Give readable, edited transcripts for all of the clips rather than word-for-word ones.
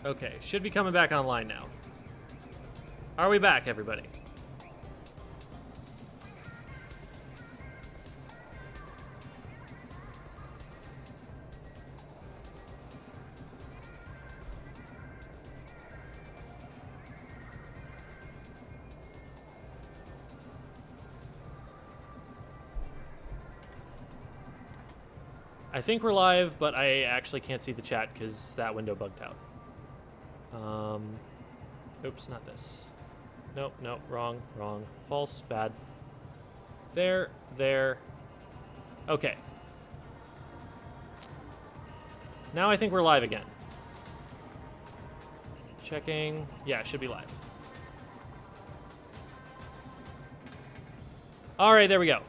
Okay, should be coming back online now. Are we back, everybody? I think we're live, but I actually can't see the chat because that window bugged out. Oops, not this. Nope, wrong, false, bad. There. Okay. Now I think we're live again. Checking. Yeah, it should be live. All right, there we go.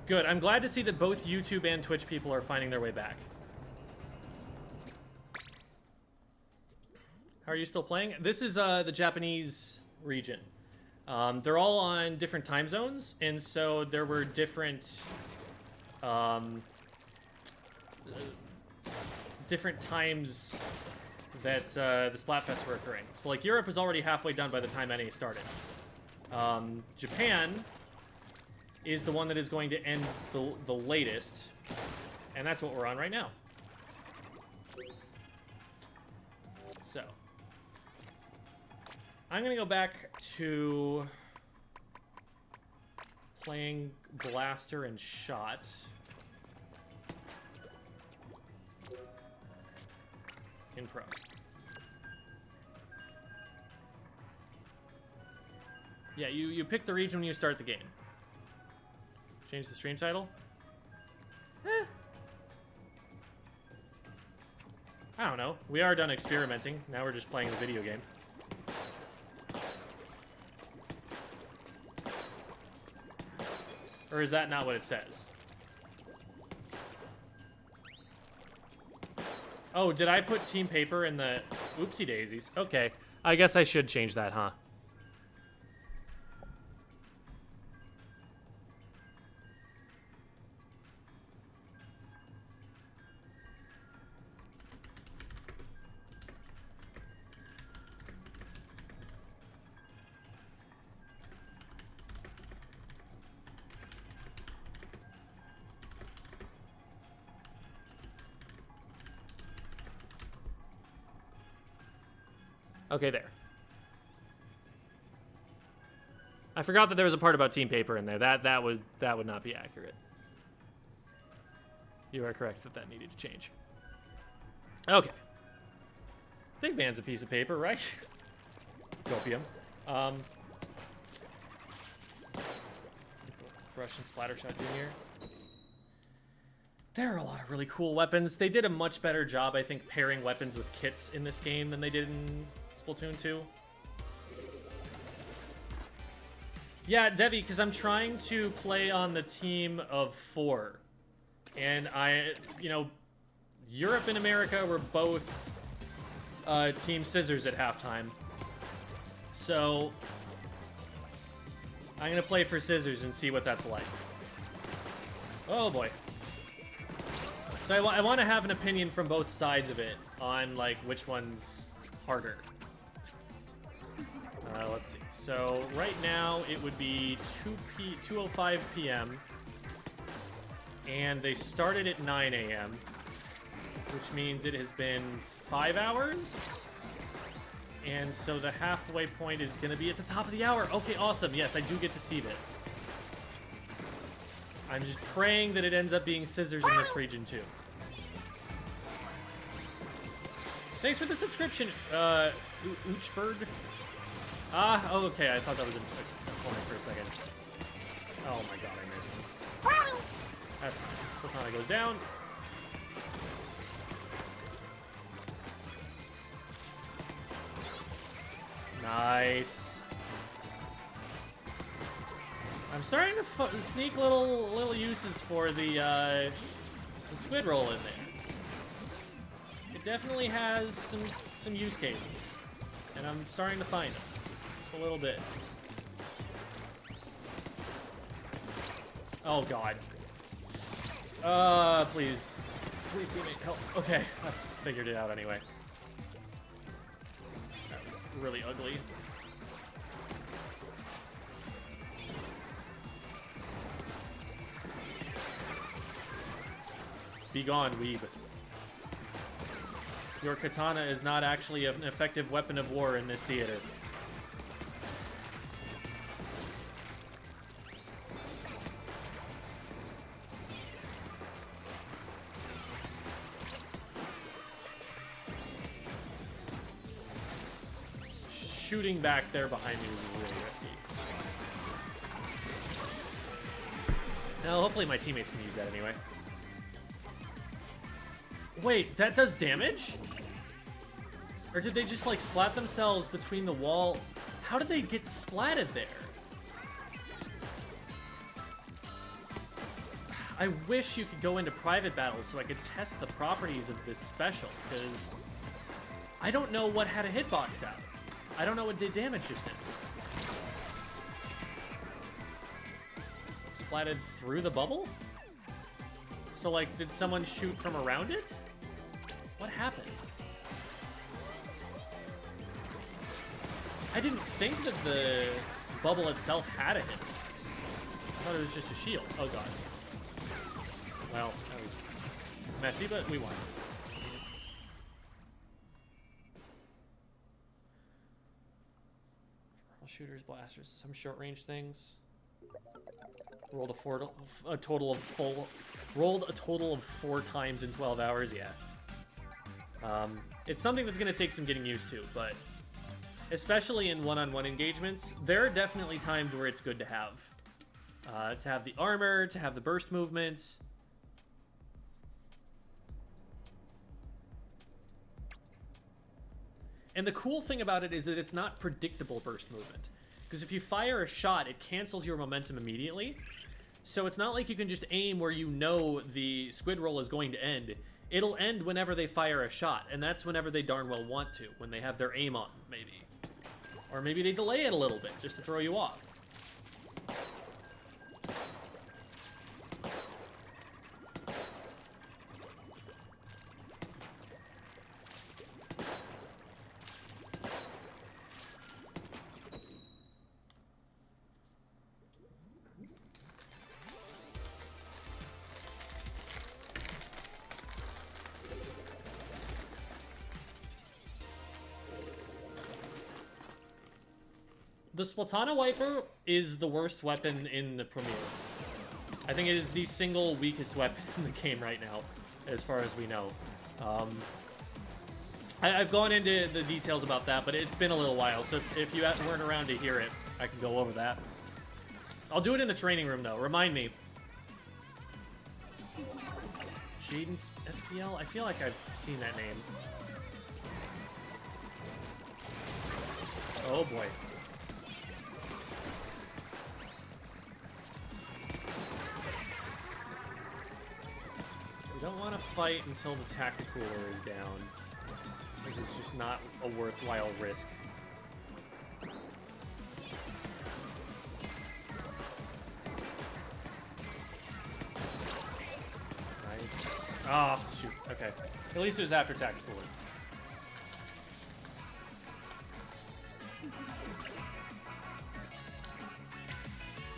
Good. I'm glad to see that both YouTube and Twitch people are finding their way back. How are you still playing? This is the Japanese region. They're all on different time zones, and so there were different different times that the Splatfest were occurring. So like Europe was already halfway done by the time NA started. Japan is the one that is going to end the latest, and that's what we're on right now. So, I'm gonna go back to playing Blaster and Shot. In Pro. Yeah, you pick the region when you start the game. Change the stream title? I don't know. We are done experimenting. Now we're just playing the video game. Or is that not what it says? Oh, did I put Team Paper in the... Oopsie daisies. Okay. I guess I should change that, huh? Okay, there. I forgot that there was a part about Team Paper in there. That would not be accurate. You are correct that needed to change. Okay. Big man's a piece of paper, right? Copium. Russian Splattershot Jr. There are a lot of really cool weapons. They did a much better job, I think, pairing weapons with kits in this game than they did in Splatoon 2. Yeah, Devi, because I'm trying to play on the team of 4. And Europe and America were both Team Scissors at halftime. So, I'm going to play for Scissors and see what that's like. Oh boy. So I want to have an opinion from both sides of it on, like, which one's harder. Let's see. So right now it would be 2:05 p.m. and they started at 9 a.m., which means it has been 5 hours. And so the halfway point is going to be at the top of the hour. Okay, awesome. Yes, I do get to see this. I'm just praying that it ends up being Scissors in this region too. Thanks for the subscription, Oochberg. Oh, okay, I thought that was a point for a second. Oh my god, I missed. That's fine. Splatana goes down. Nice. I'm starting to sneak little uses for the squid roll in there. It definitely has some use cases, and I'm starting to find them a little bit. Oh god. Please. Please, teammate, help. Okay, I figured it out anyway. That was really ugly. Be gone, weeb. Your katana is not actually an effective weapon of war in this theater. Shooting back there behind me was really risky. Now, hopefully my teammates can use that anyway. Wait, that does damage? Or did they just, like, splat themselves between the wall? How did they get splatted there? I wish you could go into private battles so I could test the properties of this special, because I don't know what had a hitbox out. I don't know what did damage just now. Splatted through the bubble? So, like, did someone shoot from around it? What happened? I didn't think that the bubble itself had a hitbox. I thought it was just a shield. Oh, God. Well, that was messy, but we won. Shooters, blasters, some short-range things. Rolled a total of 4 times in 12 hours. Yeah. It's something that's going to take some getting used to, but especially in one-on-one engagements, there are definitely times where it's good to have the armor, to have the burst movements. And the cool thing about it is that it's not predictable burst movement. Because if you fire a shot, it cancels your momentum immediately. So it's not like you can just aim where you know the squid roll is going to end. It'll end whenever they fire a shot, and that's whenever they darn well want to, when they have their aim on, maybe. Or maybe they delay it a little bit, just to throw you off. The Splatana Wiper is the worst weapon in the Premiere. I think it is the single weakest weapon in the game right now, as far as we know. I've gone into the details about that, but it's been a little while, so if you weren't around to hear it, I can go over that. I'll do it in the training room, though. Remind me. Jaden's SPL? I feel like I've seen that name. Oh, boy. We don't want to fight until the tactical cooler is down. Because it's just not a worthwhile risk. Nice. Ah, oh, shoot. Okay. At least it was after tactical cooler.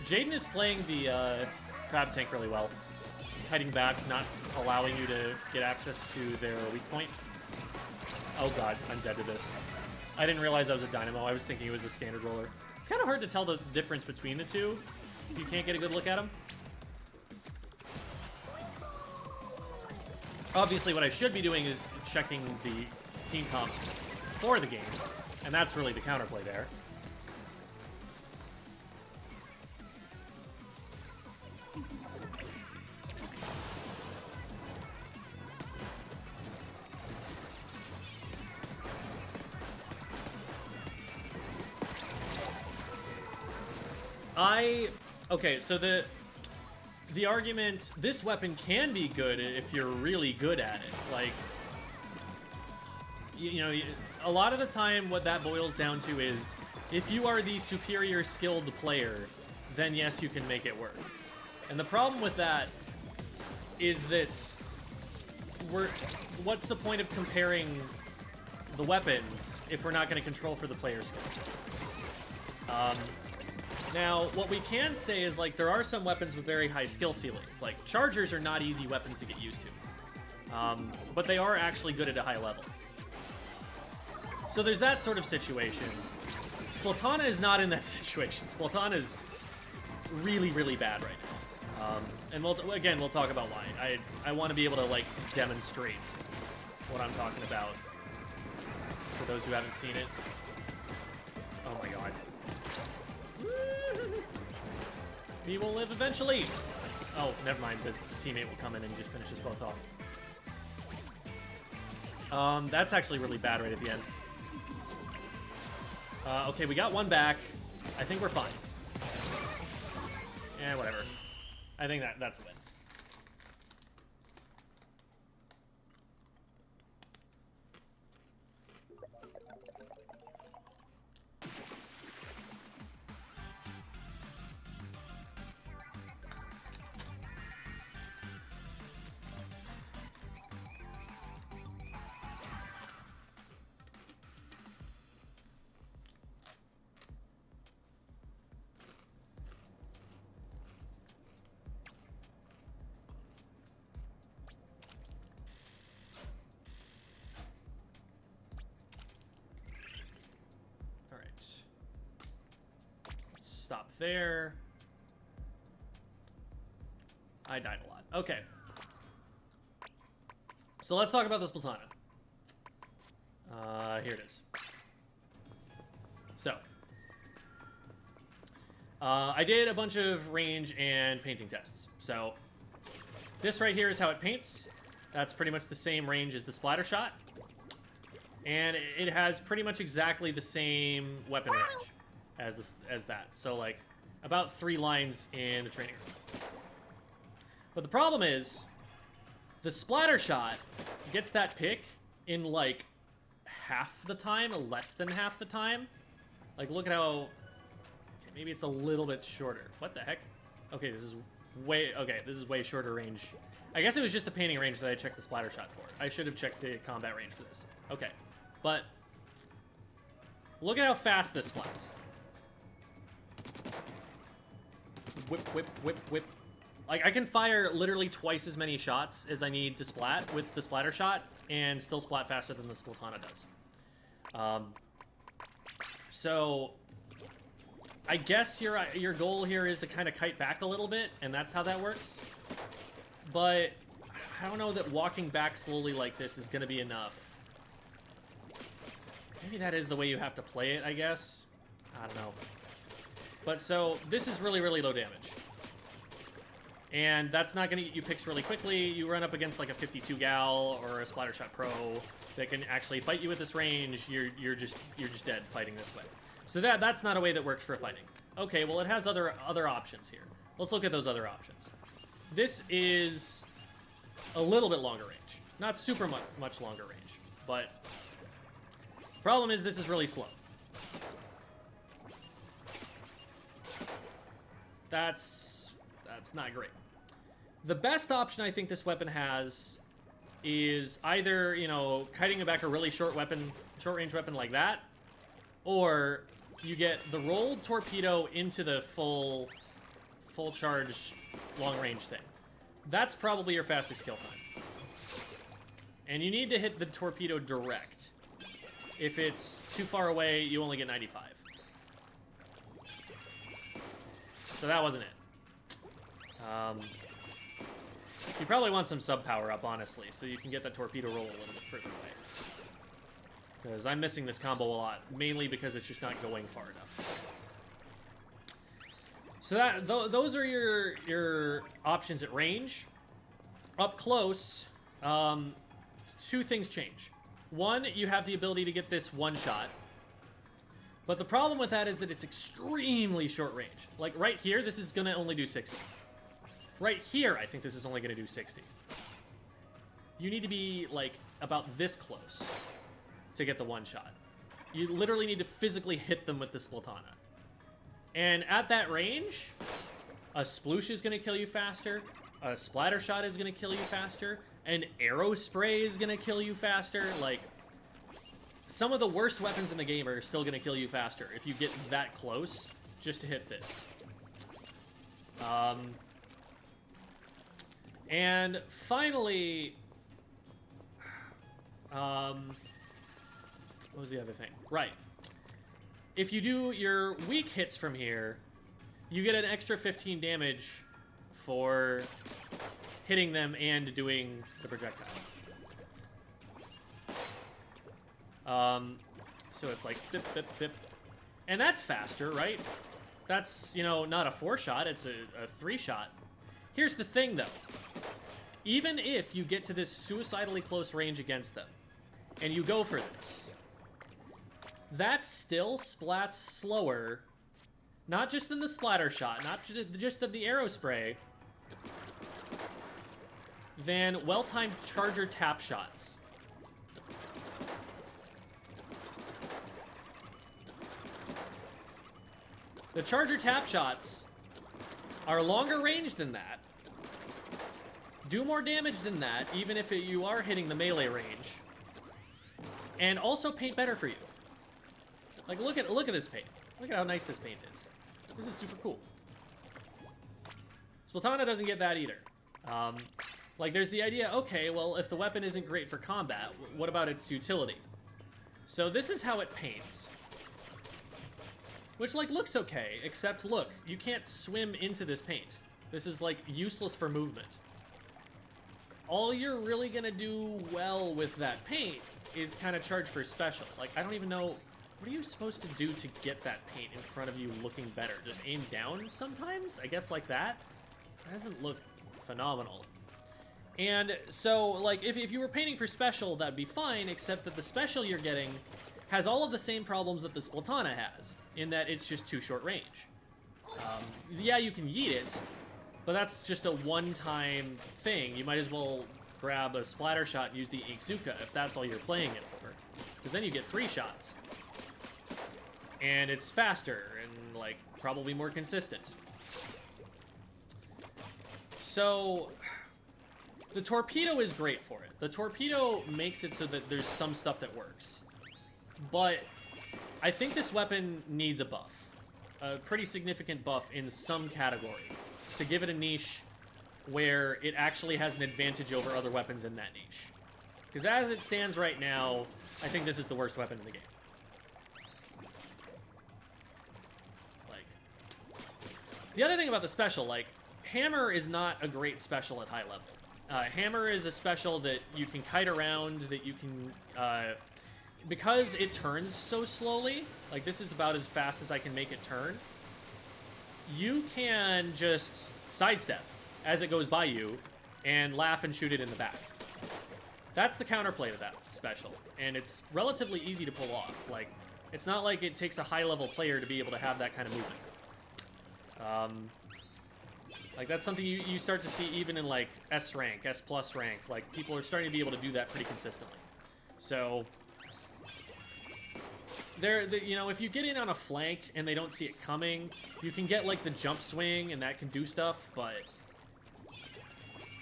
Jaden is playing the crab tank really well. Hiding back, not allowing you to get access to their weak point. Oh god, I'm dead to this. I didn't realize that was a dynamo. I was thinking it was a standard roller. It's kind of hard to tell the difference between the two if you can't get a good look at them. Obviously, what I should be doing is checking the team comps for the game, and that's really the counterplay there. Okay, so the argument, this weapon can be good if you're really good at it. Like, you know, a lot of the time what that boils down to is, if you are the superior skilled player, then yes, you can make it work. And the problem with that is that what's the point of comparing the weapons if we're not going to control for the player skill? Now, what we can say is, like, there are some weapons with very high skill ceilings. Like, chargers are not easy weapons to get used to. But they are actually good at a high level. So there's that sort of situation. Splatana is not in that situation. Splatana is really, really bad right now. And we'll talk about why. I want to be able to, like, demonstrate what I'm talking about for those who haven't seen it. Oh my god. He will live eventually. Oh, never mind. The teammate will come in and just finish us both off. That's actually really bad right at the end. Okay, we got one back. I think we're fine. Eh, whatever. I think that's a win. Stop there. I died a lot. Okay. So let's talk about the Splatana. Here it is. So. I did a bunch of range and painting tests. So. This right here is how it paints. That's pretty much the same range as the splatter shot. And it has pretty much exactly the same weapon range as that. So, like, about 3 lines in the training room. But the problem is, the splatter shot gets that pick in, like, half the time, less than half the time. Like, look at how... Okay, maybe it's a little bit shorter. What the heck? Okay, this is way shorter range. I guess it was just the painting range that I checked the splatter shot for. I should have checked the combat range for this. Okay, but look at how fast this splats. Whip, whip, whip, whip. Like, I can fire literally twice as many shots as I need to splat with the splatter shot and still splat faster than the Splatana does. So I guess your goal here is to kind of kite back a little bit, and that's how that works. But I don't know that walking back slowly like this is going to be enough. Maybe that is the way you have to play it, I guess. I don't know. But so, this is really, really low damage. And that's not going to get you picks really quickly. You run up against like a 52 gal or a Splattershot Pro that can actually fight you at this range. You're just dead fighting this way. So that's not a way that works for fighting. Okay, well it has other options here. Let's look at those other options. This is a little bit longer range. Not super much longer range, but problem is this is really slow. That's not great. The best option I think this weapon has is either, you know, kiting back a really short range weapon like that, or you get the rolled torpedo into the full charge long range thing. That's probably your fastest kill time. And you need to hit the torpedo direct. If it's too far away, you only get 95. So that wasn't it. You probably want some sub power up, honestly, so you can get that torpedo roll a little bit further away. Because I'm missing this combo a lot, mainly because it's just not going far enough. So those are your options at range. Up close, 2 things change. One, you have the ability to get this one shot. But the problem with that is that it's extremely short range. Like right here, this is gonna only do 60. Right here, I think this is only gonna do 60. You need to be like about this close to get the one shot. You literally need to physically hit them with the Splatana. And at that range, a sploosh is gonna kill you faster, a splatter shot is gonna kill you faster, an arrow spray is gonna kill you faster. Like, some of the worst weapons in the game are still gonna kill you faster if you get that close just to hit this. And finally, what was the other thing? Right. If you do your weak hits from here, you get an extra 15 damage for hitting them and doing the projectile. So it's like bip, bip, bip. And that's faster, right? That's, you know, not a 4-shot, it's a 3-shot. Here's the thing, though. Even if you get to this suicidally close range against them, and you go for this, that still splats slower, not just than the splatter shot, not just than the arrow spray, than well-timed charger tap shots. The charger tap shots are longer range than that, do more damage than that, even if you are hitting the melee range, and also paint better for you. Like, look at this paint. Look at how nice this paint is. This is super cool. Splatana doesn't get that either. Like, there's the idea, okay, well, if the weapon isn't great for combat, what about its utility? So this is how it paints. Which, like, looks okay, except, look, you can't swim into this paint. This is, like, useless for movement. All you're really gonna do well with that paint is kind of charge for special. Like, I don't even know, what are you supposed to do to get that paint in front of you looking better? Just aim down sometimes? I guess like that? That doesn't look phenomenal. And so, like, if you were painting for special, that'd be fine, except that the special you're getting has all of the same problems that the Splatana has, in that it's just too short range. Yeah, you can yeet it, but that's just a one-time thing. You might as well grab a splatter shot and use the Inkzuka if that's all you're playing it for. Because then you get 3 shots. And it's faster and, like, probably more consistent. So the torpedo is great for it. The torpedo makes it so that there's some stuff that works. But I think this weapon needs a buff. A pretty significant buff in some category to give it a niche where it actually has an advantage over other weapons in that niche. Because as it stands right now, I think this is the worst weapon in the game. Like, the other thing about the special, like, Hammer is not a great special at high level. Hammer is a special that you can kite around, that you can, because it turns so slowly, like this is about as fast as I can make it turn, you can just sidestep as it goes by you and laugh and shoot it in the back. That's the counterplay to that special, and it's relatively easy to pull off. Like, it's not like it takes a high-level player to be able to have that kind of movement. Like, that's something you start to see even in, like, S rank, S plus rank. Like, people are starting to be able to do that pretty consistently. So, you know, if you get in on a flank and they don't see it coming, you can get, like, the jump swing, and that can do stuff, but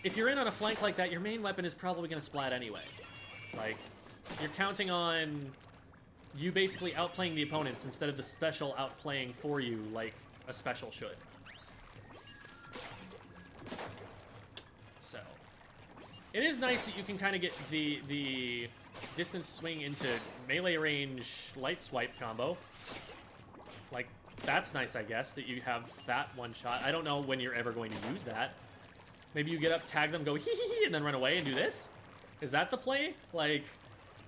if you're in on a flank like that, your main weapon is probably going to splat anyway. Like, you're counting on you basically outplaying the opponents instead of the special outplaying for you like a special should. So, it is nice that you can kind of get the distance swing into melee range light swipe combo. Like, that's nice, I guess, that you have that one shot. I don't know when you're ever going to use that. Maybe you get up, tag them, go hee hee hee, and then run away and do this? Is that the play? Like,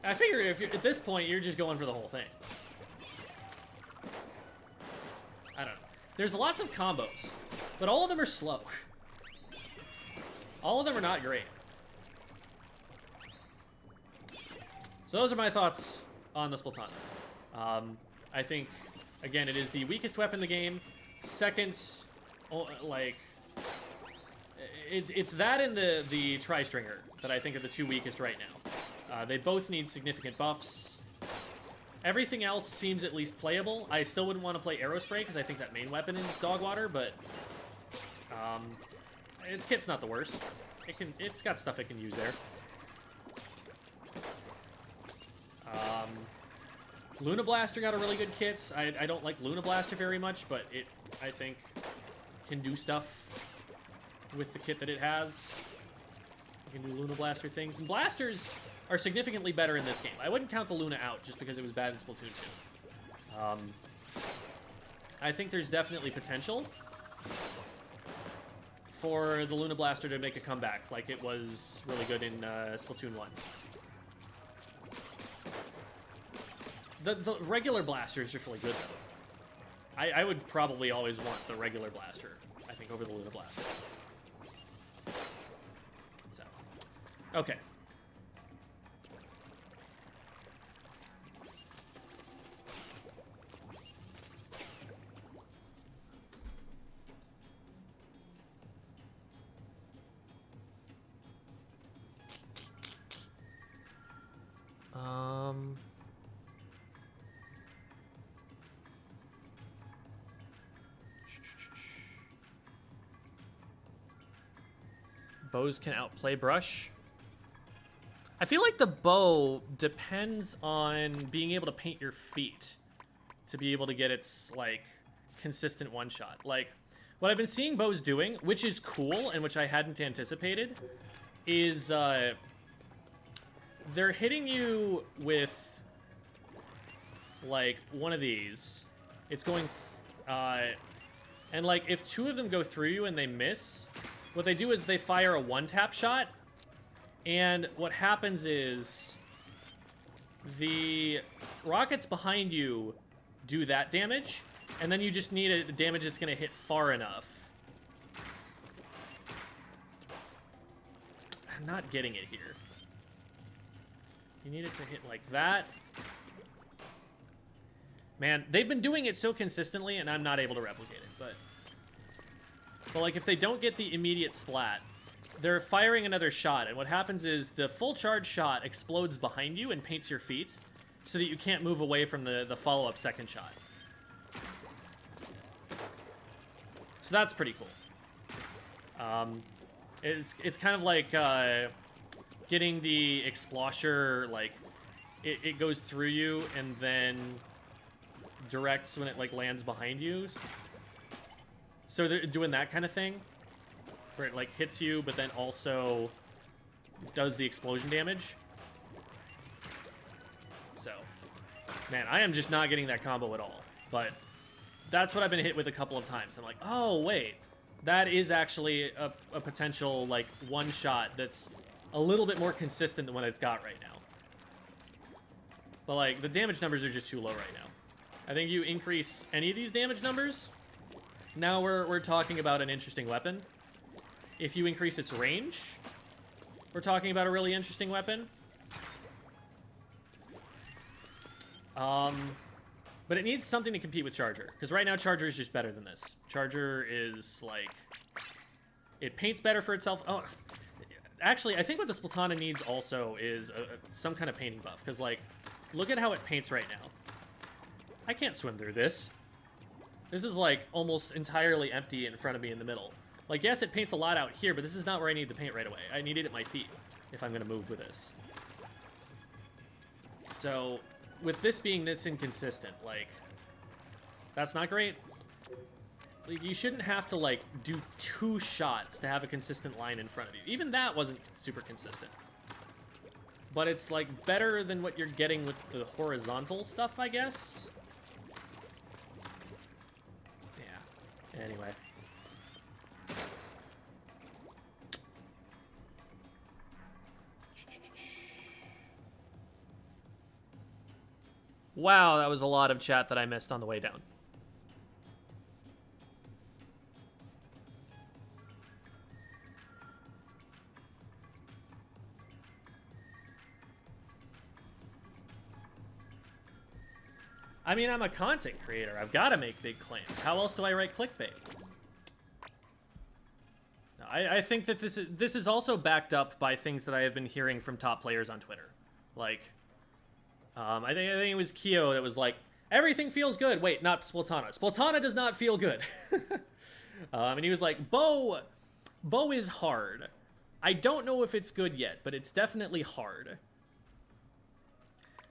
I figure if you're, at this point, you're just going for the whole thing. I don't know. There's lots of combos, but all of them are slow. All of them are not great. So those are my thoughts on the Splatana. I think, again, it is the weakest weapon in the game. Second, like, it's that and the Tri-Stringer that I think are the two weakest right now. They both need significant buffs. Everything else seems at least playable. I still wouldn't want to play Aerospray because I think that main weapon is dog water, but its kit's not the worst. it's got stuff it can use there. Luna Blaster got a really good kit. I don't like Luna Blaster very much, but it, I think, can do stuff with the kit that it has. You can do Luna Blaster things. And blasters are significantly better in this game. I wouldn't count the Luna out just because it was bad in Splatoon 2. I think there's definitely potential for the Luna Blaster to make a comeback like it was really good in Splatoon 1. The regular blaster is just really good, though. I would probably always want the regular blaster, I think, over the Luna Blaster. So, okay. Bows can outplay brush. I feel like the bow depends on being able to paint your feet to be able to get its, like, consistent one-shot. Like, what I've been seeing bows doing, which is cool and which I hadn't anticipated, is they're hitting you with, like, one of these. It's going, and, like, if two of them go through you and they miss, what they do is they fire a one-tap shot, and what happens is the rockets behind you do that damage, and then you just need a damage that's going to hit far enough. I'm not getting it here. You need it to hit like that. Man, they've been doing it so consistently, and I'm not able to replicate it, but like, if they don't get the immediate splat, they're firing another shot, and what happens is the full charge shot explodes behind you and paints your feet so that you can't move away from the follow-up second shot. So that's pretty cool. It's kind of like getting the Explosher, like, it goes through you and then directs when it, like, lands behind you. So they're doing that kind of thing, where it, like, hits you, but then also does the explosion damage. So, man, I am just not getting that combo at all. But that's what I've been hit with a couple of times. I'm like, oh, wait. That is actually a potential, like, one-shot that's a little bit more consistent than what it's got right now. But, like, the damage numbers are just too low right now. I think you increase any of these damage numbers, now we're talking about an interesting weapon. If you increase its range, we're talking about a really interesting weapon. But it needs something to compete with Charger, because right now Charger is just better than this. Charger is, like, it paints better for itself. Oh, actually, I think what the Splatana needs also is some kind of painting buff, because, like, look at how it paints right now. I can't swim through this. This is, like, almost entirely empty in front of me in the middle. Like, yes, it paints a lot out here, but this is not where I need the paint right away. I need it at my feet if I'm going to move with this. So, with this being this inconsistent, like, that's not great. Like, you shouldn't have to, like, do 2 shots to have a consistent line in front of you. Even that wasn't super consistent. But it's, like, better than what you're getting with the horizontal stuff, I guess. Anyway. Wow, that was a lot of chat that I missed on the way down. I mean, I'm a content creator. I've got to make big claims. How else do I write clickbait? I think that this is also backed up by things that I have been hearing from top players on Twitter. Like, I think it was Kyo that was like, everything feels good. Wait, not Splatana. Splatana does not feel good. And he was like, Bow is hard. I don't know if it's good yet, but it's definitely hard.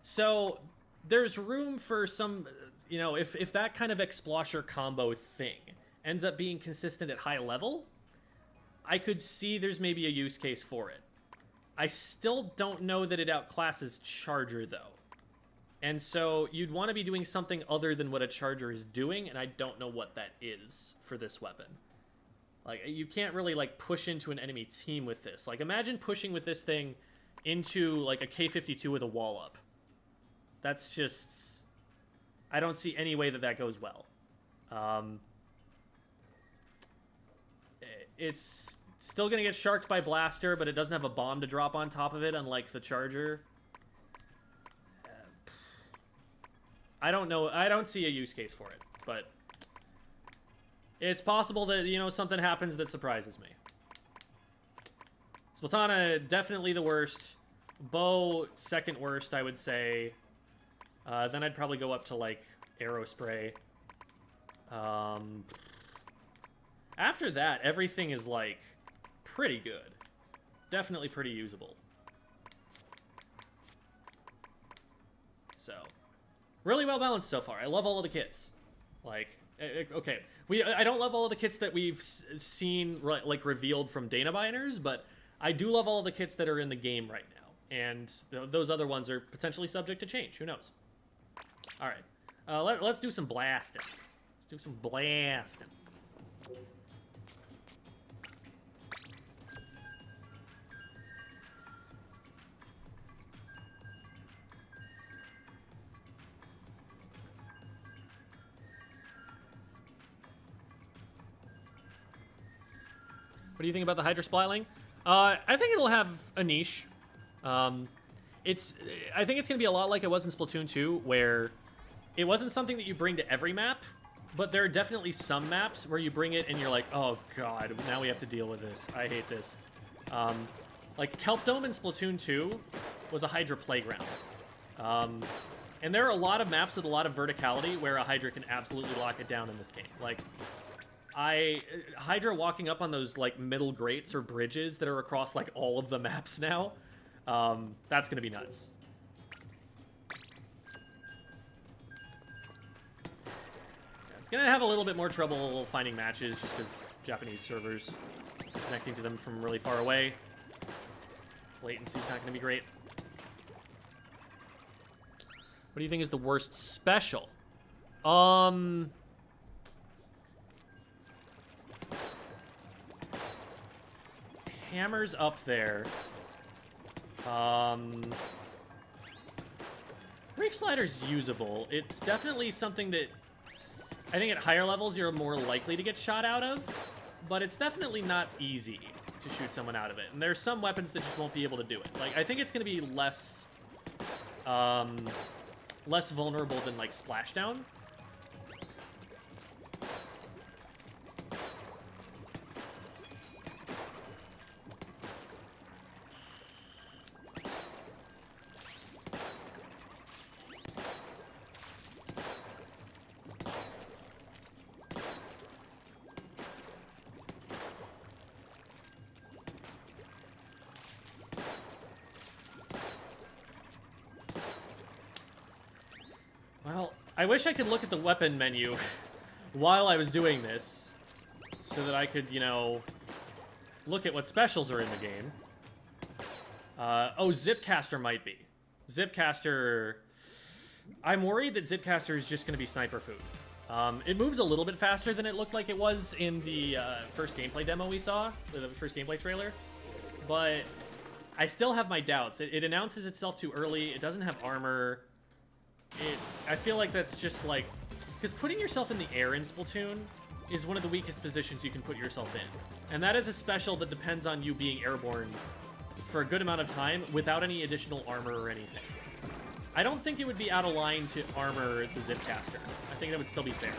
So there's room for some, you know, if that kind of Explosher combo thing ends up being consistent at high level, I could see there's maybe a use case for it. I still don't know that it outclasses Charger, though. And so you'd want to be doing something other than what a Charger is doing, and I don't know what that is for this weapon. Like, you can't really, like, push into an enemy team with this. Like, imagine pushing with this thing into, like, a K-52 with a wall up. That's just... I don't see any way that that goes well. It's still going to get sharked by Blaster, but it doesn't have a bomb to drop on top of it, unlike the Charger. I don't know. I don't see a use case for it, but it's possible that, you know, something happens that surprises me. Splatana, definitely the worst. Bow, second worst, I would say. Then I'd probably go up to, like, Aerospray. After that, everything is, like, pretty good. Definitely pretty usable. So, really well balanced so far. I love all of the kits. Like, okay, I don't love all of the kits that we've seen, like, revealed from Dana Biners, but I do love all of the kits that are in the game right now. And those other ones are potentially subject to change. Who knows? All right. Let's do some blasting. Let's do some blasting. What do you think about the Hydra Splatling? I think it'll have a niche. I think it's going to be a lot like it was in Splatoon 2, where it wasn't something that you bring to every map, but there are definitely some maps where you bring it and you're like, oh god, now we have to deal with this. I hate this. Like, Kelp Dome in Splatoon 2 was a Hydra playground. And there are a lot of maps with a lot of verticality where a Hydra can absolutely lock it down in this game. Like, Hydra walking up on those, like, middle grates or bridges that are across, like, all of the maps now, that's gonna be nuts. Yeah, it's gonna have a little bit more trouble finding matches just because Japanese servers connecting to them from really far away. Latency's not gonna be great. What do you think is the worst special? Hammer's up there. Reef Slider's usable. It's definitely something that I think at higher levels you're more likely to get shot out of, but it's definitely not easy to shoot someone out of it. And there's some weapons that just won't be able to do it. Like, I think it's going to be less vulnerable than, like, Splashdown. Well, I wish I could look at the weapon menu while I was doing this so that I could, you know, look at what specials are in the game. Oh, Zipcaster might be. Zipcaster... I'm worried that Zipcaster is just going to be sniper food. It moves a little bit faster than it looked like it was in the first gameplay demo we saw, the first gameplay trailer, but I still have my doubts. It announces itself too early. It doesn't have armor. I feel like that's just like... Because putting yourself in the air in Splatoon is one of the weakest positions you can put yourself in. And that is a special that depends on you being airborne for a good amount of time without any additional armor or anything. I don't think it would be out of line to armor the Zipcaster. I think that would still be fair.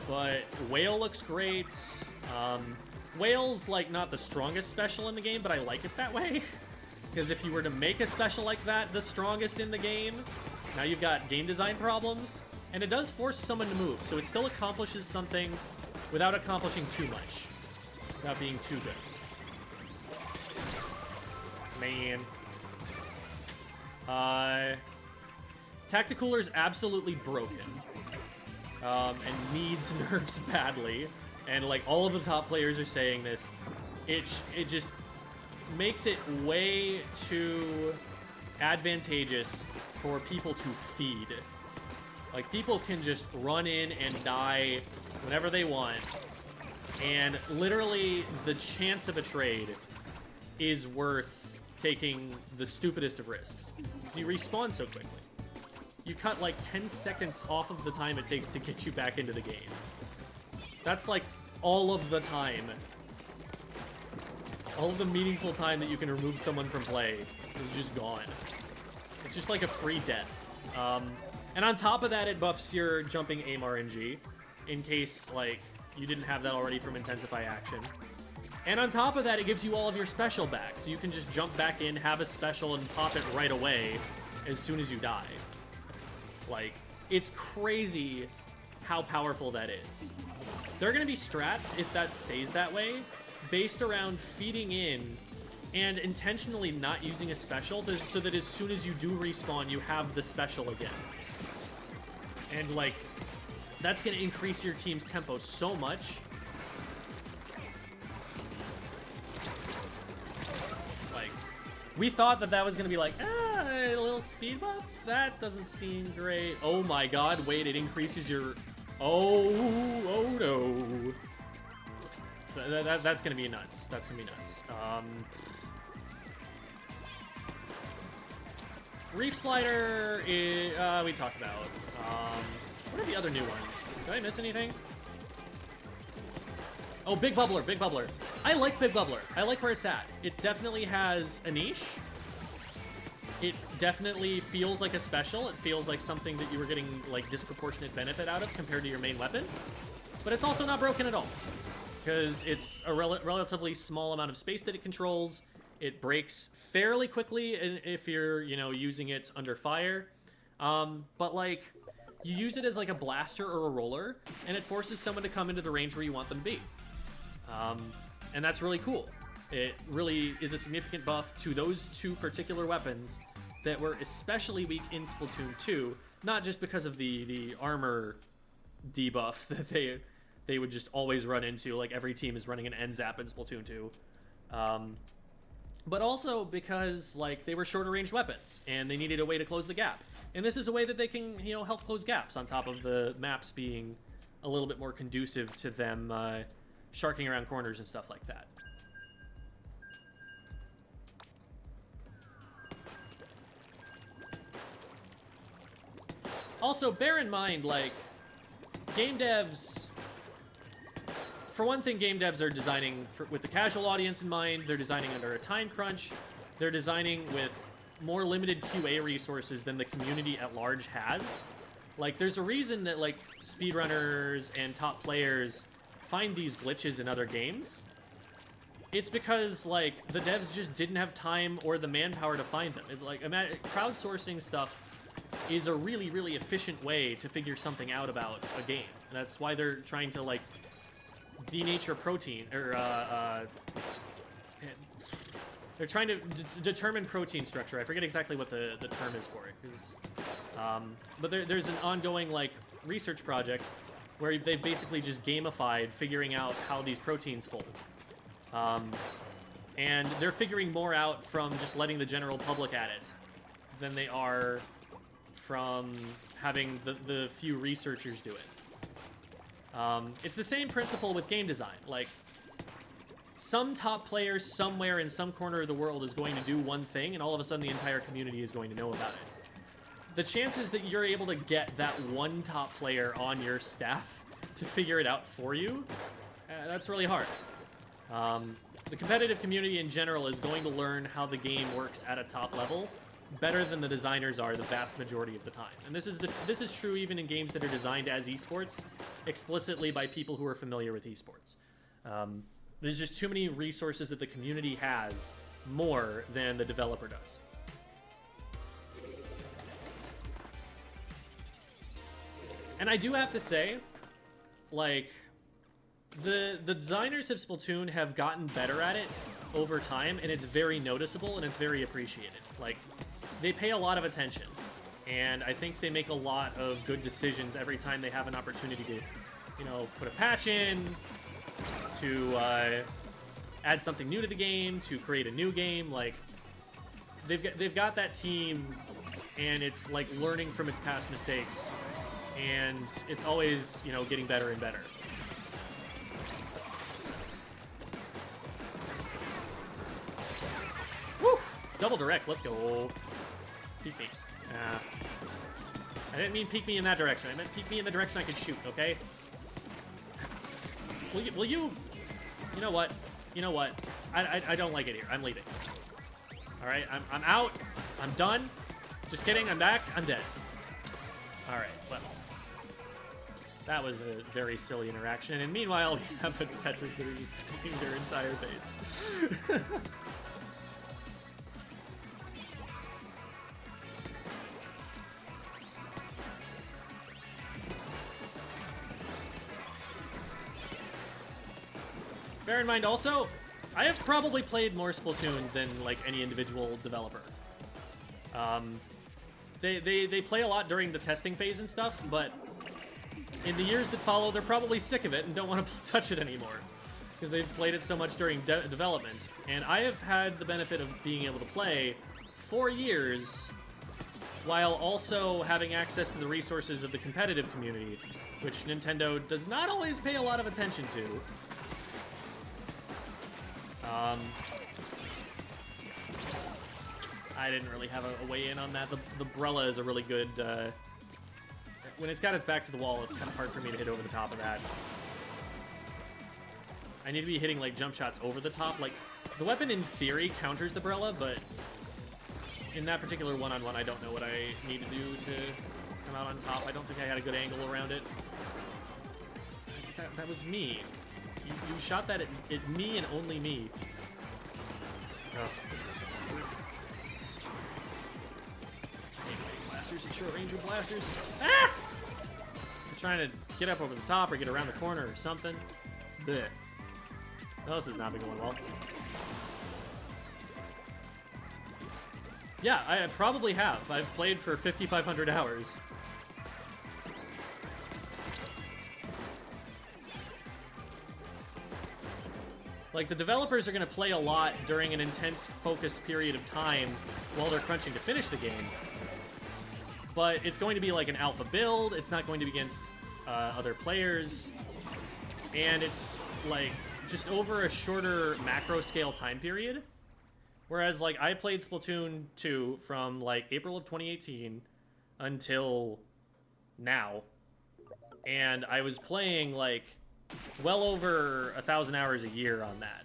But Whale looks great. Whale's, like, not the strongest special in the game, but I like it that way. Because if you were to make a special like that the strongest in the game, Now you've got game design problems, and it does force someone to move, so it still accomplishes something without accomplishing too much, without being too good. Man. Tacticooler is absolutely broken, and needs nerfs badly, and like all of the top players are saying this. It just makes it way too advantageous for people to feed. Like, people can just run in and die whenever they want, and literally the chance of a trade is worth taking the stupidest of risks, because you respawn so quickly. You cut like 10 seconds off of the time it takes to get you back into the game. That's like all of the time. All of the meaningful time that you can remove someone from play is just gone. It's just like a free death. And on top of that, it buffs your jumping aim RNG, in case like you didn't have that already from Intensify Action. And on top of that, it gives you all of your special back, so you can just jump back in, have a special, and pop it right away as soon as you die. Like, it's crazy how powerful that is. There are going to be strats, if that stays that way, based around feeding in and intentionally not using a special, so that as soon as you do respawn, you have the special again. And, like, that's going to increase your team's tempo so much. Like, we thought that was going to be like, a little speed buff? That doesn't seem great. Oh my god, wait, it increases your... Oh no. So that's going to be nuts. That's going to be nuts. Reef Slider, we talked about. What are the other new ones? Did I miss anything? Oh, Big Bubbler, Big Bubbler. I like Big Bubbler. I like where it's at. It definitely has a niche. It definitely feels like a special. It feels like something that you were getting like disproportionate benefit out of compared to your main weapon. But it's also not broken at all, because it's a relatively small amount of space that it controls. It breaks fairly quickly if you're, you know, using it under fire. But like, you use it as like a blaster or a roller, and it forces someone to come into the range where you want them to be. And that's really cool. It really is a significant buff to those two particular weapons that were especially weak in Splatoon 2, not just because of the armor debuff that they would just always run into, like every team is running an N-Zap in Splatoon 2. But also because, like, they were shorter range weapons, and they needed a way to close the gap. And this is a way that they can, you know, help close gaps, on top of the maps being a little bit more conducive to them sharking around corners and stuff like that. Also, bear in mind, like, game devs... For one thing, game devs are designing with the casual audience in mind. They're designing under a time crunch. They're designing with more limited QA resources than the community at large has. Like, there's a reason that, like, speedrunners and top players find these glitches in other games. It's because, like, the devs just didn't have time or the manpower to find them. It's like, crowdsourcing stuff is a really, really efficient way to figure something out about a game. And that's why they're trying to, like, denature protein, or they're trying to determine protein structure. I forget exactly what the term is for it, because but there's an ongoing like research project where they basically just gamified figuring out how these proteins fold, and they're figuring more out from just letting the general public at it than they are from having the few researchers do it. It's the same principle with game design. Like, some top player somewhere in some corner of the world is going to do one thing, and all of a sudden the entire community is going to know about it. The chances that you're able to get that one top player on your staff to figure it out for you, that's really hard. The competitive community in general is going to learn how the game works at a top level better than the designers are the vast majority of the time. And this is true even in games that are designed as esports, explicitly by people who are familiar with esports. There's just too many resources that the community has more than the developer does. And I do have to say, like, the designers of Splatoon have gotten better at it over time, and it's very noticeable and it's very appreciated. Like, they pay a lot of attention, and I think they make a lot of good decisions every time they have an opportunity to, you know, put a patch in, to add something new to the game, to create a new game. Like, they've got that team, and it's like learning from its past mistakes, and it's always, you know, getting better and better. Woo! Double direct, let's go. Peek me. I didn't mean peek me in that direction. I meant peek me in the direction I could shoot, okay? Will you... You know what? You know what? I don't like it here. I'm leaving. Alright, I'm out. I'm done. Just kidding, I'm back. I'm dead. Alright, well. That was a very silly interaction. And meanwhile, we have a Tetris that are just taking their entire base. Bear in mind also, I have probably played more Splatoon than like any individual developer. They play a lot during the testing phase and stuff, but in the years that follow, they're probably sick of it and don't want to touch it anymore because they've played it so much during development. And I have had the benefit of being able to play 4 years while also having access to the resources of the competitive community, which Nintendo does not always pay a lot of attention to. I didn't really have a way in on that. The Brella is a really good... when it's got its back to the wall, it's kind of hard for me to hit over the top of that. I need to be hitting, like, jump shots over the top. Like, the weapon, in theory, counters the Brella, but in that particular one-on-one, I don't know what I need to do to come out on top. I don't think I had a good angle around it. That was me. You shot that at me and only me. Oh, this is so weird. Blasters and short range with blasters. Ah! I'm trying to get up over the top or get around the corner or something. Blech. Oh, this has not been going well. Yeah, I probably have. I've played for 5,500 hours. Like, the developers are going to play a lot during an intense, focused period of time while they're crunching to finish the game. But it's going to be like an alpha build. It's not going to be against other players. And it's, like, just over a shorter macro-scale time period. Whereas, like, I played Splatoon 2 from, like, April of 2018 until now. And I was playing, like... well over 1,000 hours a year on that.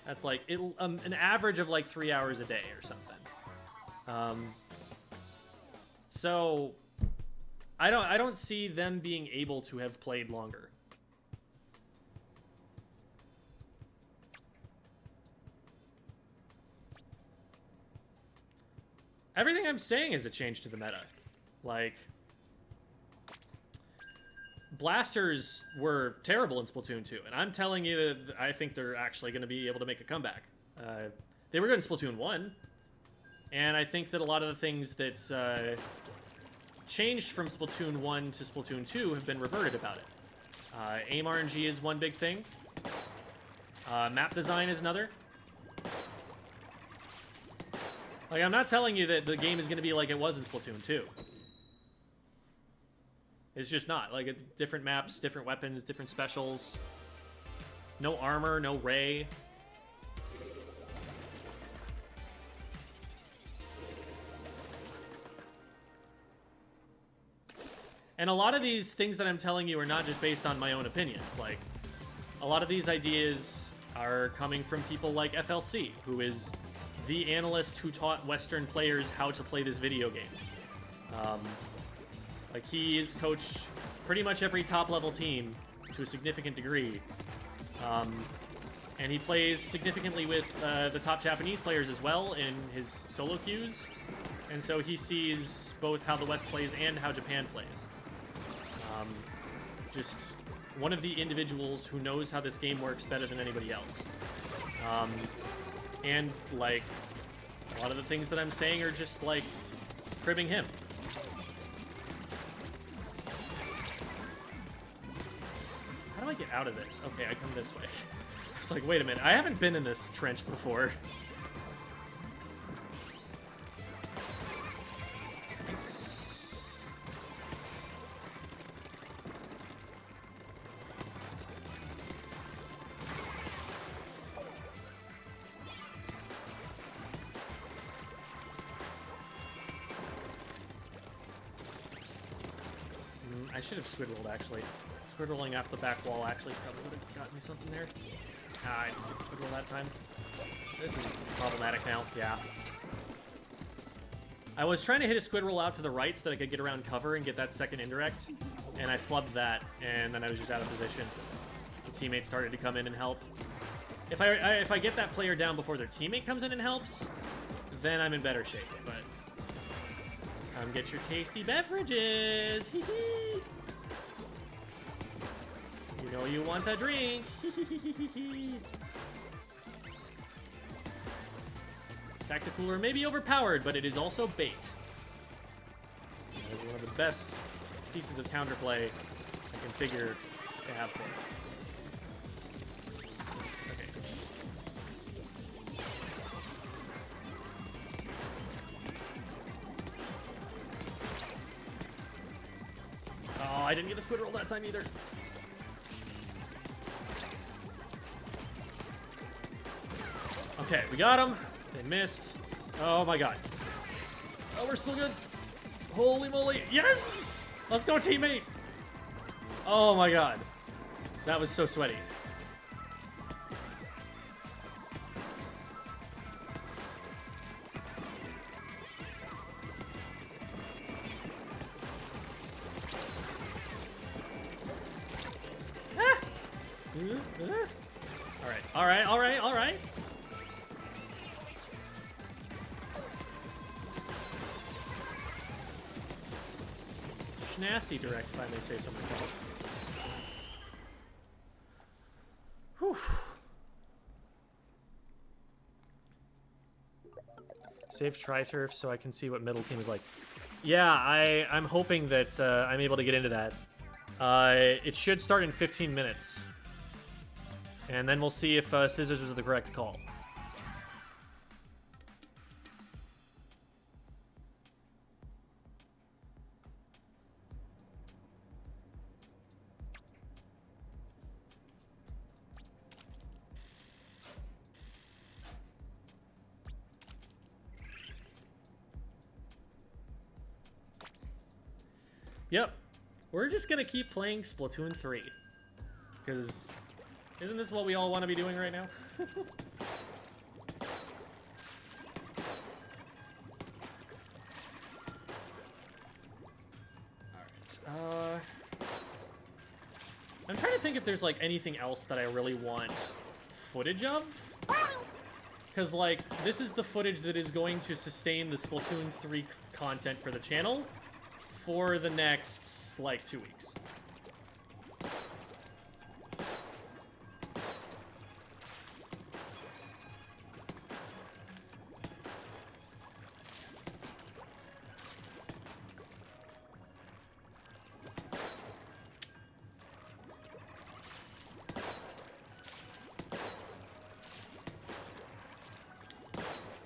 That's like an average of like 3 hours a day or something. So I don't see them being able to have played longer. Everything I'm saying is a change to the meta. Like, blasters were terrible in Splatoon 2, and I'm telling you that I think they're actually going to be able to make a comeback. They were good in Splatoon 1, and I think that a lot of the things that's changed from Splatoon 1 to Splatoon 2 have been reverted about it. Aim RNG is one big thing. Map design is another. Like, I'm not telling you that the game is going to be like it was in Splatoon 2. It's just not. Like, different maps, different weapons, different specials. No armor, no ray. And a lot of these things that I'm telling you are not just based on my own opinions. Like, a lot of these ideas are coming from people like FLC, who is the analyst who taught Western players how to play this video game. Like, he's coached pretty much every top-level team to a significant degree. And he plays significantly with the top Japanese players as well in his solo queues. And so he sees both how the West plays and how Japan plays. Just one of the individuals who knows how this game works better than anybody else. And, like, a lot of the things that I'm saying are just, like, cribbing him. How do I get out of this? Okay, I come this way. I was like, wait a minute, I haven't been in this trench before. I should have squid rolled, actually. Squid rolling off the back wall actually probably would have got me something there. Ah, I didn't get the squid roll that time. This is problematic now, yeah. I was trying to hit a squid roll out to the right so that I could get around cover and get that second indirect, and I flubbed that, and then I was just out of position. The teammate started to come in and help. If I get that player down before their teammate comes in and helps, then I'm in better shape, but... get your tasty beverages! Hee hee! You know you want a drink! Hee hee hee hee hee! Tacticooler may be overpowered, but it is also bait. That is one of the best pieces of counterplay I can figure to have for it. Oh, I didn't get a squid roll that time either. Okay, we got him. They missed. Oh my god. Oh, we're still good. Holy moly. Yes! Let's go, teammate. Oh my god. That was so sweaty. Alright. Nasty direct, if I may say so myself. Whew. Save tri-turf so I can see what middle team is like. Yeah, I'm hoping that I'm able to get into that. It should start in 15 minutes. And then we'll see if scissors was the correct call. Yep. We're just gonna keep playing Splatoon 3. Because isn't this what we all want to be doing right now? Alright. I'm trying to think if there's like anything else that I really want footage of. Because like, this is the footage that is going to sustain the Splatoon 3 content for the channel for the next, like, 2 weeks.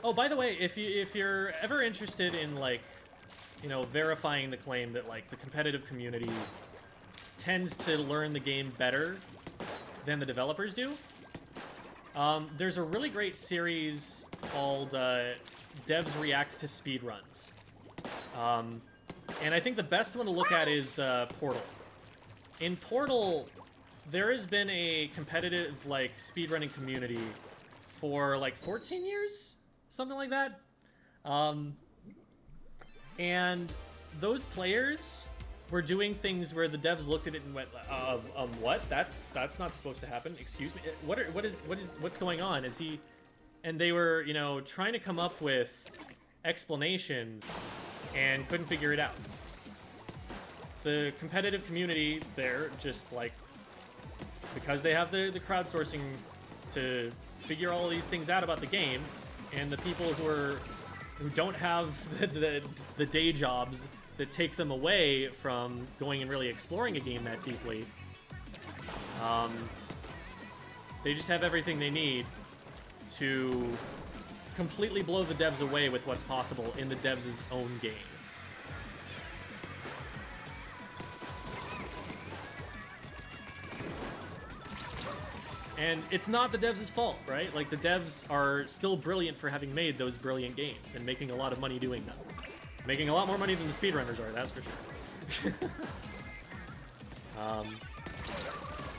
Oh, by the way, if you're ever interested in, like, you know, verifying the claim that, like, the competitive community tends to learn the game better than the developers do, there's a really great series called Devs React to Speedruns. And I think the best one to look at is Portal. In Portal, there has been a competitive, like, speedrunning community for, like, 14 years? Something like that. And those players were doing things where the devs looked at it and went, what? That's not supposed to happen. Excuse me. What's going on? Is he? And they were, you know, trying to come up with explanations and couldn't figure it out. The competitive community there just, like, because they have the crowdsourcing to figure all these things out about the game, and the people who don't have the day jobs that take them away from going and really exploring a game that deeply, they just have everything they need to completely blow the devs away with what's possible in the devs' own game. And it's not the devs' fault, right? Like, the devs are still brilliant for having made those brilliant games and making a lot of money doing them. Making a lot more money than the speedrunners are, that's for sure.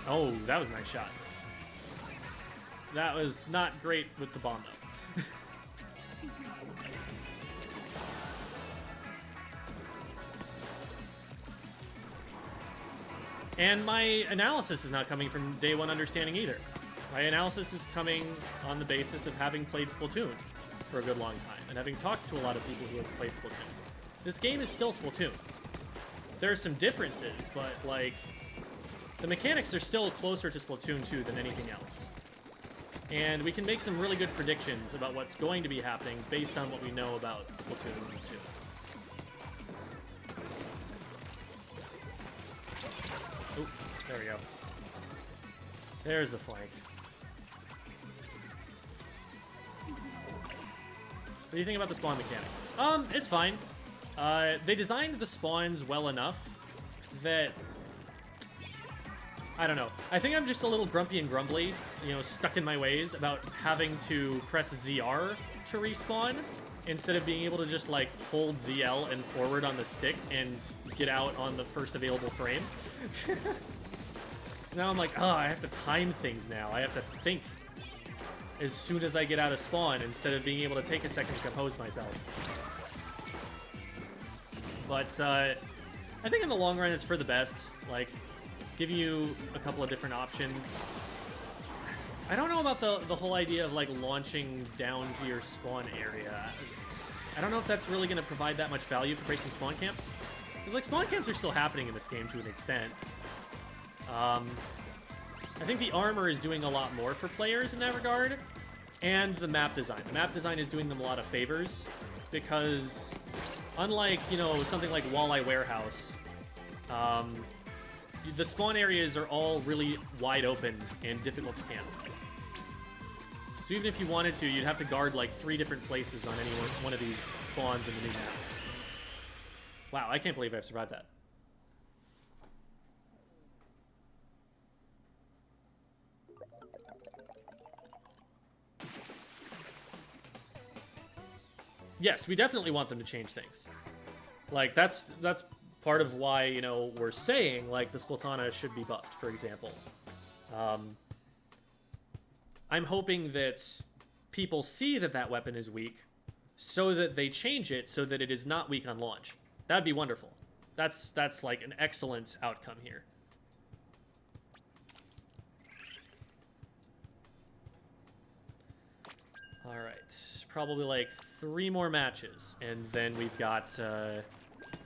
Oh, that was a nice shot. That was not great with the bomb, though. And my analysis is not coming from day one understanding either. My analysis is coming on the basis of having played Splatoon for a good long time and having talked to a lot of people who have played Splatoon. This game is still Splatoon. There are some differences, but, like, the mechanics are still closer to Splatoon 2 than anything else. And we can make some really good predictions about what's going to be happening based on what we know about Splatoon 2. Oh, there we go. There's the flank. What do you think about the spawn mechanic? It's fine. They designed the spawns well enough that... I don't know. I think I'm just a little grumpy and grumbly, you know, stuck in my ways about having to press ZR to respawn instead of being able to just, like, hold ZL and forward on the stick and get out on the first available frame. Now I'm like, oh, I have to time things now. I have to think as soon as I get out of spawn instead of being able to take a second to compose myself. But I think in the long run it's for the best. Like, giving you a couple of different options. I don't know about the whole idea of, like, launching down to your spawn area. I don't know if that's really going to provide that much value for breaking spawn camps. Because, like, spawn camps are still happening in this game to an extent. I think the armor is doing a lot more for players in that regard. And the map design. The map design is doing them a lot of favors. Because, unlike, you know, something like Walleye Warehouse, the spawn areas are all really wide open and difficult to camp. So even if you wanted to, you'd have to guard like 3 different places on any one of these spawns in the new maps. Wow, I can't believe I've survived that. Yes, we definitely want them to change things. Like, that's part of why, you know, we're saying, like, the Splatana should be buffed, for example. I'm hoping that people see that that weapon is weak so that they change it so that it is not weak on launch. That'd be wonderful. That's like, an excellent outcome here. Alright, probably, like, 3 more matches, and then we've got,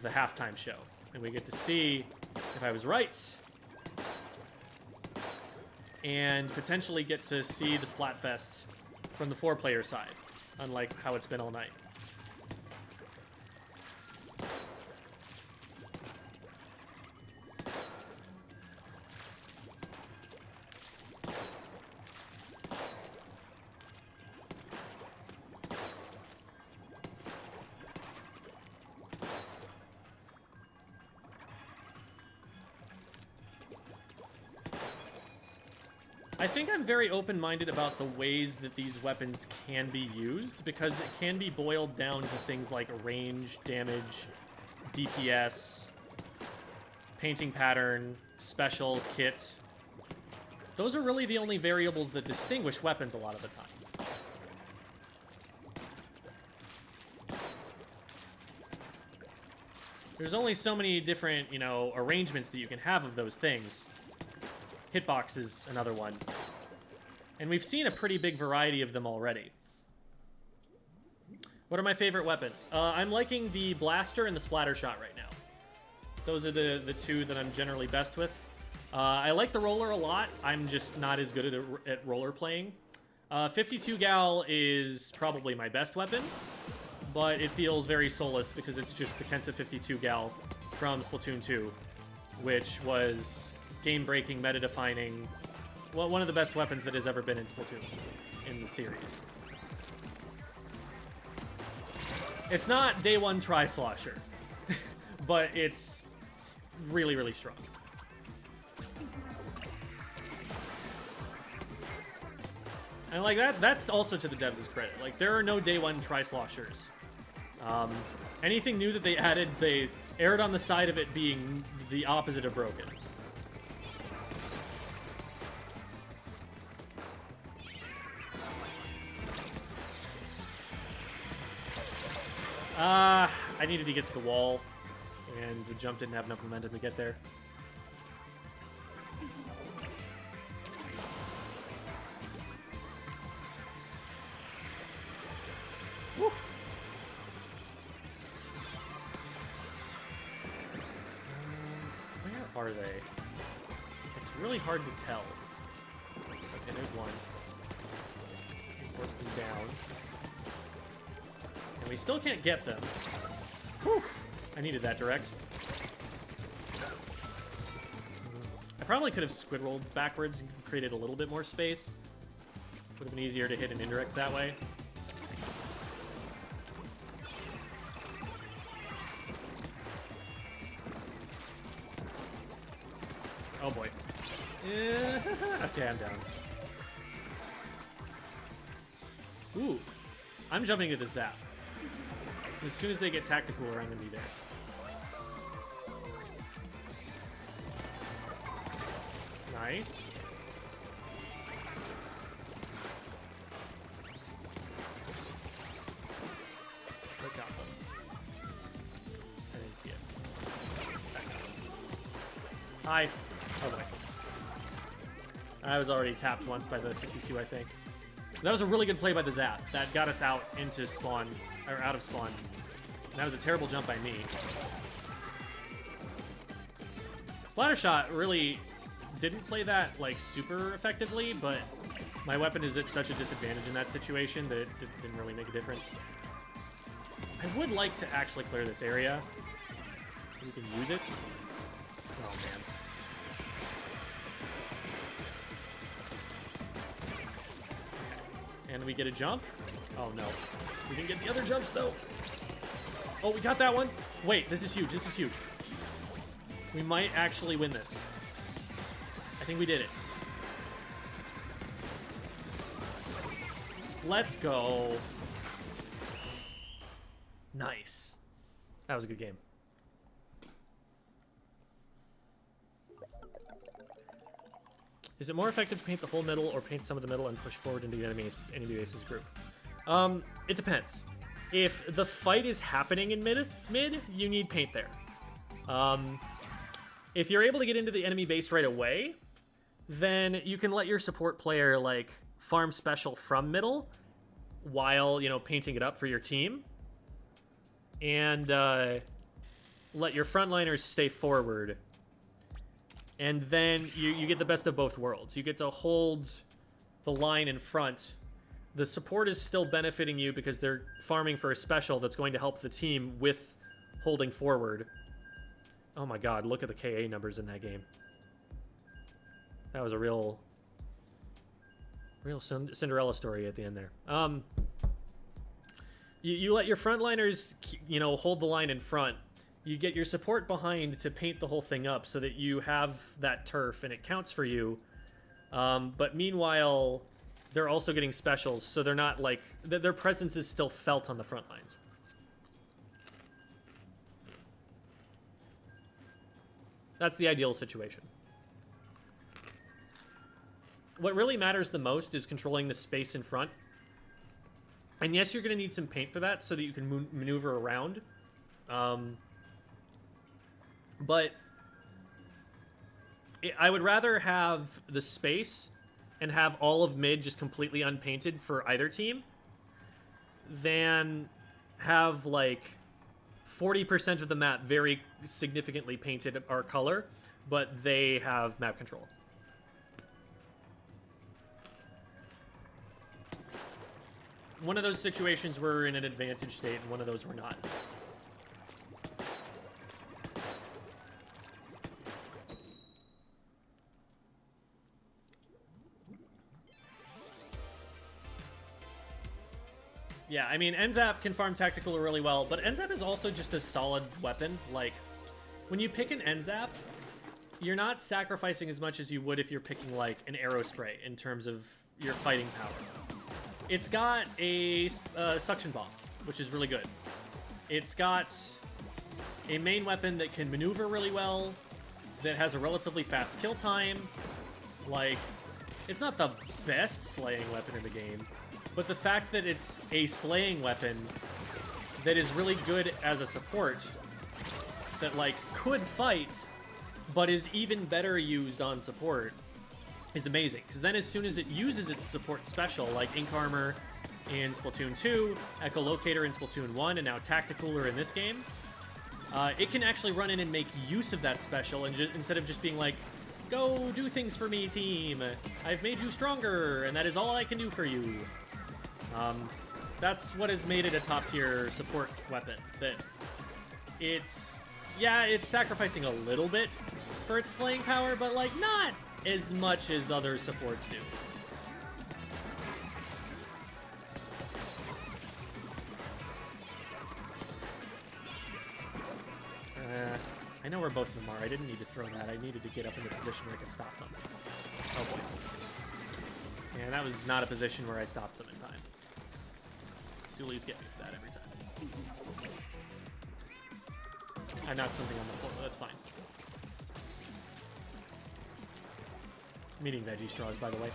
the halftime show. And we get to see if I was right. And potentially get to see the Splatfest from the 4-player side, unlike how it's been all night. I think I'm very open-minded about the ways that these weapons can be used, because it can be boiled down to things like range, damage, DPS, painting pattern, special, kit. Those are really the only variables that distinguish weapons a lot of the time. There's only so many different, you know, arrangements that you can have of those things. Hitbox is another one. And we've seen a pretty big variety of them already. What are my favorite weapons? I'm liking the blaster and the splatter shot right now. Those are the two that I'm generally best with. I like the roller a lot. I'm just not as good at roller playing. 52 gal is probably my best weapon, but it feels very soulless because it's just the Kensa 52 gal from Splatoon 2, which was game-breaking, meta-defining, well, one of the best weapons that has ever been in Splatoon in the series. It's not day one tri-slosher, but it's really, really strong. And like that's also to the devs' credit. Like, there are no day one tri-sloshers. Anything new that they added, they erred on the side of it being the opposite of broken. I needed to get to the wall, and the jump didn't have enough momentum to get there. Woo. Where are they? It's really hard to tell. Okay, there's one. Force them down. And we still can't get them. Whew. I needed that direct. I probably could have squid rolled backwards and created a little bit more space. Would have been easier to hit an indirect that way. Oh boy. Yeah. Okay, I'm down. Ooh. I'm jumping to the zap. As soon as they get tactical, I'm gonna be there. Nice. I got them. I didn't see it. Hi. Oh boy. I was already tapped once by the 52, I think. That was a really good play by the zap. That got us out into spawn, or out of spawn. That was a terrible jump by me. Splatter shot really didn't play that, like, super effectively, but my weapon is at such a disadvantage in that situation that it didn't really make a difference. I would like to actually clear this area so we can use it. Oh, man. And we get a jump. Oh, no. We didn't get the other jumps, though. Oh, we got that one. Wait, this is huge. This is huge. We might actually win this. I think we did it. Let's go. Nice. That was a good game. Is it more effective to paint the whole middle or paint some of the middle and push forward into the enemy base's group? It depends. If the fight is happening in mid, you need paint there. If you're able to get into the enemy base right away, then you can let your support player, like, farm special from middle while, you know, painting it up for your team. And let your frontliners stay forward. And then you get the best of both worlds. You get to hold the line in front. The support is still benefiting you because they're farming for a special that's going to help the team with holding forward. Oh my god, look at the KA numbers in that game. That was a real Cinderella story at the end there. You let your frontliners, you know, hold the line in front. You get your support behind to paint the whole thing up so that you have that turf and it counts for you. But meanwhile, they're also getting specials, so they're not, like, their presence is still felt on the front lines. That's the ideal situation. What really matters the most is controlling the space in front. And yes, you're going to need some paint for that so that you can maneuver around. But I would rather have the space and have all of mid just completely unpainted for either team than have like 40% of the map very significantly painted our color, but they have map control. One of those situations we're in an advantage state, and one of those we're not. Yeah, I mean, NZAP can farm tactical really well, but NZAP is also just a solid weapon. Like, when you pick an NZAP, you're not sacrificing as much as you would if you're picking, like, an arrow spray in terms of your fighting power. It's got a suction bomb, which is really good. It's got a main weapon that can maneuver really well, that has a relatively fast kill time. Like, it's not the best slaying weapon in the game, but the fact that it's a slaying weapon that is really good as a support, that, like, could fight, but is even better used on support, is amazing. Because then as soon as it uses its support special, like Ink Armor in Splatoon 2, Echolocator in Splatoon 1, and now Tacticooler in this game, it can actually run in and make use of that special, and instead of just being like, go do things for me, team. I've made you stronger, and that is all I can do for you. That's what has made it a top-tier support weapon. That it's sacrificing a little bit for its slaying power, but, like, not as much as other supports do. I know where both of them are. I didn't need to throw that. I needed to get up in the position where I could stop them. Oh boy. And that was not a position where I stopped them in time. Doolies get me for that every time. I knocked something on the floor, but that's fine. I'm eating veggie straws, by the way.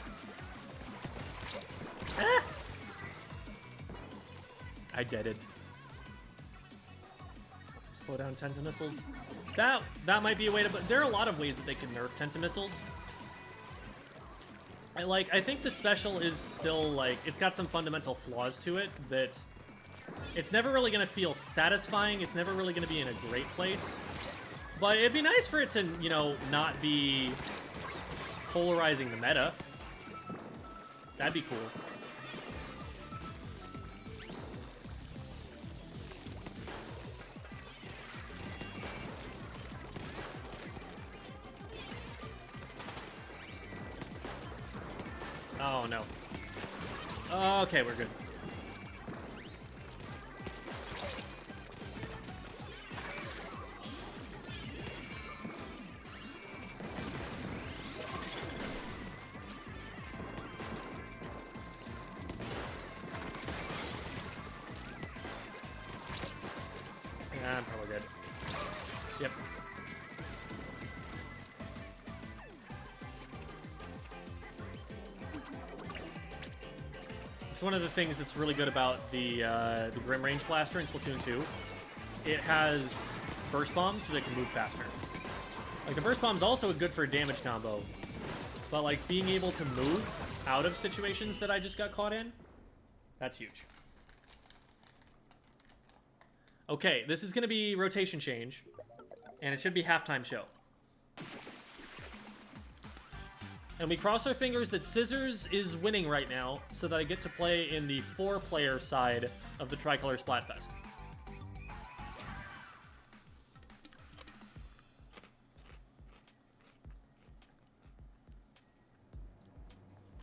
Ah! I deaded. Slow down Tentamissiles. That might be a way to... But there are a lot of ways that they can nerf Tentamissiles. I think the special is still, like... It's got some fundamental flaws to it that... It's never really going to feel satisfying. It's never really going to be in a great place. But it'd be nice for it to, you know, not be polarizing the meta. That'd be cool. Oh, no. Okay, we're good. Yeah, I'm probably good. Yep. It's one of the things that's really good about the Grim Range Blaster in Splatoon 2. It has burst bombs so they can move faster. Like, the burst bomb's also good for a damage combo, but, like, being able to move out of situations that I just got caught in, that's huge. Okay, this is going to be rotation change, and it should be halftime show. And we cross our fingers that Scissors is winning right now, so that I get to play in the 4-player side of the Tricolor Splatfest.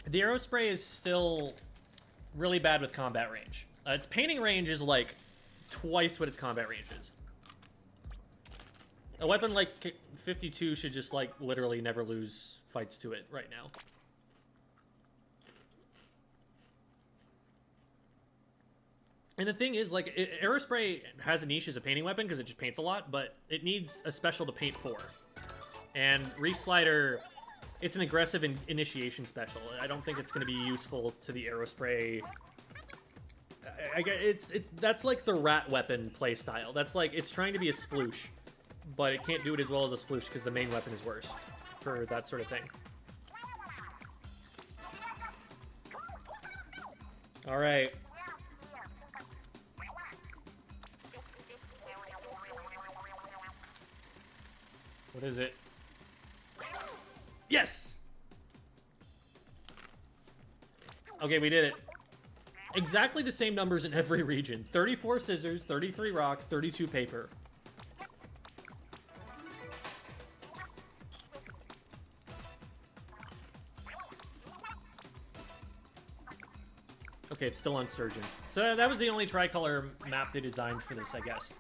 The arrow spray is still really bad with combat range. Its painting range is like twice what its combat range is. A weapon like 52 should just, like, literally never lose fights to it right now. And the thing is, like, Aerospray has a niche as a painting weapon because it just paints a lot, but it needs a special to paint for. And Reef Slider, it's an aggressive initiation special. I don't think it's going to be useful to the Aerospray. That's like the rat weapon playstyle. That's like, it's trying to be a sploosh, but it can't do it as well as a sploosh because the main weapon is worse for that sort of thing. All right. What is it? Yes! Okay, we did it. Exactly the same numbers in every region. 34 scissors, 33 rock, 32 paper. Okay, it's still on Surgeon. So that was the only tricolor map they designed for this, I guess.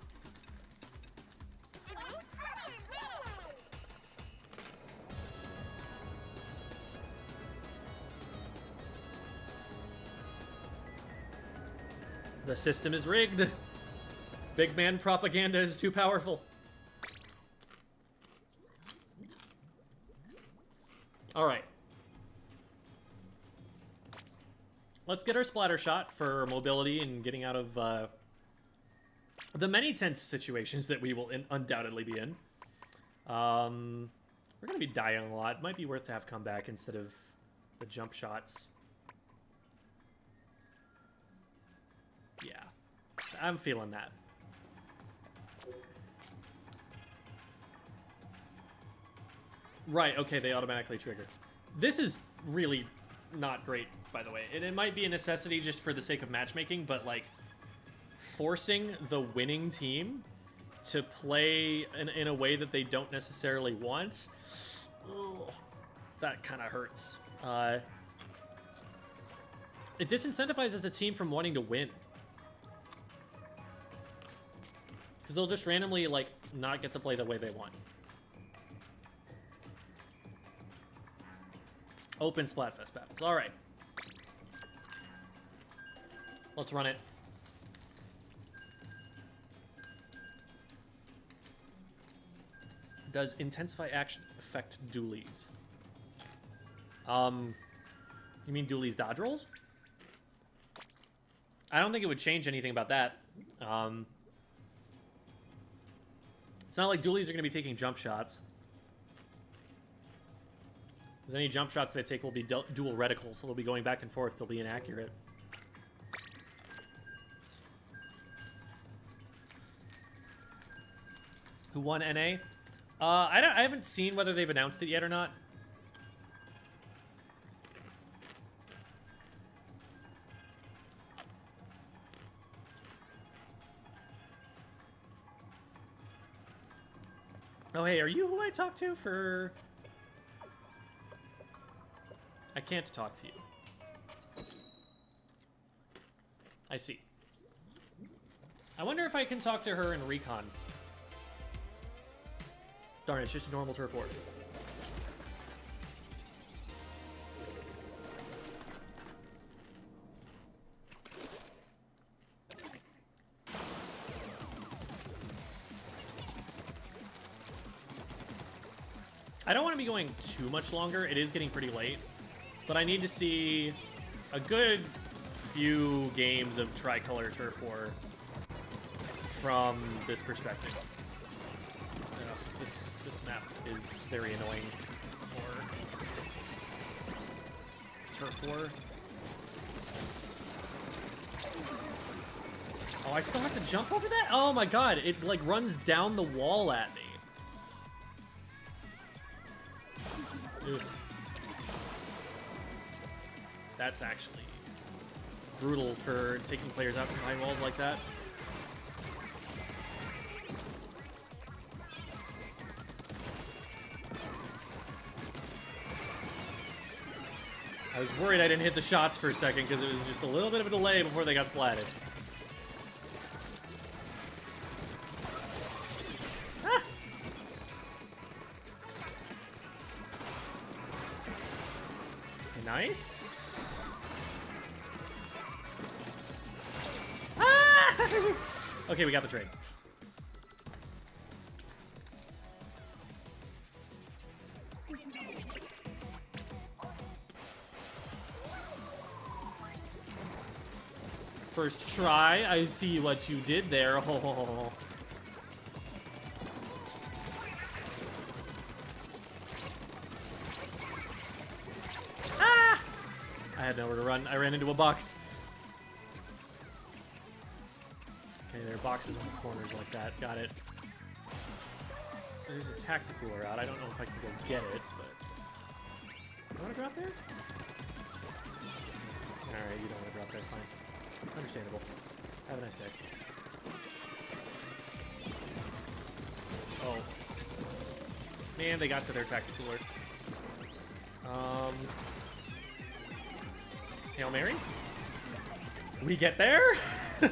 The system is rigged. Big man propaganda is too powerful. All right. Let's get our splatter shot for mobility and getting out of the many tense situations that we will undoubtedly be in. We're going to be dying a lot. Might be worth to have comeback instead of the jump shots. Yeah, I'm feeling that. Right, okay, they automatically trigger. This is really not great, by the way. It might be a necessity just for the sake of matchmaking, but, like, forcing the winning team to play in a way that they don't necessarily want, ugh, that kind of hurts. It disincentivizes a team from wanting to win. Because they'll just randomly, like, not get to play the way they want. Open Splatfest battles. All right. Let's run it. Does intensify action affect dualies? You mean dualies dodge rolls? I don't think it would change anything about that. It's not like dualies are going to be taking jump shots. Because any jump shots they take will be dual reticles, so they'll be going back and forth. They'll be inaccurate. Who won NA? I haven't seen whether they've announced it yet or not. Oh, hey, are you who I talked to for... I can't talk to you. I see. I wonder if I can talk to her in Recon. Darn, it's just a normal turf war. I don't want to be going too much longer. It is getting pretty late. But I need to see a good few games of tricolor turf war from this perspective. This map is very annoying for turf war. Oh, I still have to jump over that? Oh my god, it like runs down the wall at me. Ugh. That's actually brutal for taking players out from behind walls like that. I was worried I didn't hit the shots for a second because it was just a little bit of a delay before they got splatted. Ah! Nice. Ah! Okay, we got the trade. First try, I see what you did there. Oh. Ah! I had nowhere to run. I ran into a box. Okay, there are boxes in the corners like that. Got it. There's a tactical route. I don't know if I can go get it, but... You want to drop there? Alright, you don't want to drop there. Fine. Understandable. Have a nice day. Oh. Man, they got to their tactical alert. Hail Mary? We get there? Okay,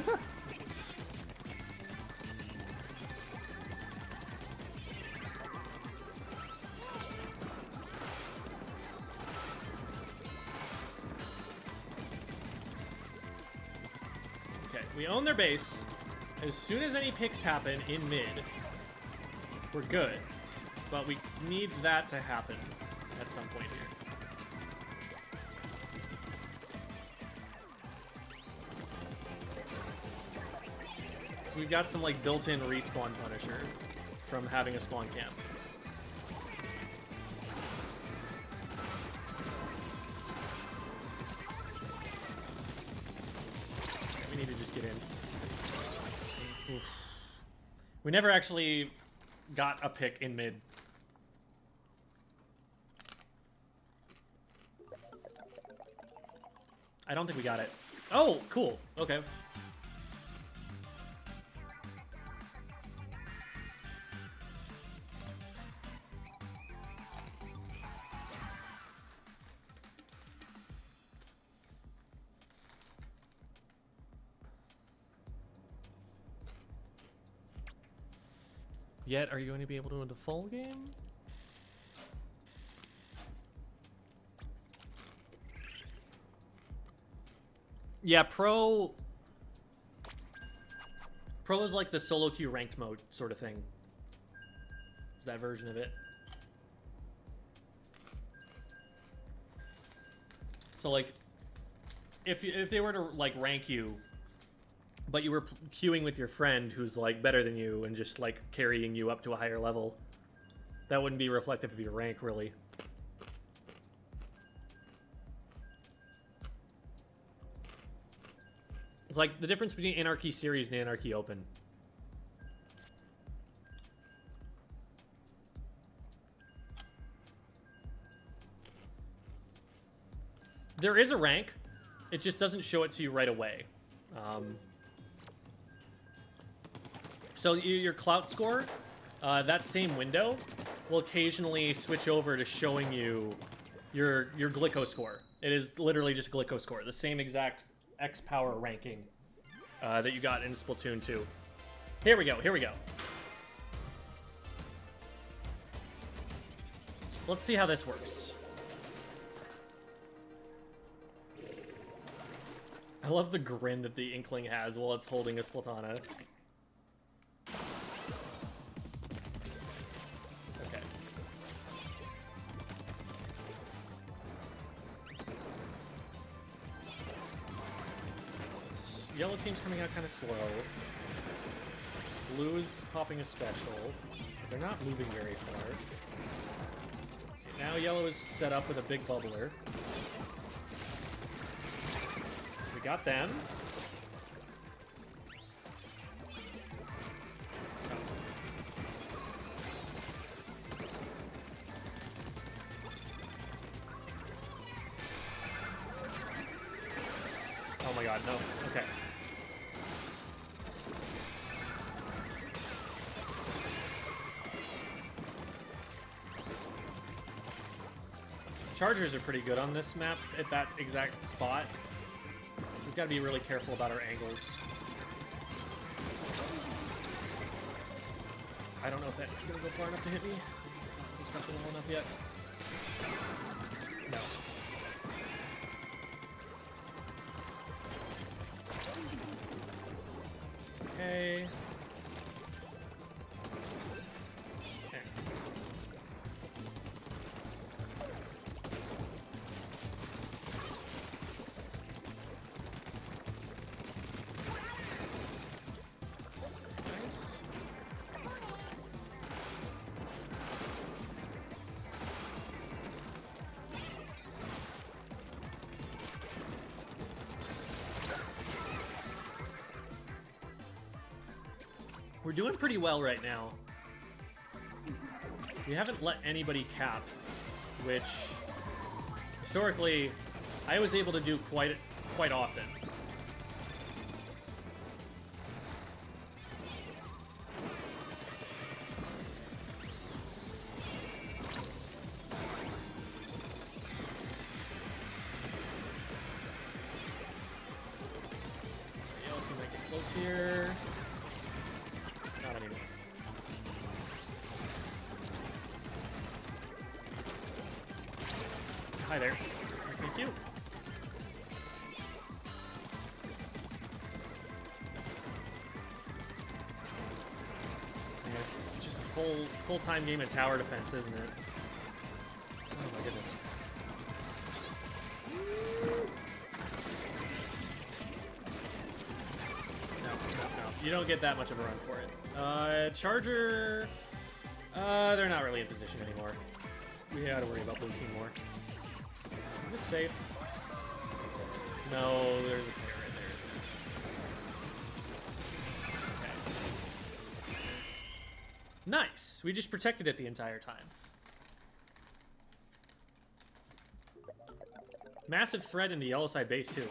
we own their base. As soon as any picks happen in mid, we're good. But we need that to happen at some point here. So we've got some like built-in respawn punisher from having a spawn camp. We need to just get in. Oof. We never actually got a pick in mid. I don't think we got it. Oh, cool. Okay. Yet, are you going to be able to win the full game? Yeah, Pro is like the solo queue ranked mode sort of thing. Is that version of it. So like, if they were to like rank you, but you were queuing with your friend who's like better than you and just like carrying you up to a higher level, that wouldn't be reflective of your rank, really. It's like the difference between Anarchy Series and Anarchy Open. There is a rank. It just doesn't show it to you right away. So your clout score, that same window, will occasionally switch over to showing you your Glico score. It is literally just Glico score, the same exact X power ranking that you got in Splatoon 2. Here we go, here we go. Let's see how this works. I love the grin that the Inkling has while it's holding a Splatana. Okay. Yellow team's coming out kind of slow. Blue's popping a special. They're not moving very far. Okay, now yellow is set up with a big bubbler. We got them. Oh my god, no. Okay. Chargers are pretty good on this map at that exact spot. We've got to be really careful about our angles. I don't know if that's going to go far enough to hit me. It's not low enough yet. No. Okay. We're doing pretty well right now. We haven't let anybody cap, which historically I was able to do quite often. Close here. Not anymore. Hi there. Thank you. Yeah, it's just a full-time game of tower defense, isn't it? Oh my goodness. No. You don't get that much of a run for it. Charger... they're not really in position anymore. We gotta worry about blue team more. Is this safe? No, there's a player right there. Okay. Nice! We just protected it the entire time. Massive threat in the yellow side base, too.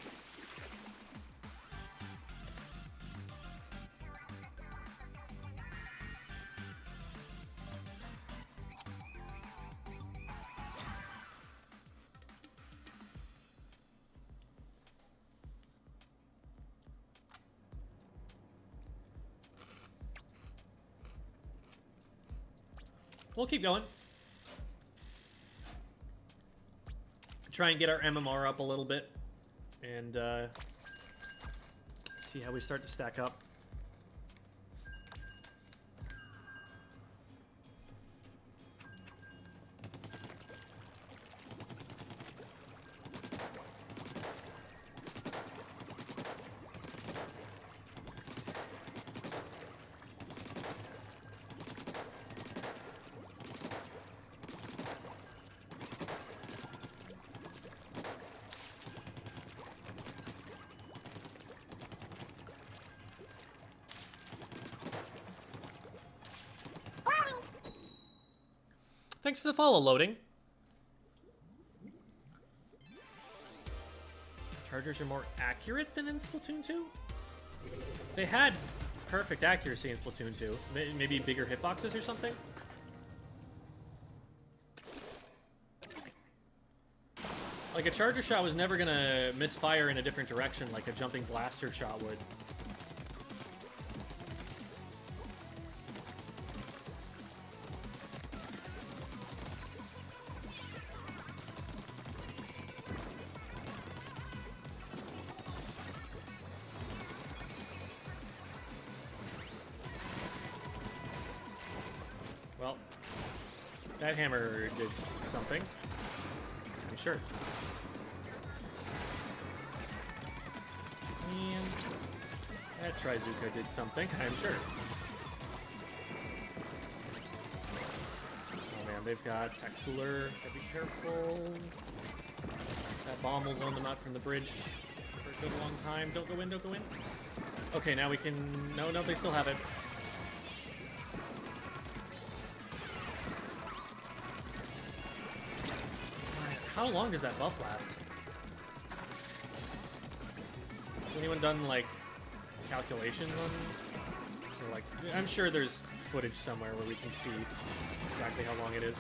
We'll keep going. Try and get our MMR up a little bit. And see how we start to stack up. Thanks for the follow, loading. Chargers are more accurate than in Splatoon 2? They had perfect accuracy in Splatoon 2. Maybe bigger hitboxes or something? Like, a charger shot was never gonna misfire in a different direction like a jumping blaster shot would. Well, that hammer did something, I'm sure. And that Trizuka did something, I'm sure. Oh man, they've got tricolor, gotta be careful. That bomb will zone them out from the bridge for a good long time. Don't go in, don't go in. Okay, now we can... No, they still have it. How long does that buff last? Has anyone done, like, calculations on... Or, like, I'm sure there's footage somewhere where we can see exactly how long it is.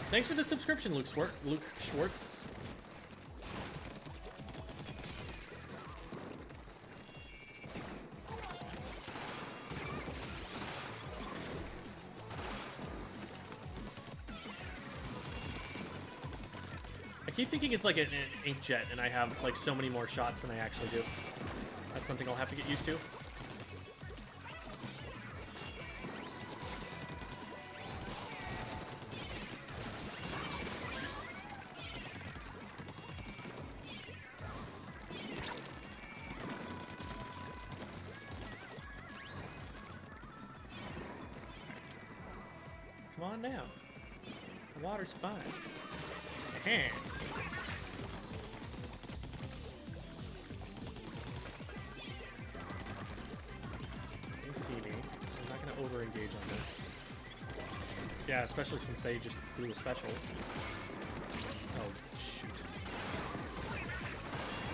Thanks for the subscription, Luke Schwartz. I keep thinking it's like an inkjet, and I have like so many more shots than I actually do. That's something I'll have to get used to. Come on now. The water's fine. Ahem. They see me, so I'm not going to over-engage. gauge on this. Yeah, especially since they just threw a special. Oh, shoot.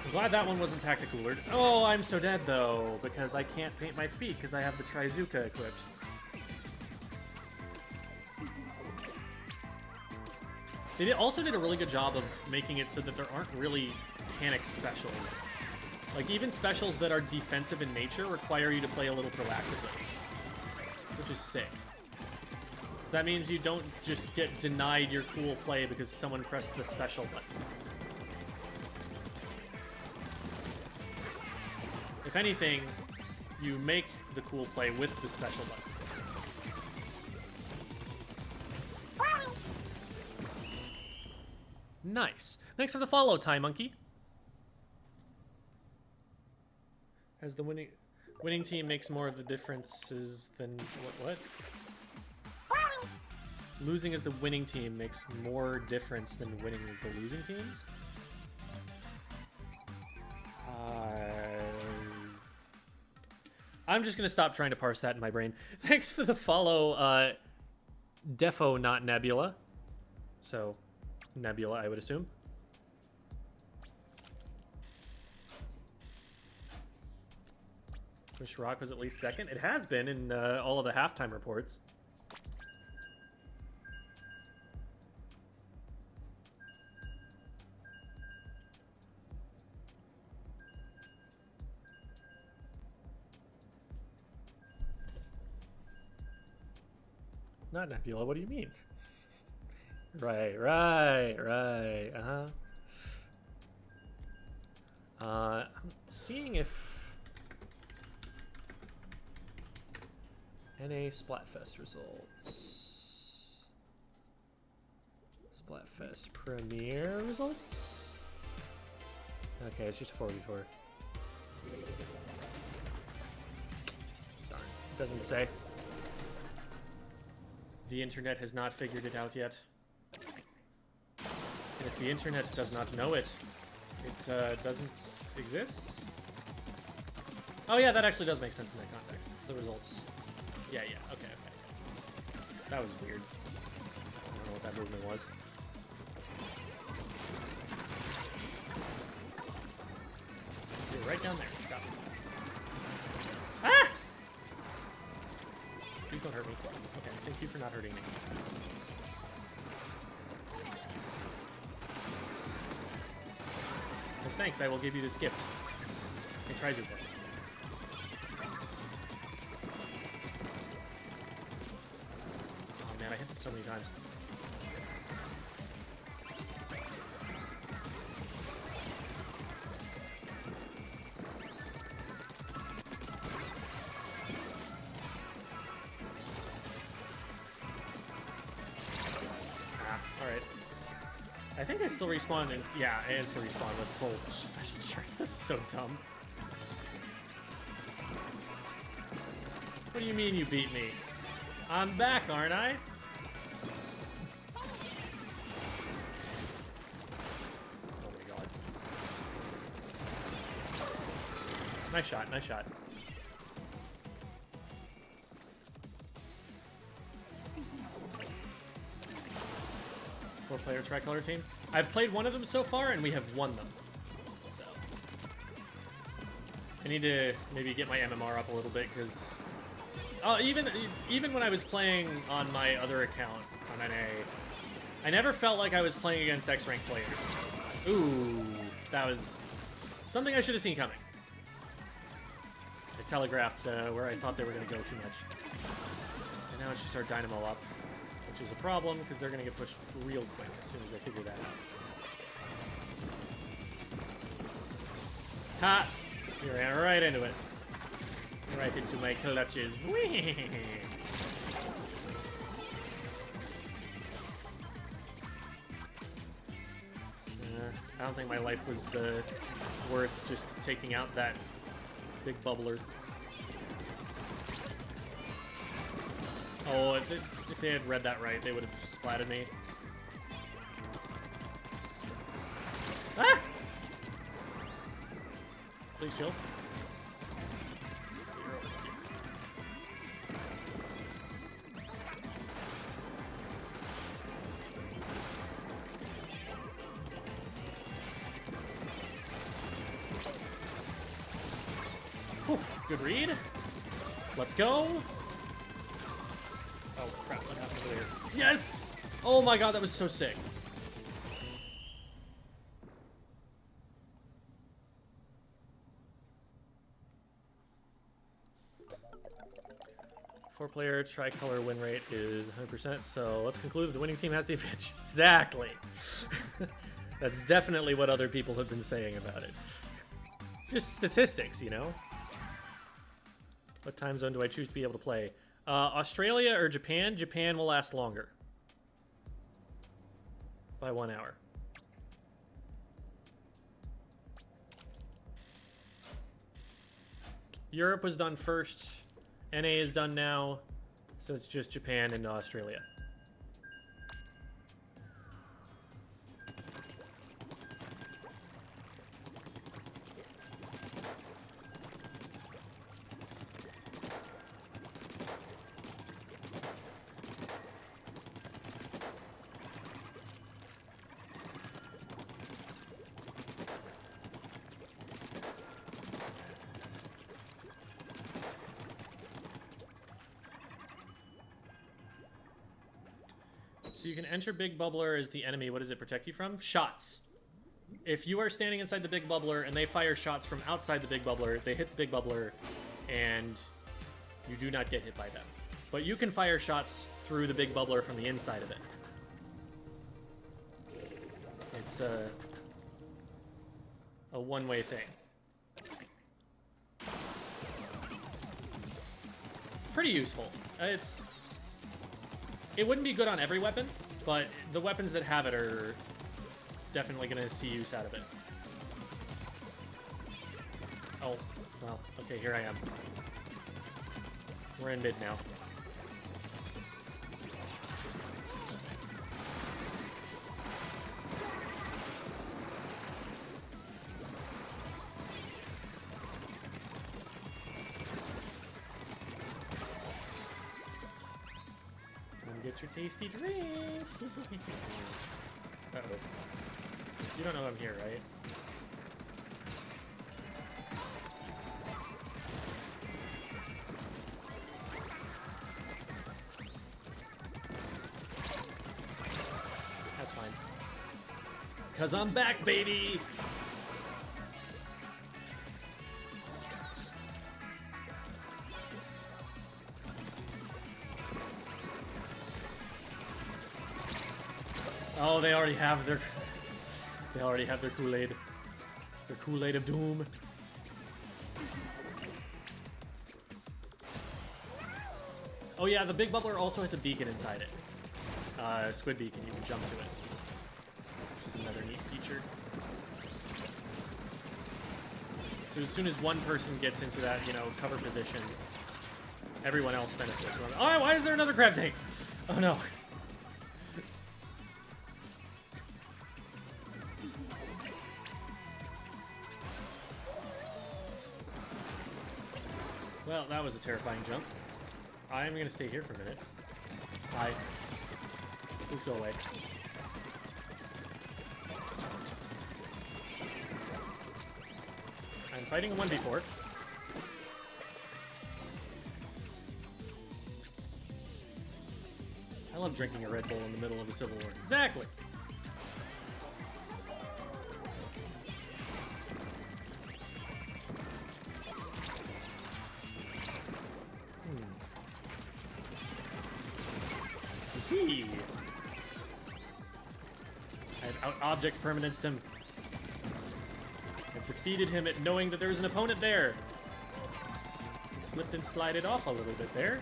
I'm glad that one wasn't tacticoolered. Oh, I'm so dead, though, because I can't paint my feet because I have the Trizuka equipped. They also did a really good job of making it so that there aren't really panic specials. Like, even specials that are defensive in nature require you to play a little proactively, which is sick. So that means you don't just get denied your cool play because someone pressed the special button. If anything, you make the cool play with the special button. Nice. Thanks for the follow, Tie Monkey. As the winning team makes more of the differences than what? Losing as the winning team makes more difference than winning as the losing teams? I'm just gonna stop trying to parse that in my brain. Thanks for the follow, Defo, not Nebula. So, Nebula, I would assume. Wish Rock was at least second. It has been in all of the halftime reports. Not Nebula, what do you mean? Right. I'm seeing if NA Splatfest results. Splatfest premiere results? Okay, it's just a 4v4. Darn, doesn't say. The internet has not figured it out yet. And if the internet does not know it, it doesn't exist? Oh yeah, that actually does make sense in that context. The results. Yeah, okay. That was weird. I don't know what that movement was. You're right down there. Got me. Ah! Please don't hurt me. Okay, thank you for not hurting me. Yes, thanks, I will give you this gift. It tries your book. Oh man, I hit it so many times. I think I still respawn, and yeah, I still respawn with full special charts. This is so dumb. What do you mean you beat me? I'm back, aren't I? Oh my god. Nice shot, nice shot. Four-player tricolor team. I've played one of them so far, and we have won them. So I need to maybe get my MMR up a little bit, because even when I was playing on my other account on NA, I never felt like I was playing against X-ranked players. Ooh, that was something I should have seen coming. I telegraphed where I thought they were going to go too much, and now it's just our Dynamo up. Which is a problem, because they're going to get pushed real quick as soon as they figure that out. Ha! You ran right into it. Right into my clutches. I don't think my life was worth just taking out that big bubbler. Oh, if they had read that right, they would have splatted me. Ah! Please chill. Whew, good read. Let's go. Oh, crap. What happened over there? Yes! Oh my god, that was so sick. Four-player tricolor win rate is 100%, so let's conclude that the winning team has the advantage. Exactly. That's definitely what other people have been saying about it. It's just statistics, you know? What time zone do I choose to be able to play? Australia or Japan? Japan will last longer. By 1 hour. Europe was done first. NA is done now. So it's just Japan and Australia. So you can enter Big Bubbler as the enemy. What does it protect you from? Shots. If you are standing inside the Big Bubbler and they fire shots from outside the Big Bubbler, they hit the Big Bubbler and you do not get hit by them. But you can fire shots through the Big Bubbler from the inside of it. It's a one-way thing. Pretty useful. It wouldn't be good on every weapon, but the weapons that have it are definitely going to see use out of it. Oh, well, okay, here I am. We're in mid now. Get your tasty drink. Uh-oh. You don't know I'm here, right? That's fine. 'Cause I'm back, baby! Oh, they already have their Kool-Aid. Their Kool-Aid of doom. Oh yeah, the Big Bubbler also has a beacon inside it. Squid beacon, you can jump to it. Which is another neat feature. So as soon as one person gets into that, you know, cover position, everyone else benefits. Oh, why is there another crab tank? Oh no. Well, that was a terrifying jump. I'm gonna stay here for a minute. Hi. Please go away. I'm fighting a 1v4. I love drinking a Red Bull in the middle of a Civil War. Exactly! I've out-object permanenced him. I've defeated him at knowing that there was an opponent there. He slipped and slided off a little bit there.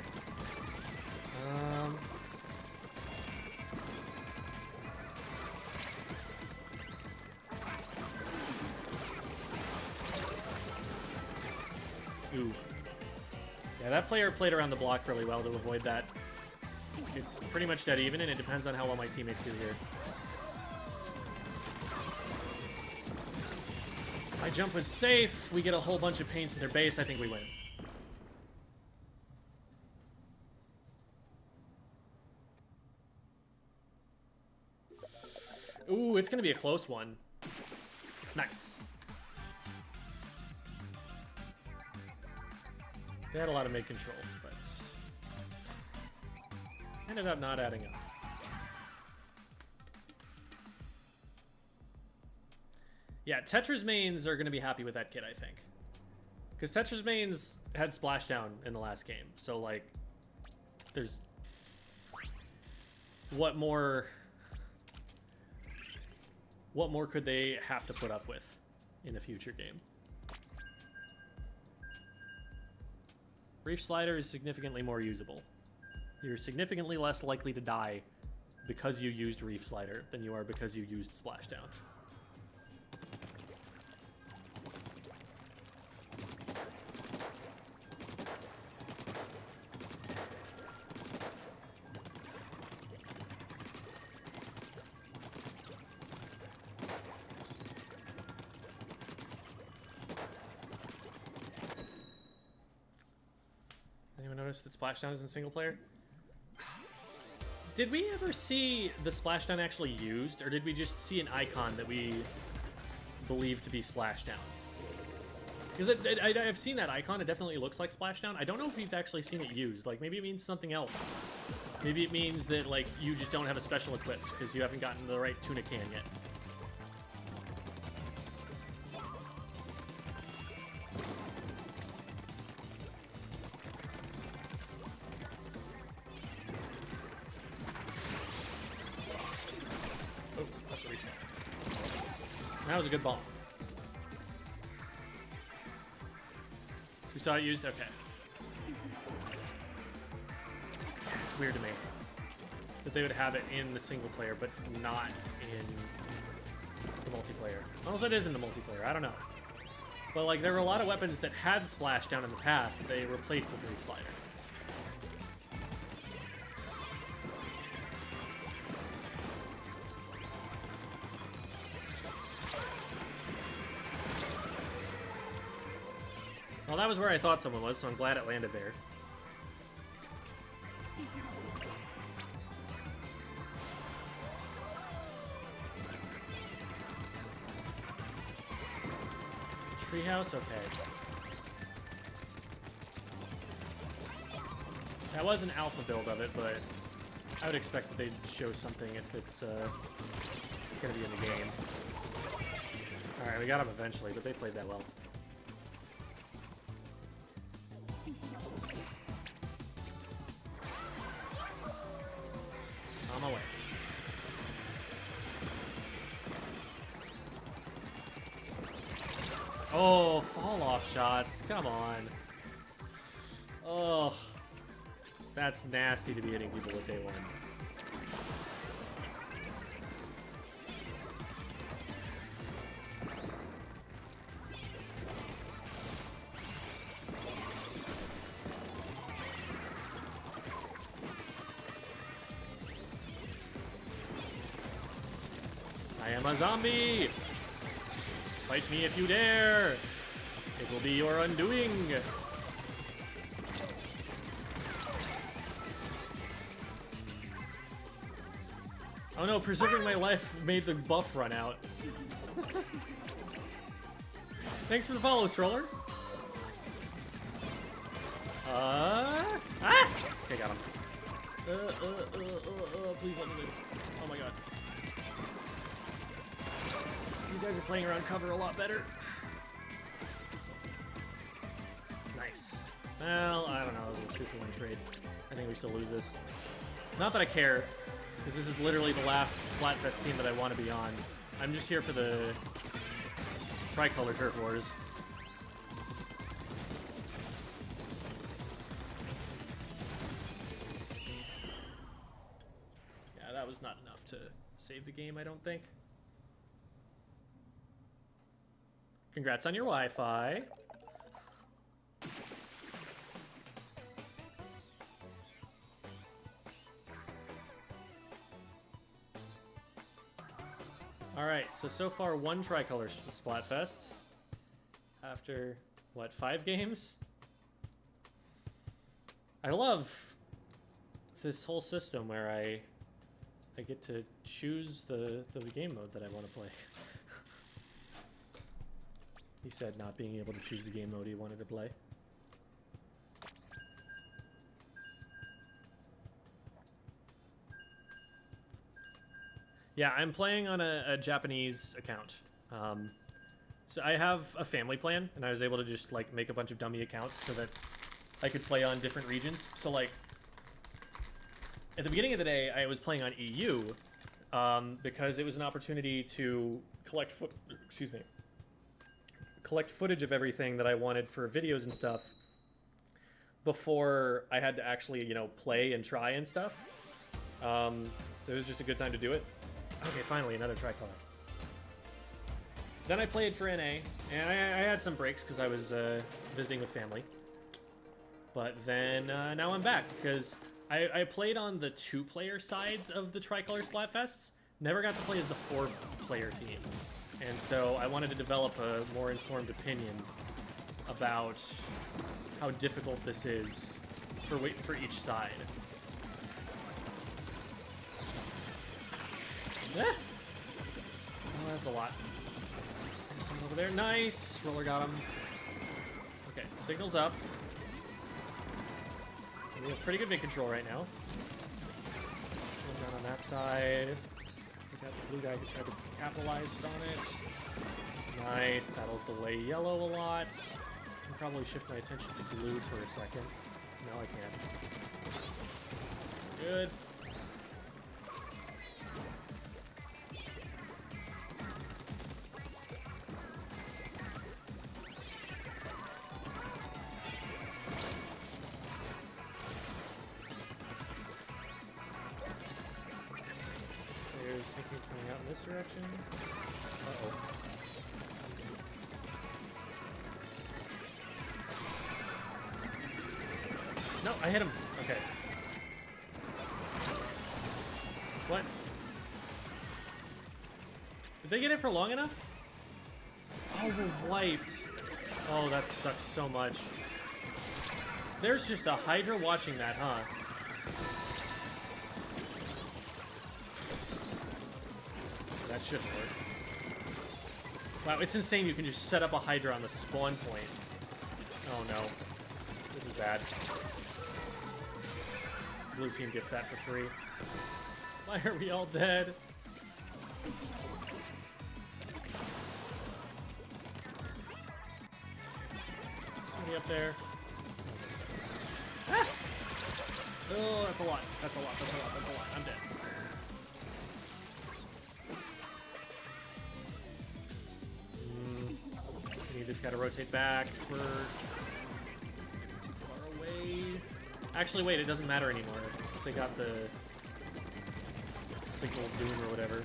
Ooh. Yeah, that player played around the block really well to avoid that. It's pretty much dead even, and it depends on how well my teammates do here. My jump was safe. We get a whole bunch of paints in their base. I think we win. Ooh, it's going to be a close one. Nice. They had a lot of mid-control, but ended up not adding up. Yeah, Tetra's mains are going to be happy with that kit, I think. Because Tetra's mains had Splashdown in the last game. So, like, there's... What more could they have to put up with in a future game? Reef Slider is significantly more usable. You're significantly less likely to die because you used Reef Slider than you are because you used Splashdown. That Splashdown is in single player. Did we ever see the Splashdown actually used, or did we just see an icon that we believe to be Splashdown? Because I've seen that icon. It definitely looks like Splashdown. I don't know if we've actually seen it used. Like, maybe it means something else. Maybe it means that, like, you just don't have a special equipped because you haven't gotten the right tuna can yet. That was a good ball. You saw it used? Okay. It's weird to me that they would have it in the single player, but not in the multiplayer. Unless it is in the multiplayer, I don't know. But like, there were a lot of weapons that had Splashdown in the past that they replaced with Reef Slider. Well, that was where I thought someone was, so I'm glad it landed there. Treehouse? Okay. That was an alpha build of it, but I would expect that they'd show something if it's gonna be in the game. Alright, we got them eventually, but they played that well. On my way. Oh, fall off shots. Come on. Oh, that's nasty to be hitting people with day one. I am a zombie! Fight me if you dare! It will be your undoing! Oh no, preserving my life made the buff run out. Thanks for the follow, Stroller. Okay, got him. Please let me live. Oh my god. These guys are playing around cover a lot better. Nice. Well, I don't know. It was a 2-for-1 trade. I think we still lose this. Not that I care, because this is literally the last Splatfest team that I want to be on. I'm just here for the tricolor turf wars. Yeah, that was not enough to save the game, I don't think. Congrats on your Wi-Fi. Alright, so far one tricolor Splatfest. After, what, 5 games? I love this whole system where I get to choose the game mode that I want to play. He said not being able to choose the game mode he wanted to play. Yeah, I'm playing on a Japanese account. So I have a family plan, and I was able to just like make a bunch of dummy accounts so that I could play on different regions. So like at the beginning of the day, I was playing on EU because it was an opportunity to collect footage of everything that I wanted for videos and stuff before I had to actually, you know, play and try and stuff. So it was just a good time to do it. Okay, finally, another tricolor. Then I played for NA, and I had some breaks because I was visiting with family. But then now I'm back because I played on the 2-player sides of the tricolor Splatfests. Never got to play as the 4-player team. And so I wanted to develop a more informed opinion about how difficult this is for each side. Ah! Oh, that's a lot. There's someone over there. Nice! Roller got him. Okay, signal's up. We have pretty good mid control right now. One down on that side. We got the blue guy who tried to capitalize on it. Nice. That'll delay yellow a lot. I can probably shift my attention to blue for a second. No, I can't. Good. Thinking coming out in this direction. Uh-oh. No, I hit him. Okay. What? Did they get it for long enough? Oh, we're wiped. Oh, that sucks so much. There's just a Hydra watching that, huh? That shouldn't work. Wow, it's insane you can just set up a Hydra on the spawn point. Oh no. This is bad. Blue team gets that for free. Why are we all dead? Somebody up there. Ah! Oh, that's a lot. That's a lot. That's a lot. That's a lot. I'm dead. Just gotta rotate back. We're too far away. Actually, wait, it doesn't matter anymore. They got the signal of doom or whatever.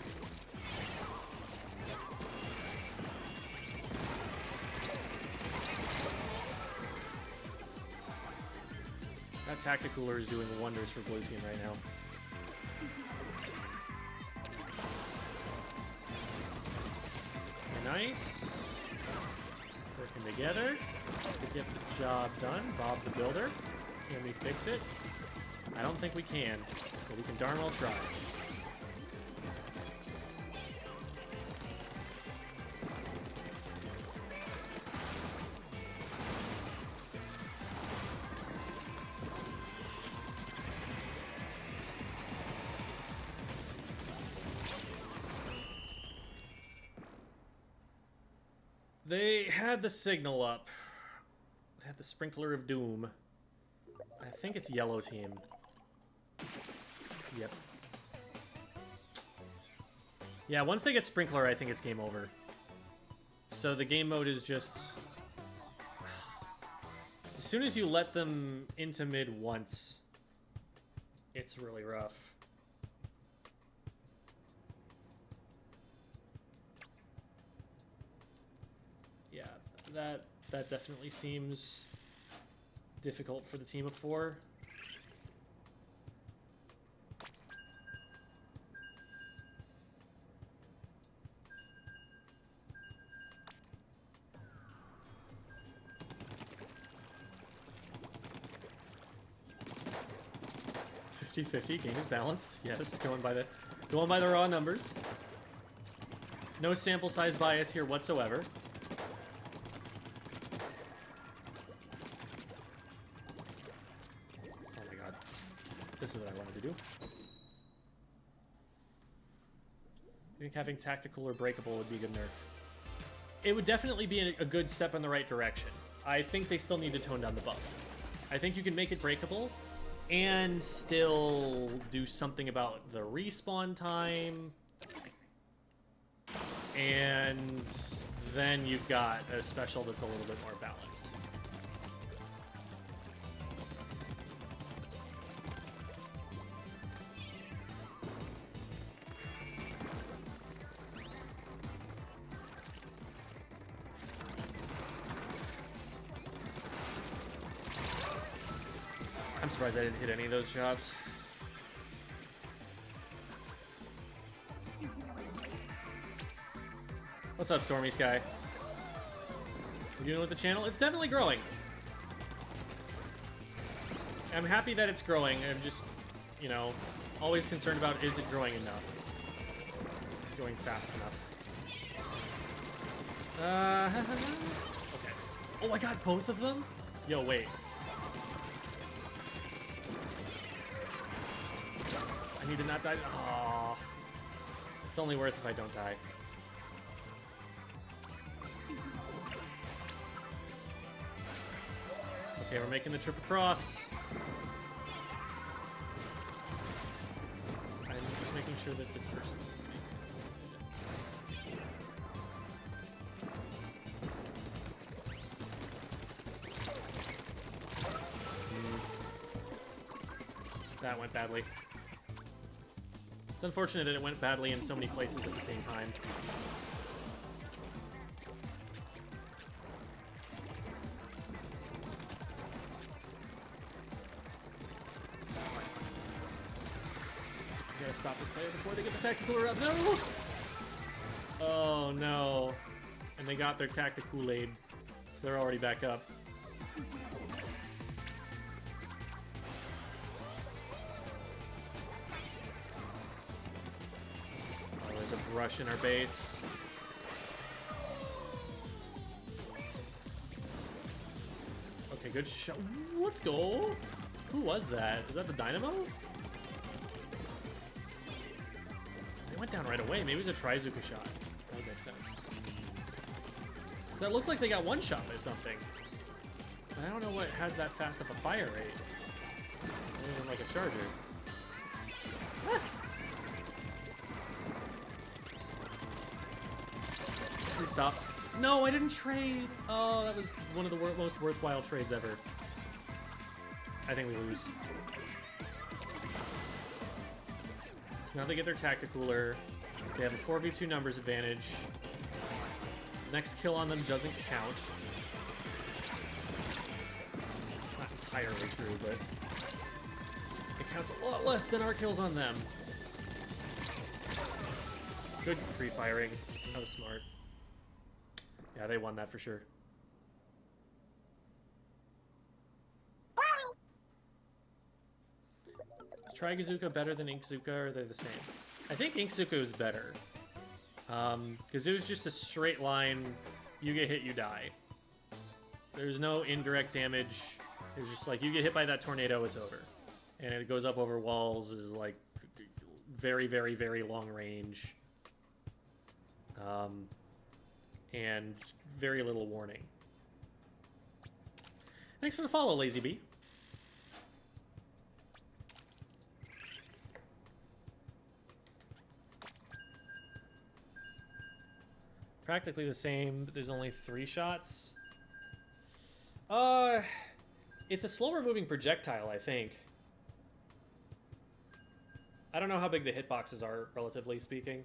That tacticooler is doing wonders for blue team right now. Nice. Working together to get the job done. Bob the Builder. Can we fix it? I don't think we can, but we can darn well try. They had the signal up. They had the sprinkler of doom. I think it's yellow team. Yep. Yeah, once they get sprinkler, I think it's game over. So the game mode is just... As soon as you let them into mid once, it's really rough. Yeah, that definitely seems difficult for the team of 4. .50-50, game is balanced. Yes, going by the raw numbers. No sample size bias here whatsoever. Oh my god. This is what I wanted to do. think having tactical or breakable would be a good nerf. It would definitely be a good step in the right direction. I think they still need to tone down the buff. I think you can make it breakable and still do something about the respawn time. And then you've got a special that's a little bit more balanced. I'm surprised I didn't hit any of those shots. What's up, Stormy Sky? You doing with the channel? It's definitely growing. I'm happy that it's growing. I'm just, you know, always concerned about, is it growing enough? Going fast enough. Okay. Oh, I got both of them? Yo, wait. I need to not die. Aww. It's only worth if I don't die. Okay, we're making the trip across. I'm just making sure that this person... That went badly. It's unfortunate that it went badly in so many places at the same time. Gotta stop this player before they get the tactical up. No! Oh no. And they got their tactical aid, so they're already back up. Oh, there's a brush in our base. Okay, good shot. Let's go. Who was that? Is that the Dynamo? Went down right away. Maybe it was a Trizuka shot. That would make sense. Does that look like they got one shot by something? I don't know what has that fast of a fire rate. Not even like a charger. Ah! Please stop. No, I didn't trade. Oh, that was one of the most worthwhile trades ever. I think we lose. So now they get their tacticooler. They have a 4v2 numbers advantage. Next kill on them doesn't count. Not entirely true, but it counts a lot less than our kills on them. Good free firing. That was smart. Yeah, they won that for sure. Trigazuka better than Inkzuka, or are they the same? I think Inkzuka is better. Because it was just a straight line, you get hit, you die. There's no indirect damage. It's just like, you get hit by that tornado, it's over. And it goes up over walls, is like very, very, very long range. And very little warning. Thanks for the follow, Lazy Bee. Practically the same, but there's only 3 shots. It's a slower moving projectile, I think. I don't know how big the hitboxes are, relatively speaking.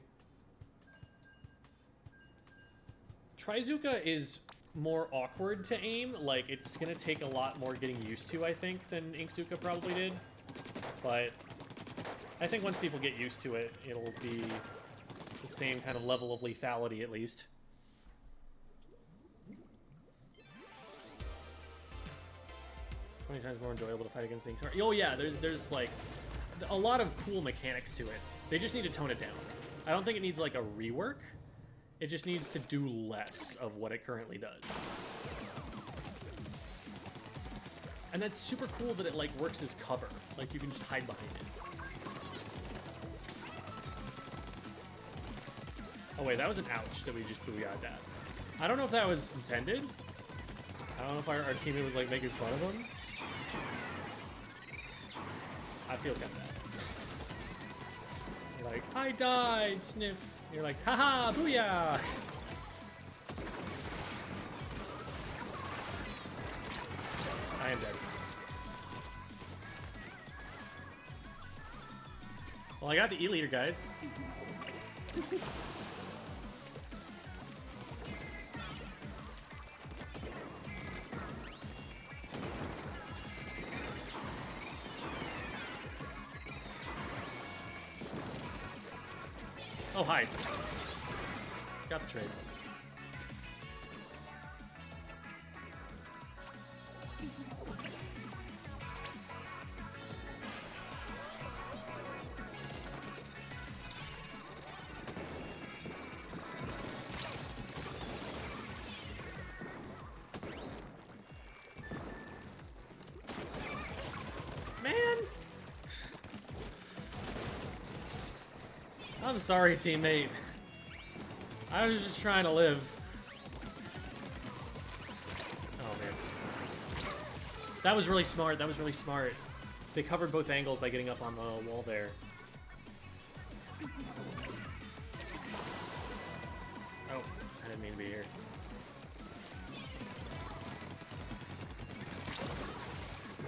Trizuka is more awkward to aim. Like, it's gonna take a lot more getting used to, I think, than Inkzuka probably did. But I think once people get used to it, it'll be the same kind of level of lethality, at least. 20 times more enjoyable to fight against things. Oh yeah, there's like a lot of cool mechanics to it. They just need to tone it down. I don't think it needs like a rework. It just needs to do less of what it currently does. And that's super cool that it like works as cover. Like you can just hide behind it. Oh wait, that was an ouch that we just booyah'd at. I don't know if that was intended. I don't know if our teammate was like making fun of him. I feel kind of bad. You're like, I died, sniff. You're like, haha, booyah! I am dead. Well, I got the E-leader, guys. Oh, hi. Got the trade. I'm sorry, teammate. I was just trying to live. Oh, man. That was really smart. That was really smart. They covered both angles by getting up on the wall there. Oh, I didn't mean to be here.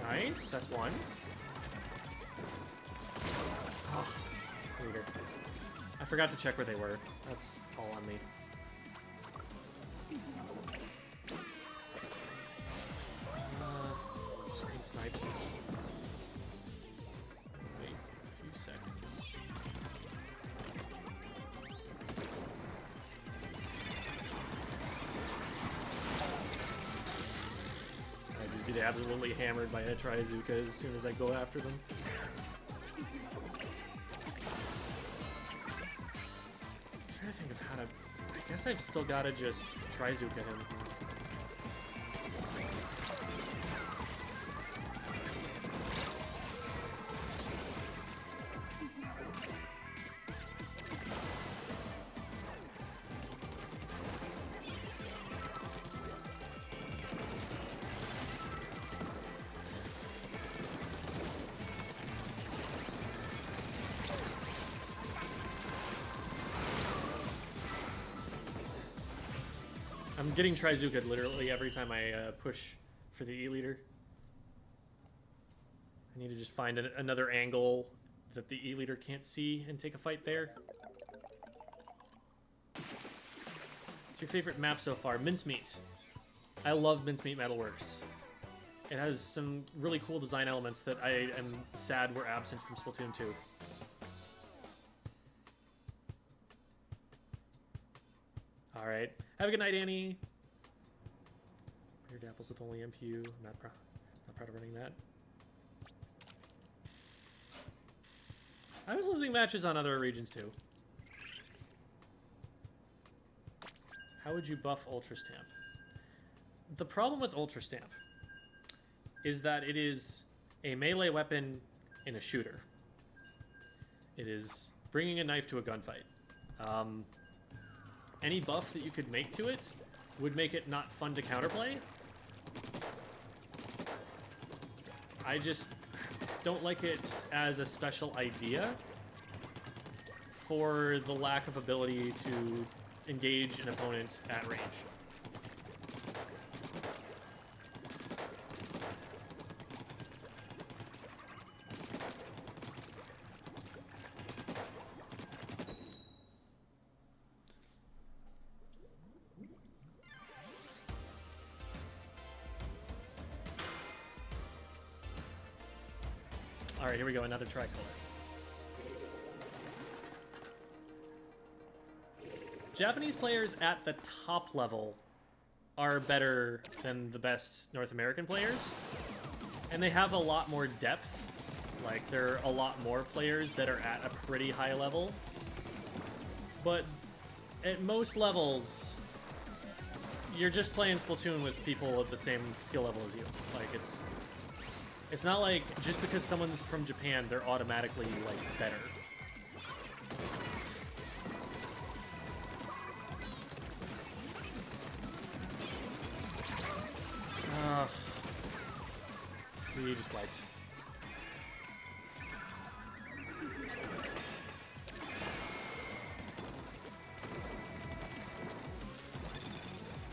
Nice. That's one. Oh, leader. I forgot to check where they were. That's all on me. Just getting sniped. Wait a few seconds. I'd just get absolutely hammered by a Trizuka as soon as I go after them. I think of how to... I guess I've still got to just Trizuka him. I'm getting Trizuka literally every time I push for the E-leader. I need to just find another angle that the E-leader can't see and take a fight there. What's your favorite map so far? Mincemeat. I love Mincemeat Metalworks. It has some really cool design elements that I am sad were absent from Splatoon 2. Alright. Have a good night, Annie. Weird apples with only MPU. I'm not proud of running that. I was losing matches on other regions too. How would you buff Ultra Stamp? The problem with Ultra Stamp is that it is a melee weapon in a shooter. It is bringing a knife to a gunfight. Any buff that you could make to it would make it not fun to counterplay. I just don't like it as a special idea for the lack of ability to engage an opponent at range. Alright, here we go, another tricolor. Japanese players at the top level are better than the best North American players, and they have a lot more depth. Like, there are a lot more players that are at a pretty high level, but at most levels, you're just playing Splatoon with people at the same skill level as you. Like, it's not like just because someone's from Japan, they're automatically, like, better. liked.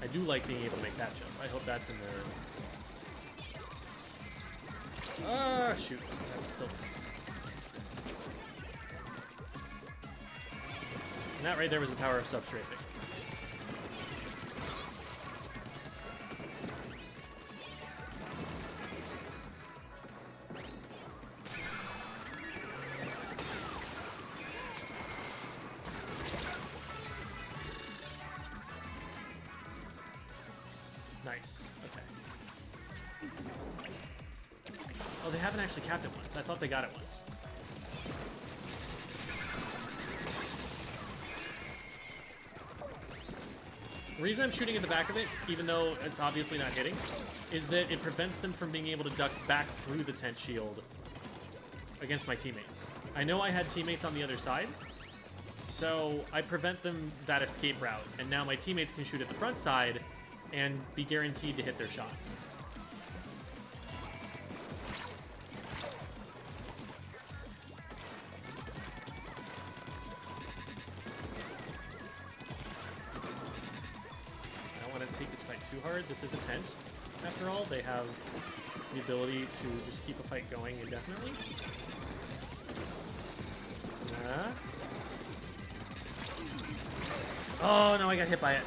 I do like being able to make that jump. I hope that's in there. Ah, shoot. That's still... And that right there was the power of substrafing. Nice. Okay. Oh, they haven't actually capped it once. I thought they got it once. The reason I'm shooting at the back of it, even though it's obviously not hitting, is that it prevents them from being able to duck back through the tent shield against my teammates. I know I had teammates on the other side, so I prevent them that escape route, and now my teammates can shoot at the front side and be guaranteed to hit their shots. I don't want to take this fight too hard. This is a tent. After all, they have the ability to just keep a fight going indefinitely. Oh, no, I got hit by it.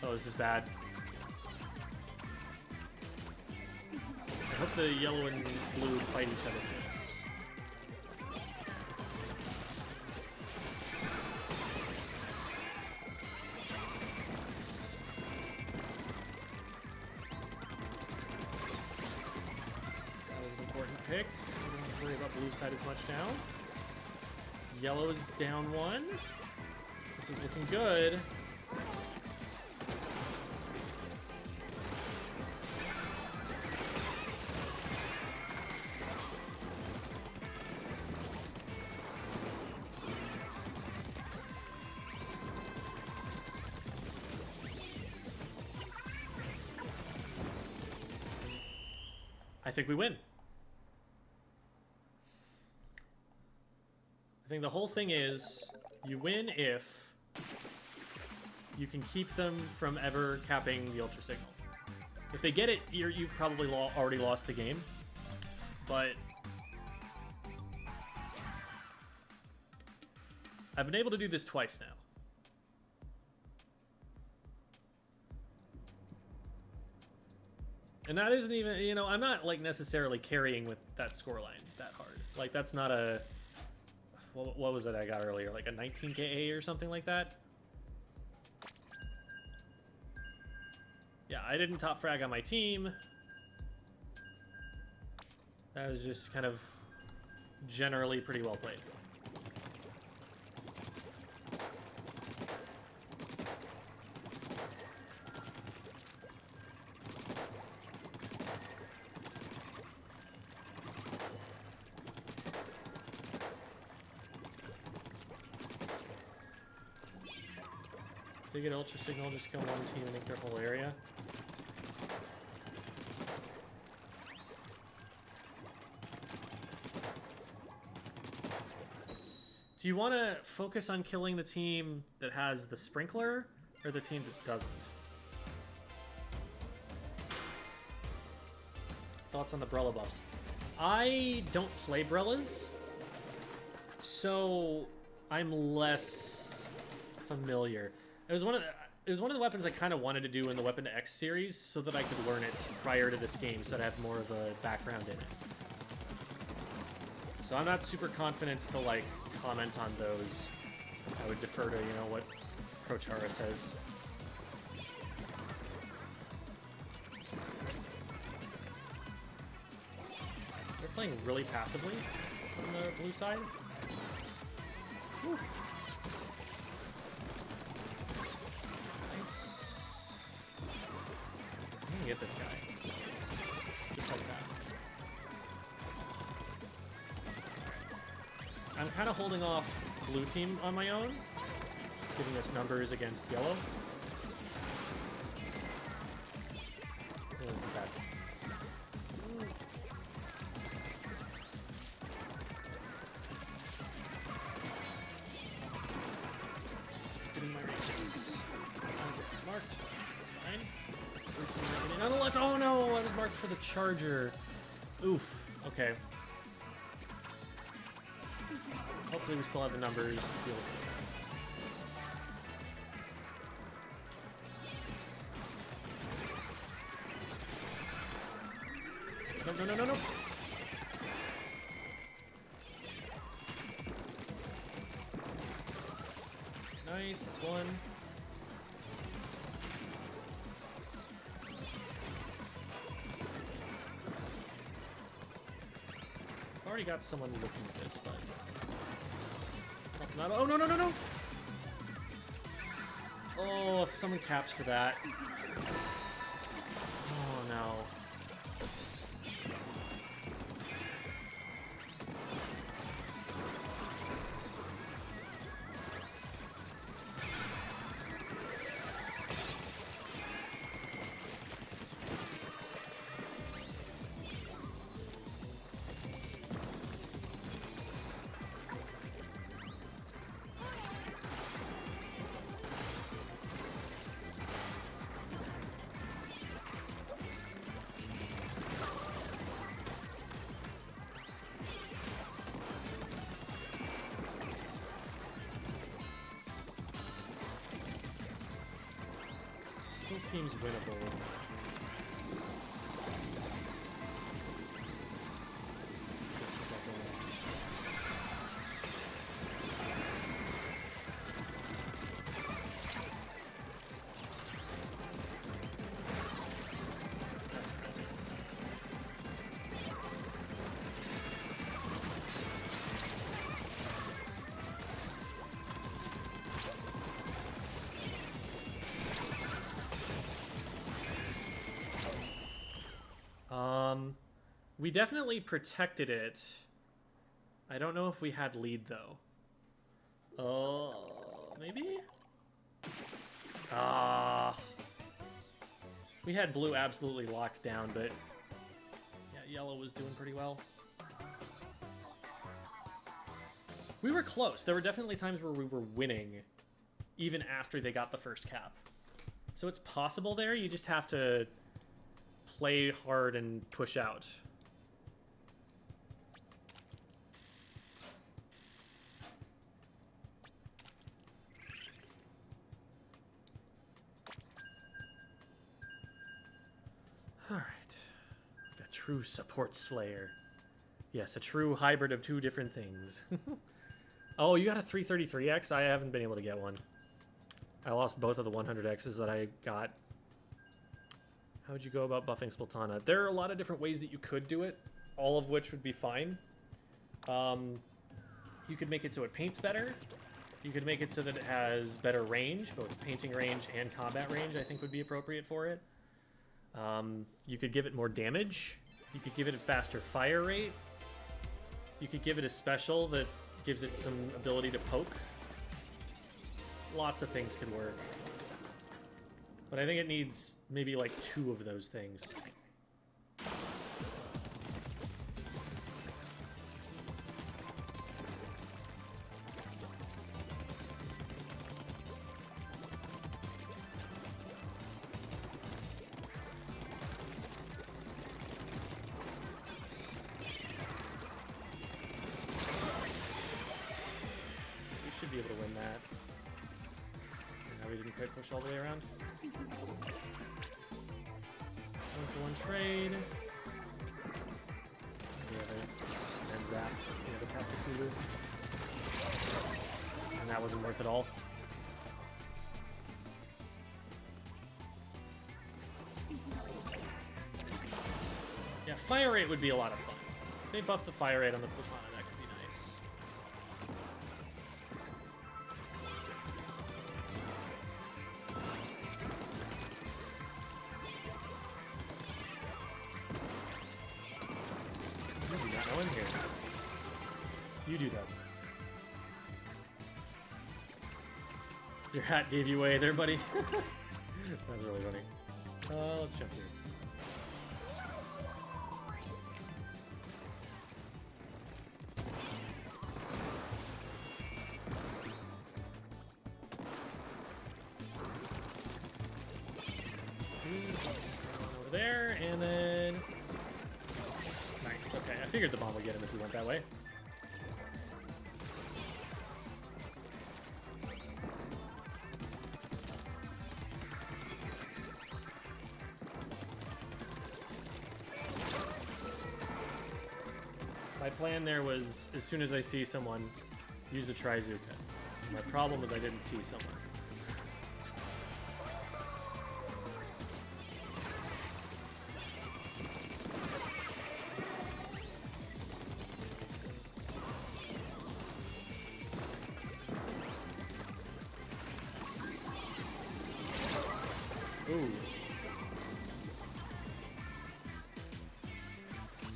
Oh, this is bad. I hope the yellow and blue fight each other for this. That was an important pick. I don't have to worry about blue side as much now. Yellow is down one. This is looking good. I think we win. I think the whole thing is you win if you can keep them from ever capping the ultra signal. If they get it, you've probably already lost the game. But I've been able to do this twice now. And that isn't even, you know, I'm not like necessarily carrying with that scoreline that hard. Like that's not a, what was it I got earlier? Like a 19 KA or something like that? Yeah, I didn't top frag on my team. That was just kind of generally pretty well played. They get ultra signal, just kill one team and make their whole area. Do you want to focus on killing the team that has the sprinkler or the team that doesn't? Thoughts on the Brella buffs? I don't play Brellas, so I'm less familiar. It was one of the weapons I kind of wanted to do in the Weapon X series so that I could learn it prior to this game so that I have more of a background in it. So I'm not super confident to like comment on those. I would defer to, you know, what Prochara says. They're playing really passively on the blue side. Whew. Get this guy. Just like that. I'm kind of holding off blue team on my own. Just giving us numbers against yellow. Oh, this is bad. for the charger. Oof. Okay. Hopefully we still have the numbers to deal with it. No, no, no, no, no. Nice, that's one. I've already got someone looking at this, but... Oh, no, no, no, no! Oh, if someone caps for that. Oh, no. Still seems winnable. We definitely protected it. I don't know if we had lead, though. Oh, maybe? We had blue absolutely locked down, but yeah, yellow was doing pretty well. We were close. There were definitely times where we were winning, even after they got the first cap. So it's possible there. You just have to play hard and push out. Alright. A true support slayer. Yes, a true hybrid of two different things. Oh, you got a 333X? I haven't been able to get one. I lost both of the 100Xs that I got. How would you go about buffing Splatana? There are a lot of different ways that you could do it, all of which would be fine. You could make it so it paints better. You could make it so that it has better range, both painting range and combat range, I think would be appropriate for it. You could give it more damage. You could give it a faster fire rate. You could give it a special that gives it some ability to poke. Lots of things could work. But I think it needs maybe like 2 of those things. Be able to win that. Now we didn't quite push all the way around. 1-for-1 trade. The other and zap. The other Captain Kulu. And that wasn't worth it all. Yeah, fire rate would be a lot of fun. If they buff the fire rate on the Splatana, that could be nice. You do that. Your hat gave you away there, buddy. That was really funny. Let's jump here. Over there, and then Nice. Okay, I figured the bomb would get him if he went that way. My plan there was, as soon as I see someone, use the Trizuka. My problem was I didn't see someone. Ooh.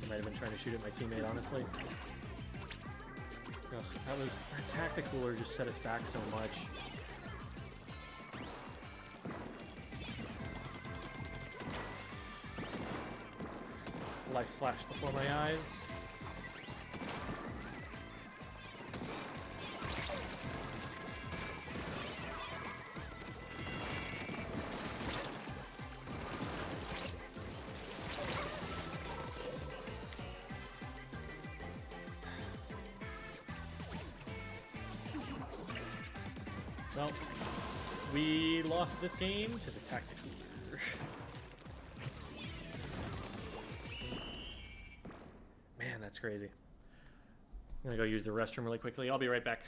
I might have been trying to shoot at my teammate, honestly. Ugh, that tactical just set us back so much. Life flashed before my eyes. Well, we lost this game to the tactical. Man, that's crazy. I'm gonna go use the restroom really quickly. I'll be right back.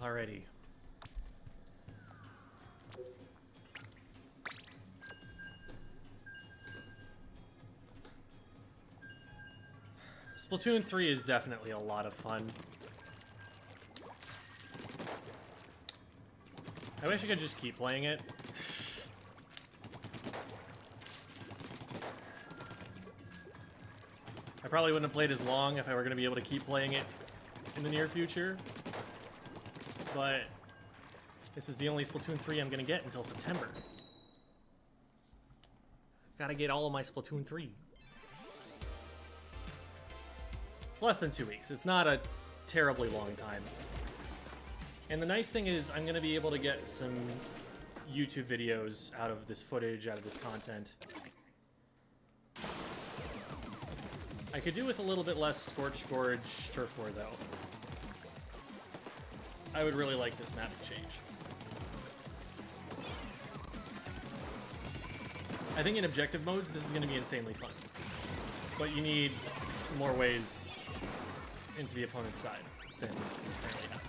Alrighty. Splatoon 3 is definitely a lot of fun. I wish I could just keep playing it. I probably wouldn't have played as long if I were going to be able to keep playing it in the near future. But this is the only Splatoon 3 I'm going to get until September. Gotta get all of my Splatoon 3. It's less than 2 weeks. It's not a terribly long time. And the nice thing is I'm going to be able to get some YouTube videos out of this footage, out of this content. I could do with a little bit less Scorched Gorge Turf War, though. I would really like this map to change. I think in objective modes, this is going to be insanely fun. But you need more ways into the opponent's side than apparently not.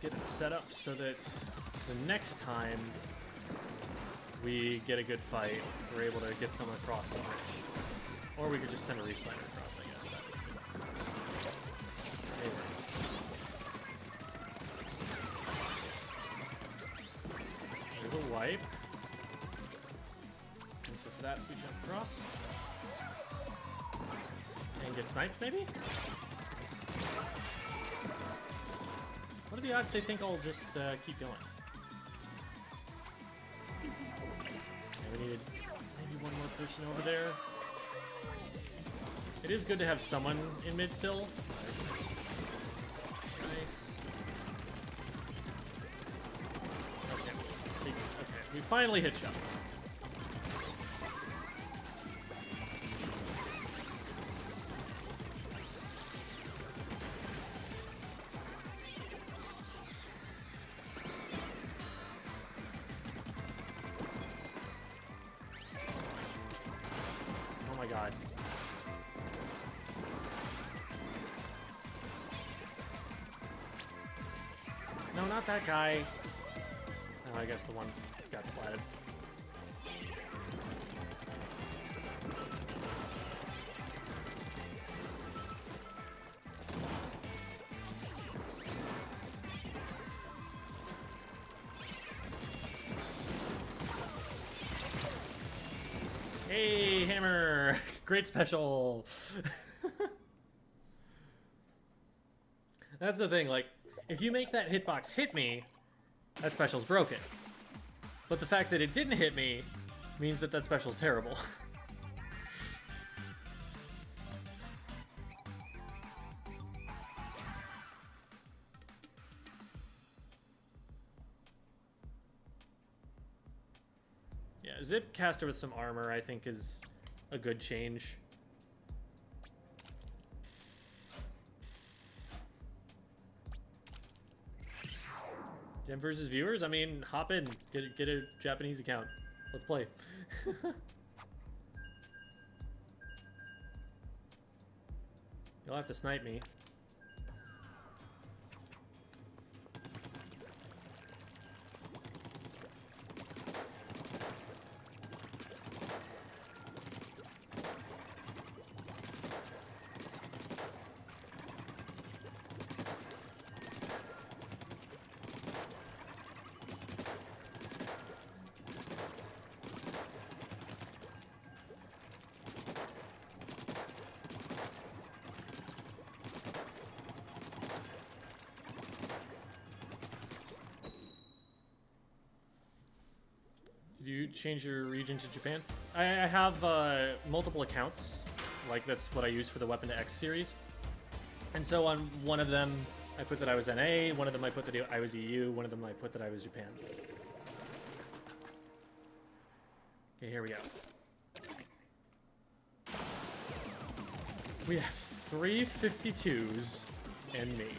get it set up so that the next time we get a good fight, we're able to get someone across the bridge. Or we could just send a reach liner across, I guess. That would do. Anyway. There's a wipe. And so for that, we jump across. And get sniped, maybe? What are the odds they think I'll just keep going? Yeah, we needed maybe one more person over there. It is good to have someone in mid still. Nice. Okay, we finally hit shots. Oh my god. No, not that guy. Oh, I guess the one got splatted. Hey, Hammer! Great special! That's the thing, like, if you make that hitbox hit me, that special's broken. But the fact that it didn't hit me means that that special's terrible. Yeah, Zip Caster with some armor, I think, is a good change. Gem versus viewers? I mean, hop in, get a Japanese account. Let's play. You'll have to snipe me. Did you change your region to Japan? I have multiple accounts. Like, that's what I use for the Weapon to X series. And so on one of them, I put that I was NA. One of them I put that I was EU. One of them I put that I was Japan. Okay, here we go. We have 3 52s and me.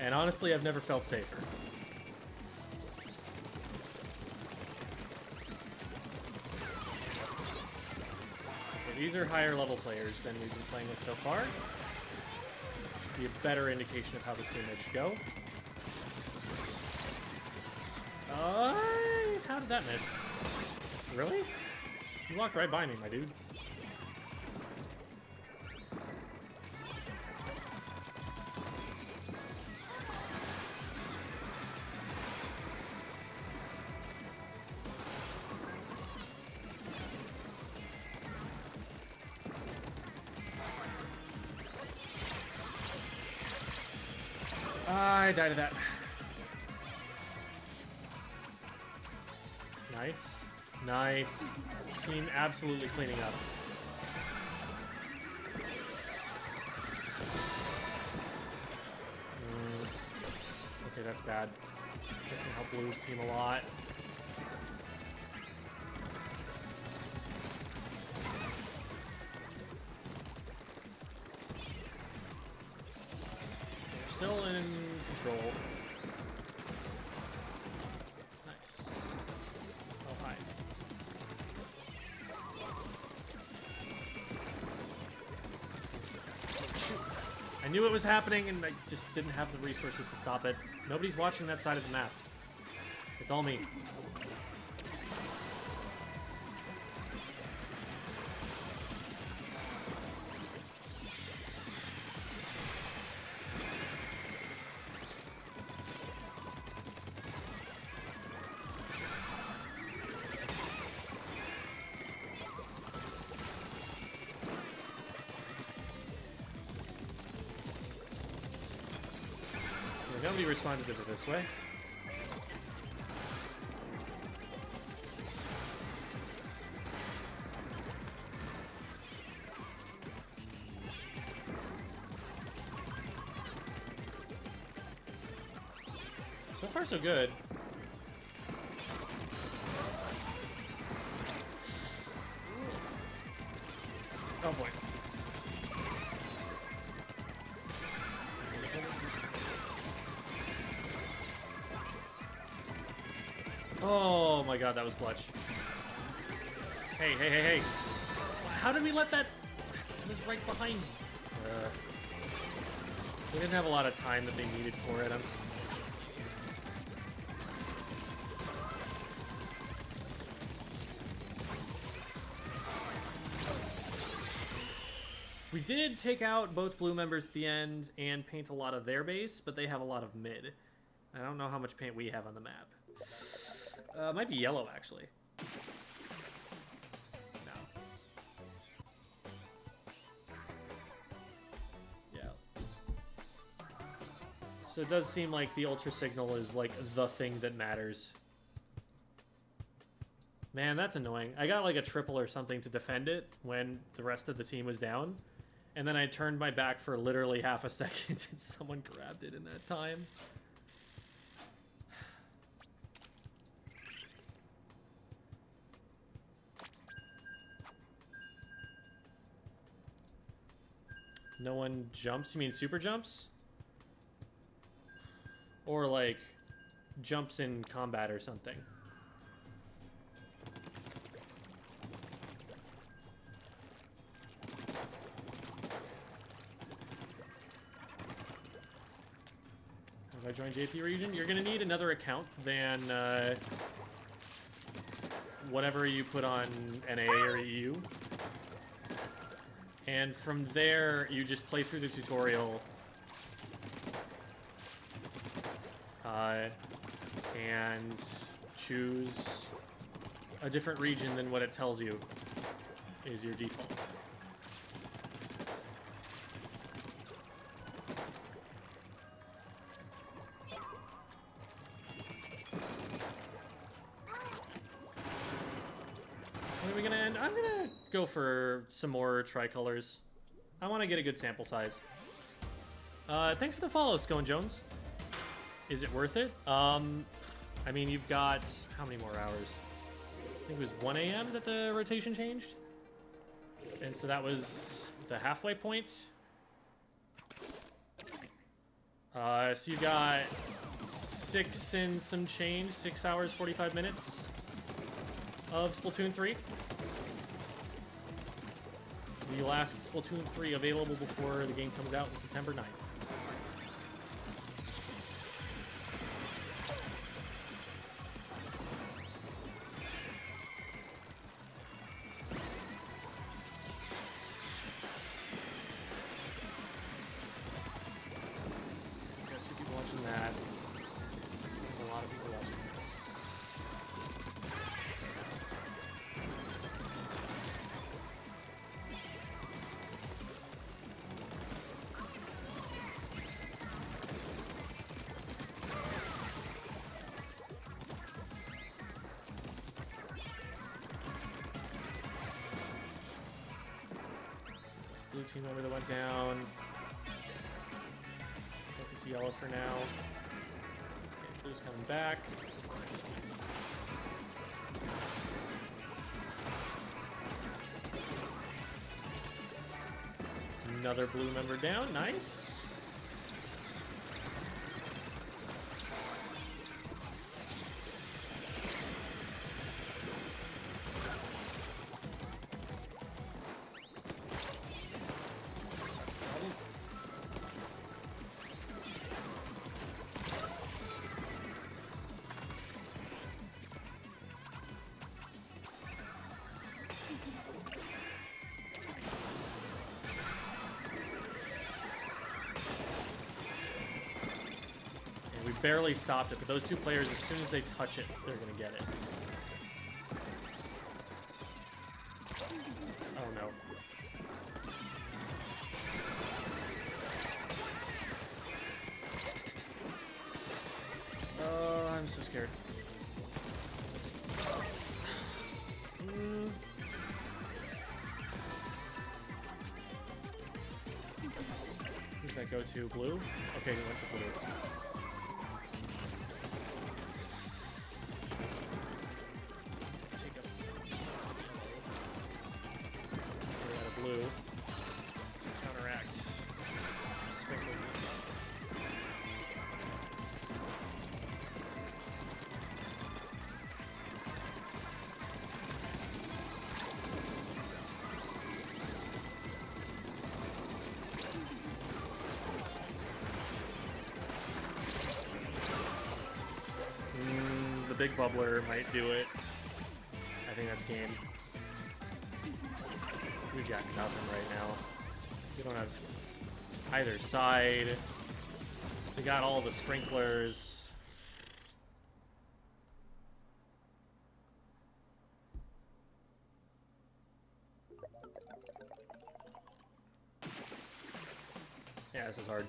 And honestly, I've never felt safer. These are higher level players than we've been playing with so far. Be a better indication of how this game should go. How did that miss? Really? You walked right by me, my dude. I died of that. Nice. Nice. Team absolutely cleaning up. Okay, that's bad. That can help Blue's team a lot. Still in control. Nice. Oh, hi. Shoot. I I knew it was happening, and I just didn't have the resources to stop it. Nobody's watching that side of the map. It's all me. We're gonna be responsive to this way. So far, so good. Oh boy. Oh my god, that was clutch. Hey, hey, hey, hey. How did we let that... It was right behind me. We didn't have a lot of time that they needed for it. We did take out both blue members at the end and paint a lot of their base, but they have a lot of mid. I don't know how much paint we have on the map. Might be yellow, actually. No. Yeah. So it does seem like the ultra signal is like the thing that matters. Man, that's annoying. I got like a triple or something to defend it when the rest of the team was down. And then I turned my back for literally half a second and someone grabbed it in that time. No one jumps? You mean super jumps? Or like jumps in combat or something? If I join JP region, you're gonna need another account than whatever you put on NA or EU. And from there, you just play through the tutorial and choose a different region than what it tells you is your default. When are we gonna end? I'm gonna go for some more tricolors. I want to get a good sample size. Thanks for the follow, Scone Jones. Is it worth it? I mean, you've got how many more hours? I think it was 1 a.m. that the rotation changed. And so that was the halfway point. So you got 6 and some change, 6 hours, 45 minutes of Splatoon 3. The last Splatoon 3 available before the game comes out on September 9th. Blue team member that went down. Focus yellow for now. Okay, blue's coming back. Another blue member down. Nice. We've barely stopped it, but those two players, as soon as they touch it, they're gonna get it. Oh no. Oh, I'm so scared. Who's that go to? Blue? Okay, he went to blue. Take a piece of we're out of blue to counteract. Sprinkle. The big bubbler might do it. I think that's game. We got nothing right now. We don't have either side. We got all the sprinklers. Yeah, this is hard.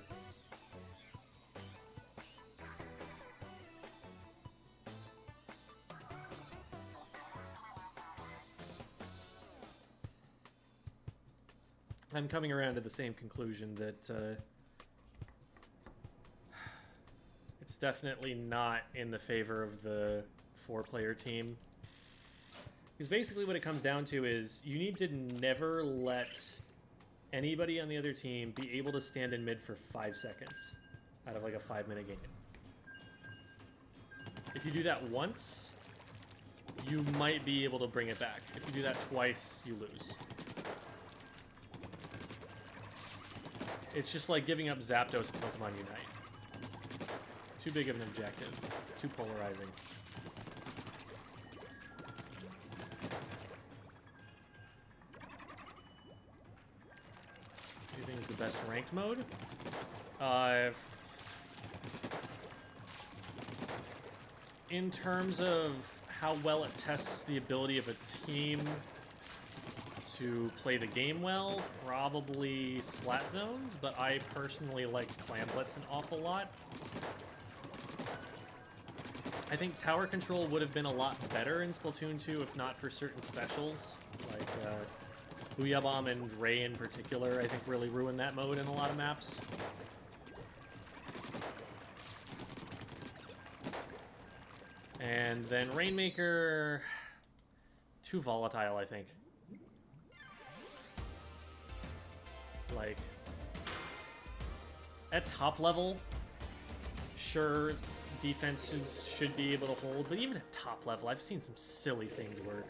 I'm coming around to the same conclusion that it's definitely not in the favor of the 4-player team. Because basically what it comes down to is you need to never let anybody on the other team be able to stand in mid for 5 seconds out of like a 5-minute game. If you do that once, you might be able to bring it back. If you do that twice, you lose. It's just like giving up Zapdos and Pokemon Unite. Too big of an objective. Too polarizing. What do you think is the best ranked mode? In terms of how well it tests the ability of a team to play the game well, probably Splat Zones, but I personally like Clan Blitz an awful lot. I think tower control would have been a lot better in Splatoon 2 if not for certain specials, like Booyah Bomb and Ray in particular, I think really ruined that mode in a lot of maps. And then Rainmaker, too volatile, I think. Like, at top level, sure, defenses should be able to hold, but even at top level, I've seen some silly things work.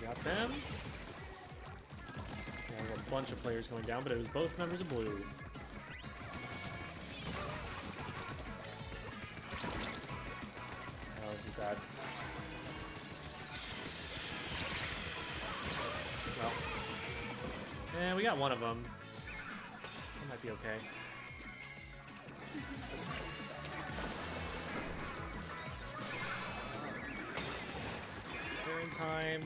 Got them. Yeah, a bunch of players going down, but it was both members of blue. Oh, this is bad. Well, yeah, we got one of them. That might be okay. They're in time.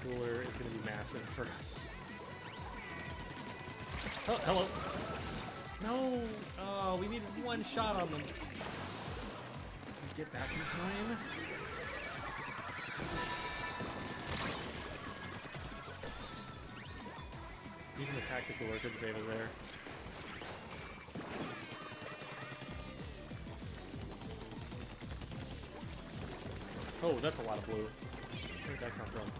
Cooler is going to be massive for us. Oh, hello. No! Oh, we needed one shot on them. Can we get back in time? Even the tactical work couldn't save us there. Oh, that's a lot of blue. Where did that come from?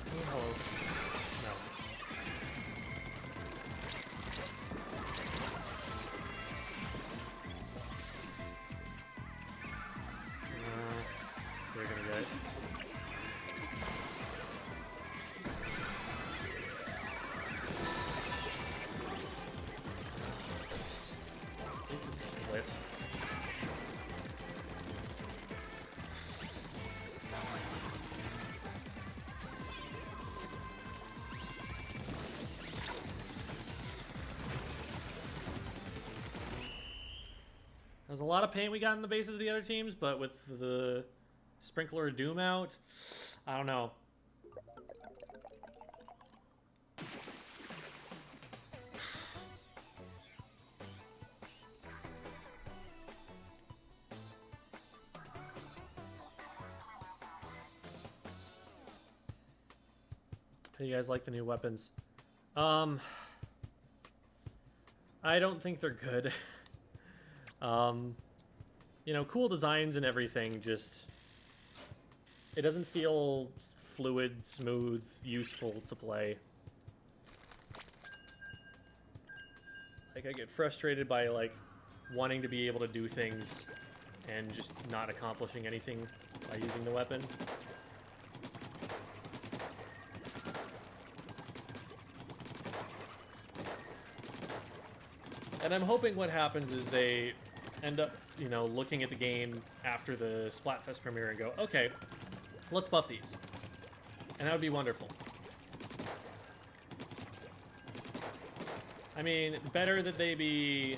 Oh, hello. No. They're gonna get it. At least it's split. There's a lot of paint we got in the bases of the other teams, but with the Sprinkler Doom out, I don't know. How do you guys like the new weapons? I don't think they're good. You know, cool designs and everything, just... It doesn't feel fluid, smooth, useful to play. Like, I get frustrated by, like, wanting to be able to do things and just not accomplishing anything by using the weapon. And I'm hoping what happens is they end up, you know, looking at the game after the Splatfest premiere and go, okay, let's buff these. And that would be wonderful. I mean, better that they be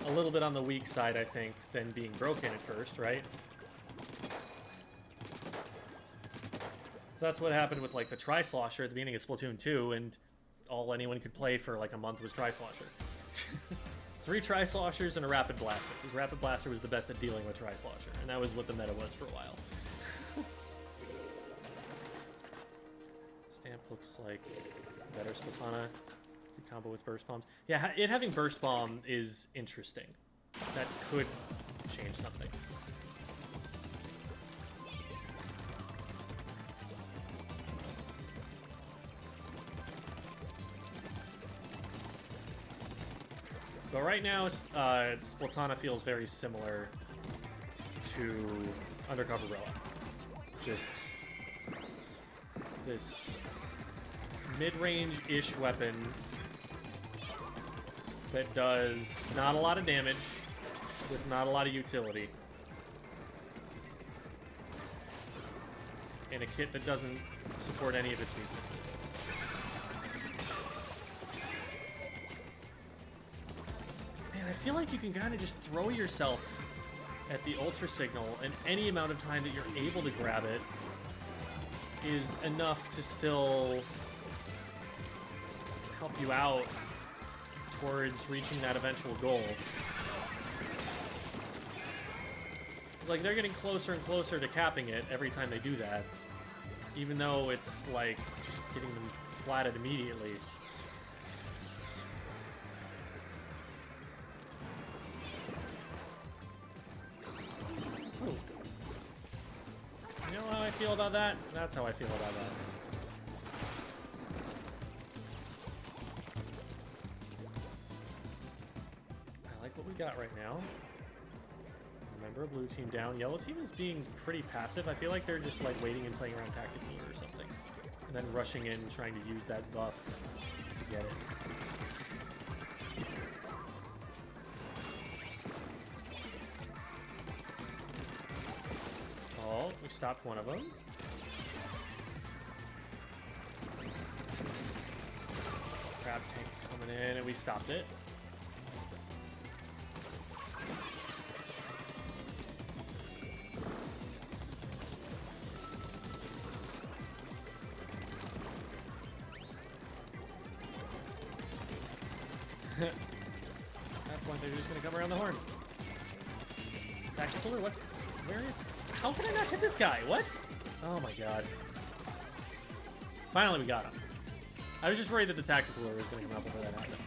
a little bit on the weak side, I think, than being broken at first, right? So that's what happened with, like, the Tri-Slosher at the beginning of Splatoon 2, and all anyone could play for, like, a month was Tri-Slosher. 3 Tri-Sloshers and a Rapid Blaster, because Rapid Blaster was the best at dealing with Tri-Slosher, and that was what the meta was for a while. Stamp looks like better Splatana. Good combo with Burst Bombs. Yeah, it having Burst Bomb is interesting. That could change something. But right now, Splatana feels very similar to Undercover Rella. Just this mid-range-ish weapon that does not a lot of damage with not a lot of utility. And a kit that doesn't support any of its weaknesses. I feel like you can kind of just throw yourself at the Ultra Signal, and any amount of time that you're able to grab it is enough to still help you out towards reaching that eventual goal. It's like they're getting closer and closer to capping it every time they do that, even though it's like just getting them splatted immediately. You know how I feel about that? That's how I feel about that. I like what we got right now. Remember, blue team down. Yellow team is being pretty passive. I feel like they're just like waiting and playing around tactic mode or something. And then rushing in, trying to use that buff to get it. Oh, we stopped one of them. Crab tank coming in, and we stopped it. At that point, they're just gonna come around the horn. Tactical or what? Where? How can I not hit this guy? What? Oh my god. Finally, we got him. I was just worried that the tactical lure was going to come up before that happened.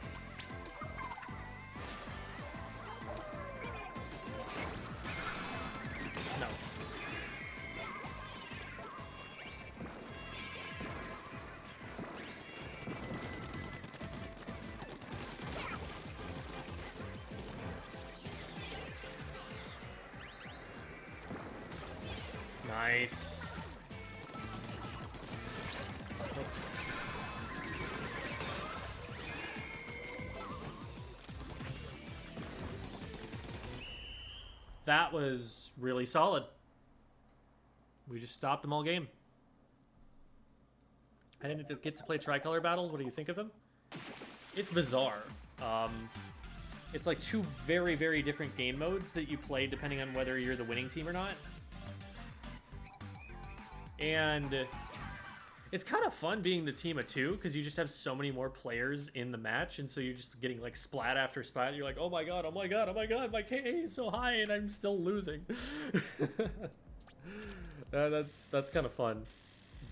No. Nice. That was really solid. We just stopped them all game. I didn't get to play tricolor battles. What do you think of them? It's bizarre. It's like two very, very different game modes that you play depending on whether you're the winning team or not. And it's kind of fun being the team of two because you just have so many more players in the match, and so you're just getting like splat after splat. You're like, oh my god, oh my god, oh my god, my KA is so high and I'm still losing. That's kind of fun,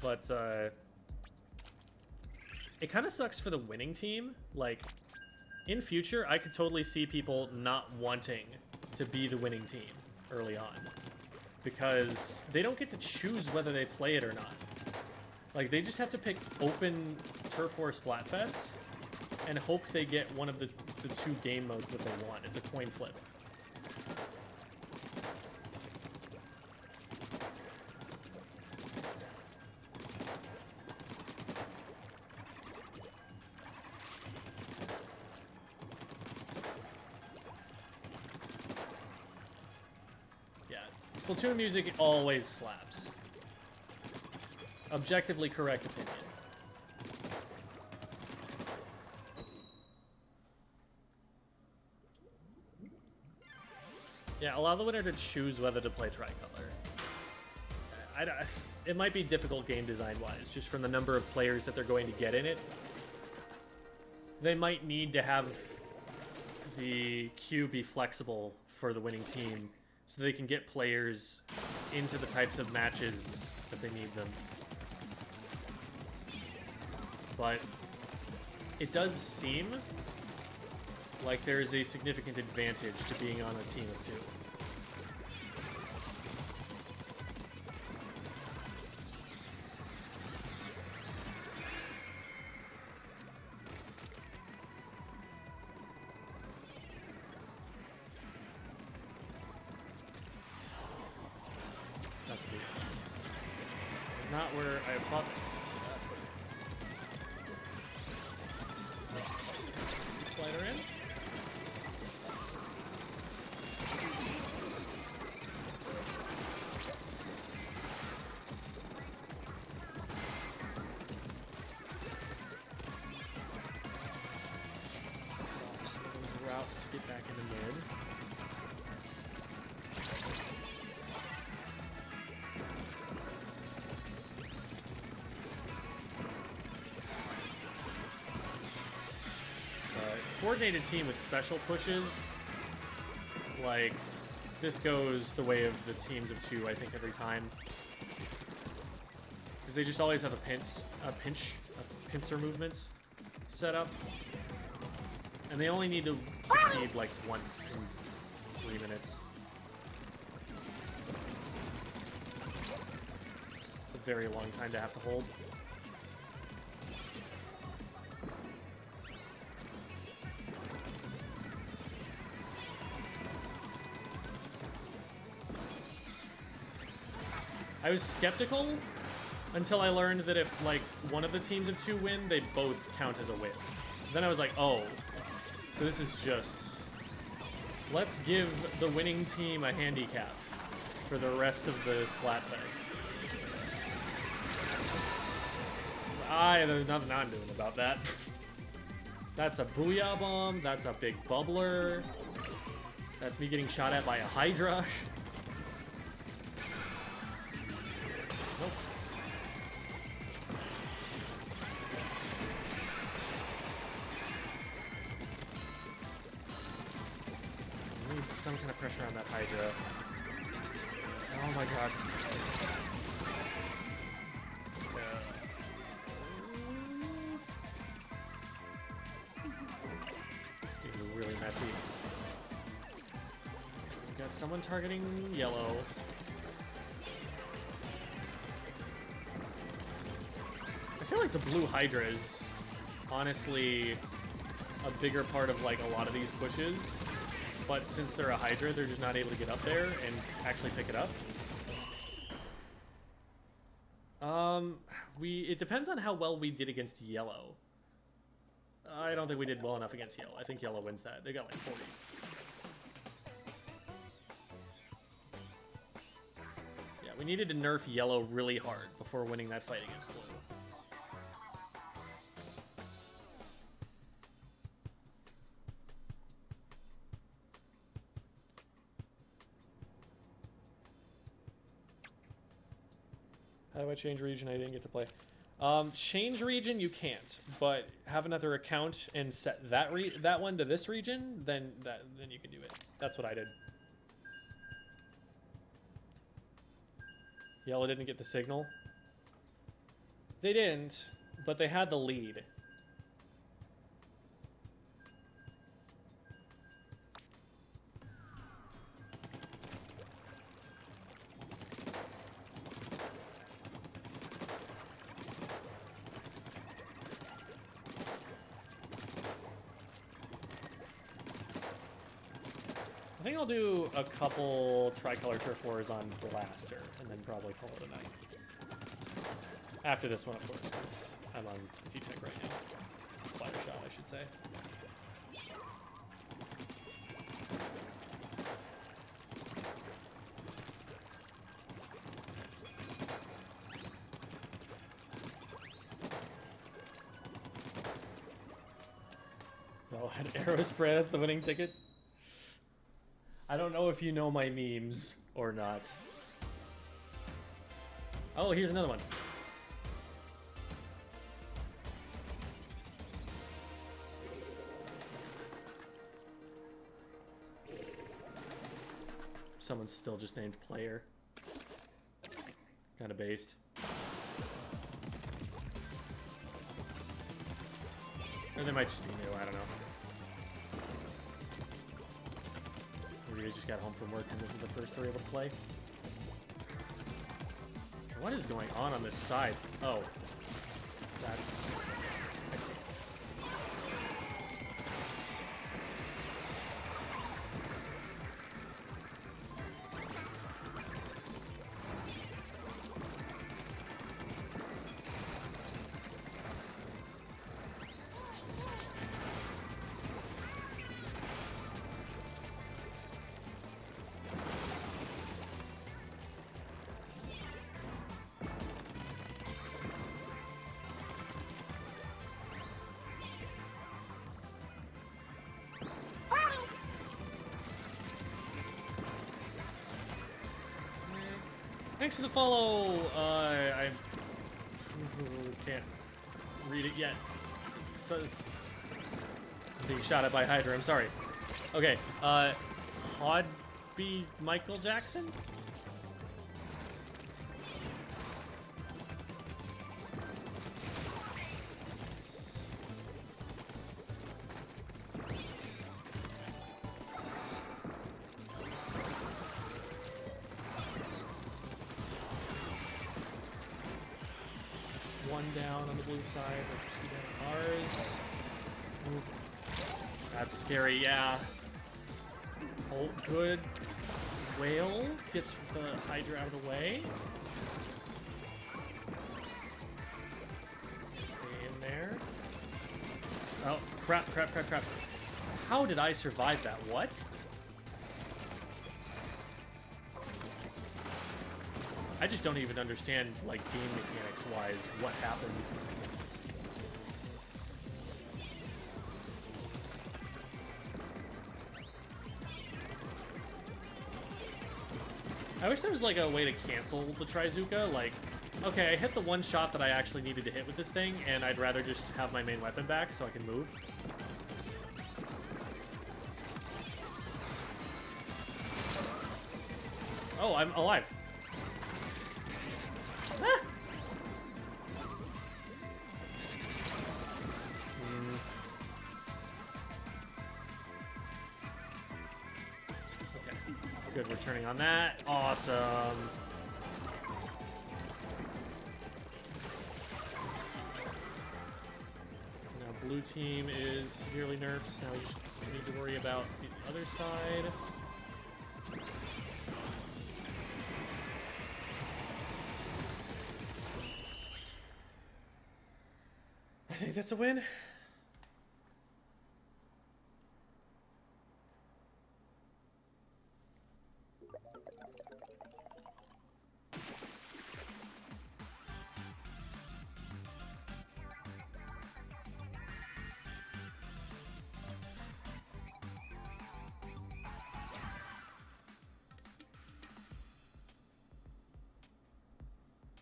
but it kind of sucks for the winning team. Like in future, I could totally see people not wanting to be the winning team early on because they don't get to choose whether they play it or not. Like, they just have to pick open Turf War Splatfest and hope they get one of the two game modes that they want. It's a coin flip. Yeah, Splatoon music always slaps. Objectively correct opinion. Yeah, allow the winner to choose whether to play tricolor. It might be difficult game design-wise, just from the number of players that they're going to get in it. They might need to have the queue be flexible for the winning team so they can get players into the types of matches that they need them. But it does seem like there is a significant advantage to being on a team of two. That's a big one. It's not where I thought. Slider in. Some of those routes to get back in the mid. Coordinated team with special pushes, like, this goes the way of the teams of two, I think, every time. Because they just always have a pincer movement set up. And they only need to succeed, like, once in 3 minutes. It's a very long time to have to hold. I was skeptical until I learned that if, like, one of the teams of two win, they both count as a win. Then I was like, oh, so this is just... Let's give the winning team a handicap for the rest of the Splatfest. There's nothing I'm doing about that. That's a Booyah Bomb. That's a big bubbler. That's me getting shot at by a Hydra. Nope. I need some kind of pressure on that Hydra. Oh my god. It's getting really messy. We got someone targeting yellow. I feel like the blue Hydra is honestly a bigger part of like a lot of these pushes. But since they're a Hydra, they're just not able to get up there and actually pick it up. It depends on how well we did against yellow. I don't think we did well enough against yellow. I think yellow wins that. They got like 40. Yeah, we needed to nerf yellow really hard before winning that fight against blue. How do I change region? I didn't get to play. Change region you can't, but have another account and set that one to this region, then you can do it. That's what I did. Yellow didn't get the signal. They didn't, but they had the lead. I think I'll do a couple tricolor turf wars on Blaster, and then probably call it a night. After this one, of course, because I'm on T-Tech right now. Splatter shot, I should say. Oh, an arrow spray, that's the winning ticket. I don't know if you know my memes or not. Oh, here's another one. Someone's still just named player. Kind of based. Or they might just be new, I don't know. Maybe they just got home from work and this is the first they're able to play. What is going on this side? Oh. That's... I see. Thanks for the follow. I can't read it yet. It says being shot at by Hydra. I'm sorry. Okay. Hodby Michael Jackson. One down on the blue side, there's two down ours. Ooh. That's scary, yeah. Hold good. Whale gets the Hydra out of the way. Stay in there. Oh, crap. How did I survive that? What? I just don't even understand, like, game mechanics-wise, what happened. I wish there was like a way to cancel the Trizuka. Like, okay, I hit the one shot that I actually needed to hit with this thing, and I'd rather just have my main weapon back so I can move. Oh, I'm alive. Ah! Okay, good, we're turning on that. Awesome. Now blue team is severely nerfed, so now we just need to worry about the other side. I think that's a win.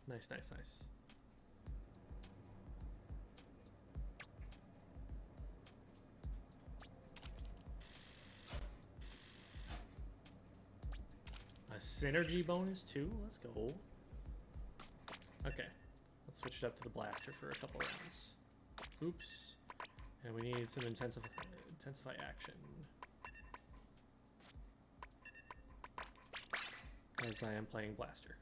Nice, nice, nice. A synergy bonus too? Let's go. Okay. Let's switch it up to the blaster for a couple rounds. Oops. And we need some intensify action. As I am playing blaster.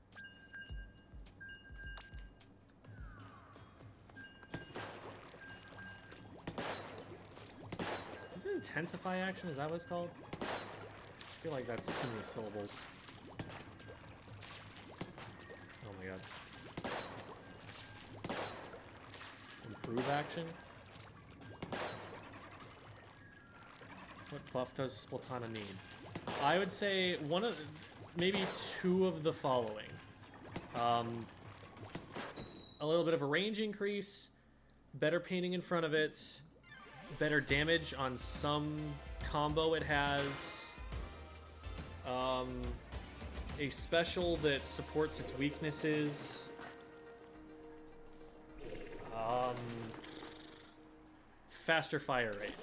Is it intensify action? Is that what it's called? I feel like that's too many syllables. Oh my god. Improve action? What buff does Splatana need? I would say one of, maybe two of the following. A little bit of a range increase, better painting in front of it, better damage on some combo it has, a special that supports its weaknesses, faster fire rate.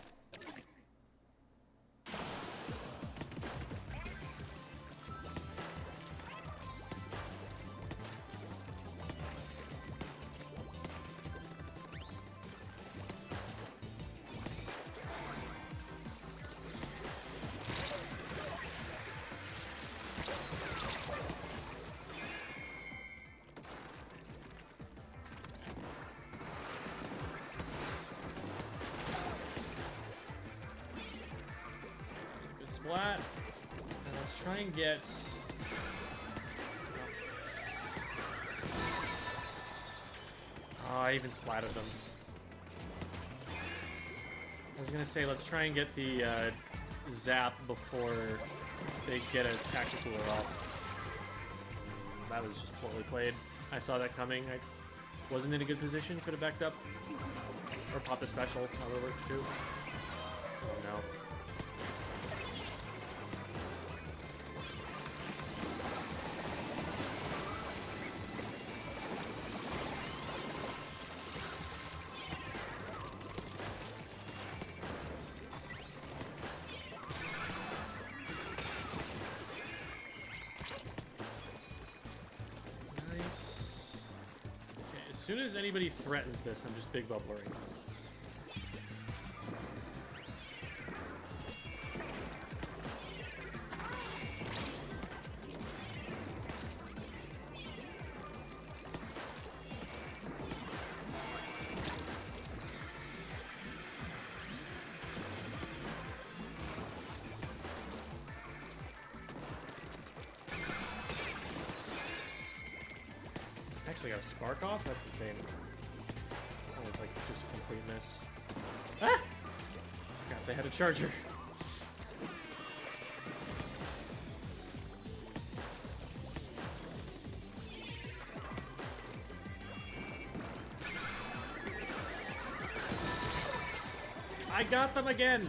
Splat, and let's try and get. Oh, I even splatted them. I was gonna say let's try and get the zap before they get a tactical off. That was just poorly played. I saw that coming. I wasn't in a good position. Could have backed up or popped a special. That would work too. Oh no. As soon as anybody threatens this, I'm just big bubbling. Actually got a spark off? That's insane. That looked like just a complete miss. Ah! God, they had a charger. I got them again!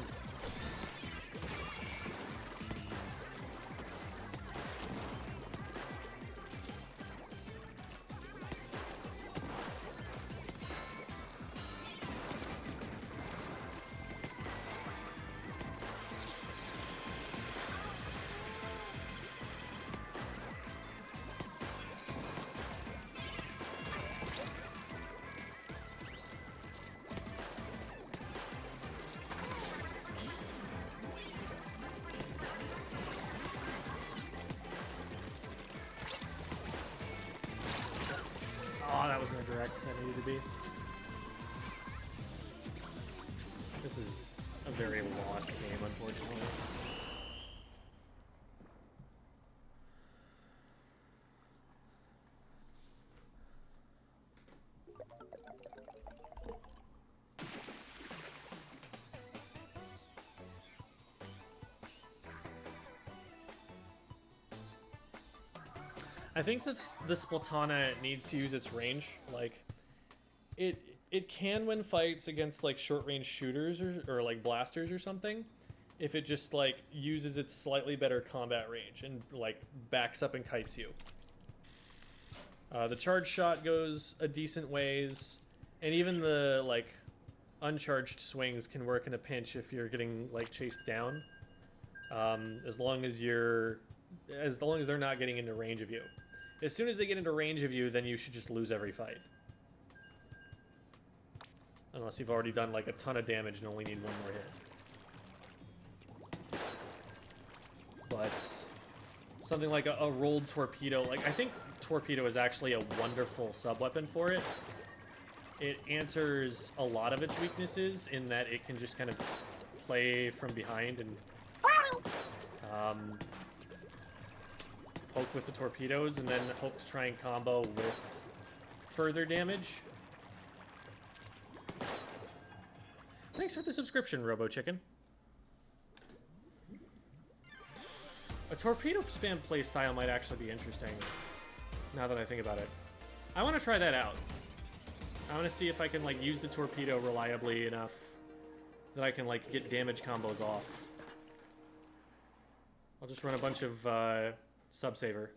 that needed to be. This is a very lost game, unfortunately. I think that the Splatana needs to use its range. Like, it can win fights against like short range shooters or like blasters or something, if it just like uses its slightly better combat range and like backs up and kites you. The charge shot goes a decent ways, and even the like uncharged swings can work in a pinch if you're getting like chased down. As long as they're not getting into range of you. As soon as they get into range of you, then you should just lose every fight. Unless you've already done like a ton of damage and only need one more hit. But something like a rolled torpedo, like I think torpedo is actually a wonderful sub-weapon for it. It answers a lot of its weaknesses in that it can just kind of play from behind and poke with the torpedoes and then hope to try and combo with further damage. Thanks for the subscription, Robo Chicken. A torpedo spam playstyle might actually be interesting, now that I think about it. I want to try that out. I want to see if I can like use the torpedo reliably enough that I can like get damage combos off. I'll just run a bunch of sub-saver.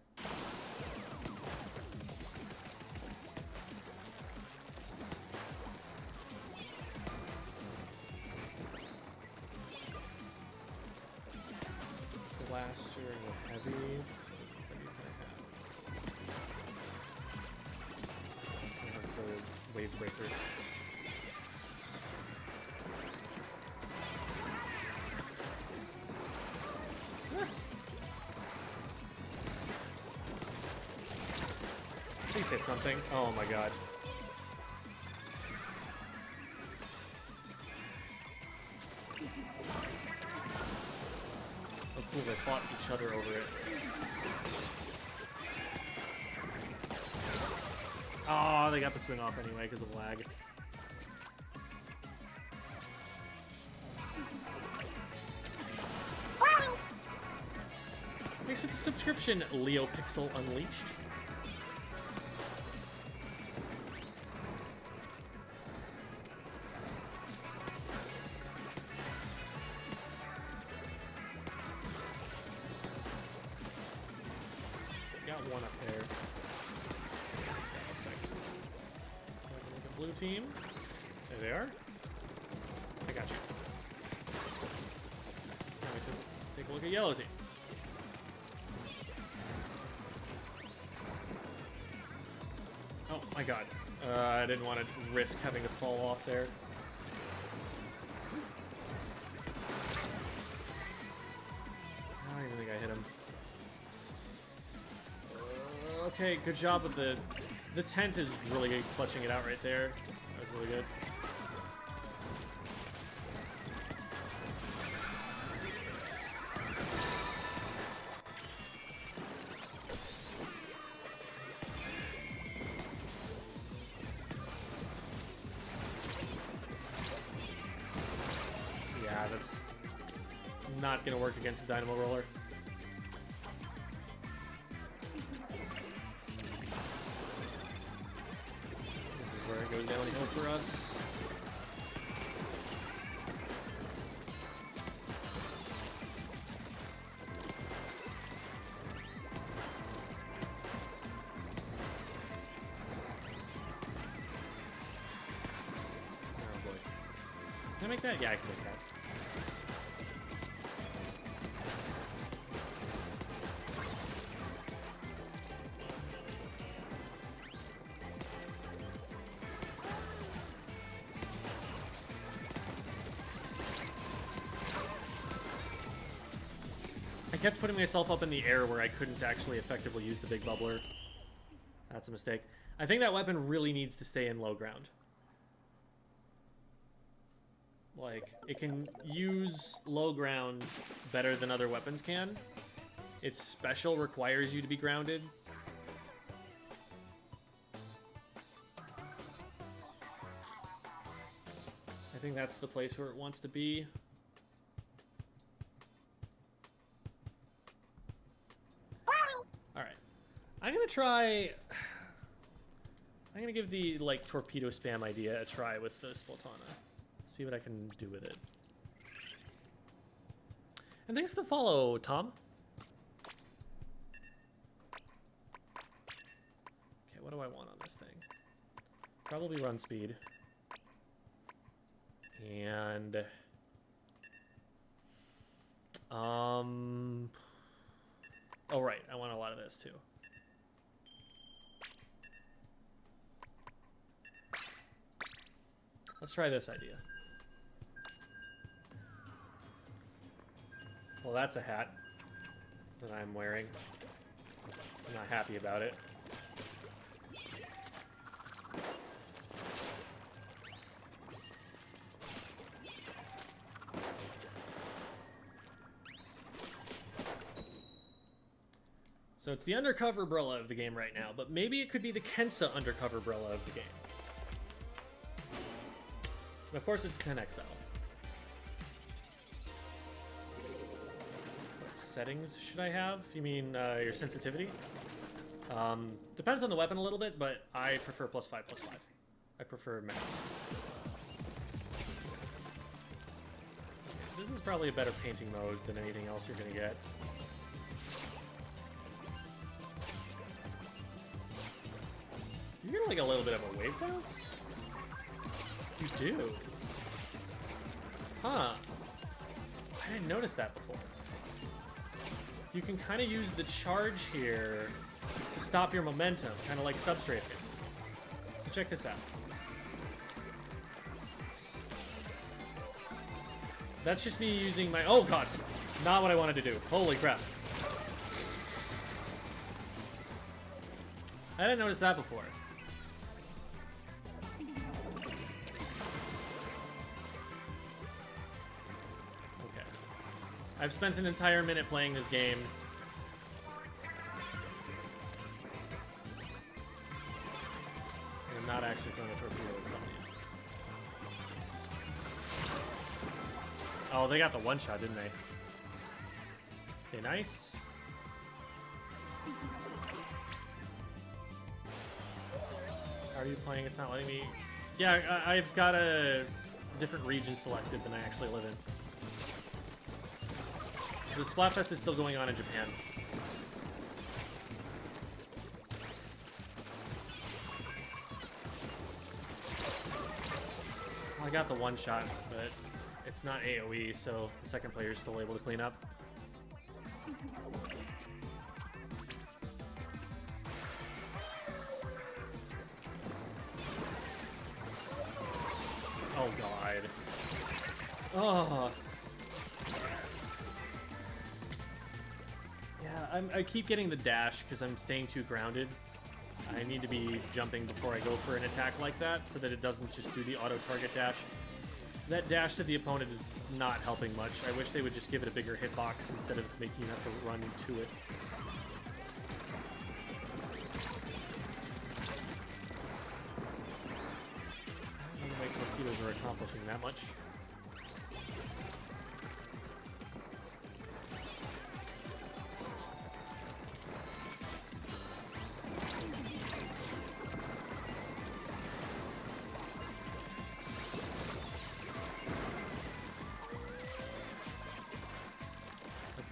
Blaster and heavy. That he's gonna have. It's gonna have the wave breaker. Please hit something. Oh my god. Oh cool, they fought each other over it. Oh, they got the swing off anyway because of lag. Thanks for the subscription, Leo Pixel Unleashed. One up there. A second. Look at the blue team. There they are. I got you. So now we take a look at yellow team. Oh my god. I didn't want to risk having to fall off there. I don't even think I hit him. Okay, good job with the tent is really good, clutching it out right there. That was really good. Yeah, that's not gonna work against a Dynamo Roller. Goes downhill for us. Oh boy. Can I make that? Yeah, I can make that. I kept putting myself up in the air where I couldn't actually effectively use the big bubbler. That's a mistake. I think that weapon really needs to stay in low ground. Like, it can use low ground better than other weapons can. Its special requires you to be grounded. I think that's the place where it wants to be. Alright. I'm gonna try... I'm gonna give the, like, torpedo spam idea a try with the Splatana. See what I can do with it. And thanks for the follow, Tom. Okay, what do I want on this thing? Probably run speed. And... Oh, right. I want a lot of this, too. Let's try this idea. Well, that's a hat that I'm wearing. I'm not happy about it. So it's the undercover Brella of the game right now, but maybe it could be the Kensa undercover Brella of the game. And of course it's 10x though. What settings should I have? You mean your sensitivity? Depends on the weapon a little bit, but I prefer +5/+5. I prefer max. Okay, so this is probably a better painting mode than anything else you're gonna get. You get like a little bit of a wave bounce? You do. Huh. I didn't notice that before. You can kind of use the charge here to stop your momentum, kind of like substrafing. So check this out. That's just me using my... Oh god! Not what I wanted to do. Holy crap. I didn't notice that before. I've spent an entire minute playing this game. And I'm not actually throwing a torpedo at somebody. Oh, they got the one shot, didn't they? Okay, nice. How are you playing? It's not letting me... Yeah, I've got a different region selected than I actually live in. The Splatfest is still going on in Japan. Well, I got the one shot, but it's not AoE, so the second player is still able to clean up. Oh god. Oh. I keep getting the dash because I'm staying too grounded. I need to be jumping before I go for an attack like that so that it doesn't just do the auto-target dash. That dash to the opponent is not helping much. I wish they would just give it a bigger hitbox instead of making you have to run to it. I don't think my torpedoes are accomplishing that much.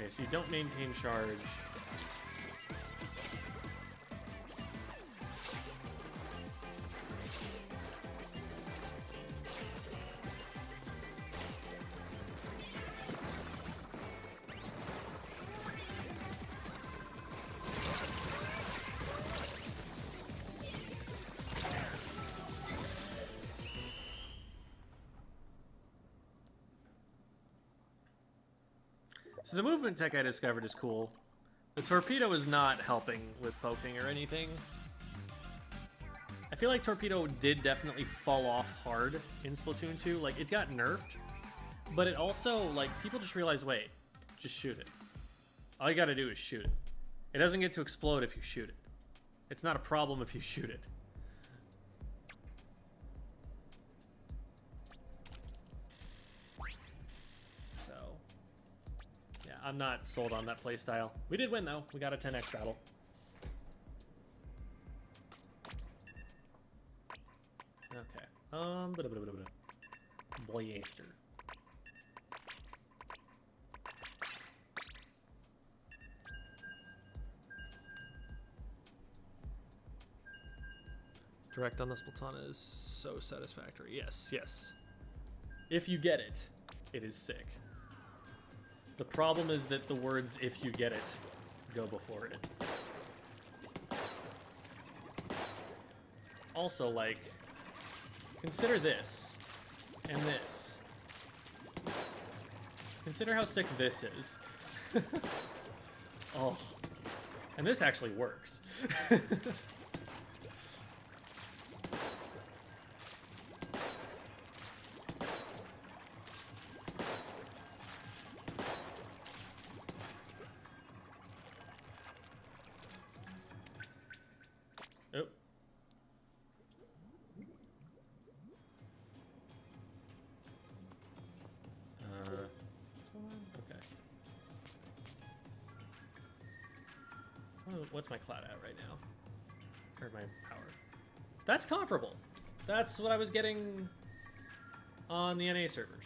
So you don't maintain charge. So the movement tech I discovered is cool. The torpedo is not helping with poking or anything. I feel like Torpedo did definitely fall off hard in Splatoon 2. Like, it got nerfed, but it also, like, people just realized, wait, just shoot it. All you gotta do is shoot it. It doesn't get to explode if you shoot it. It's not a problem if you shoot it. So, yeah, I'm not sold on that playstyle. We did win, though. We got a 10x battle. Okay. Blaster. Direct on the Splatana is so satisfactory. Yes, yes. If you get it, it is sick. The problem is that the words "if you get it" go before it. Also, like, consider this and this. Consider how sick this is. Oh. And this actually works. Oh. Okay. What's my cloud at right now? Or my power? That's comparable. That's what I was getting on the NA servers.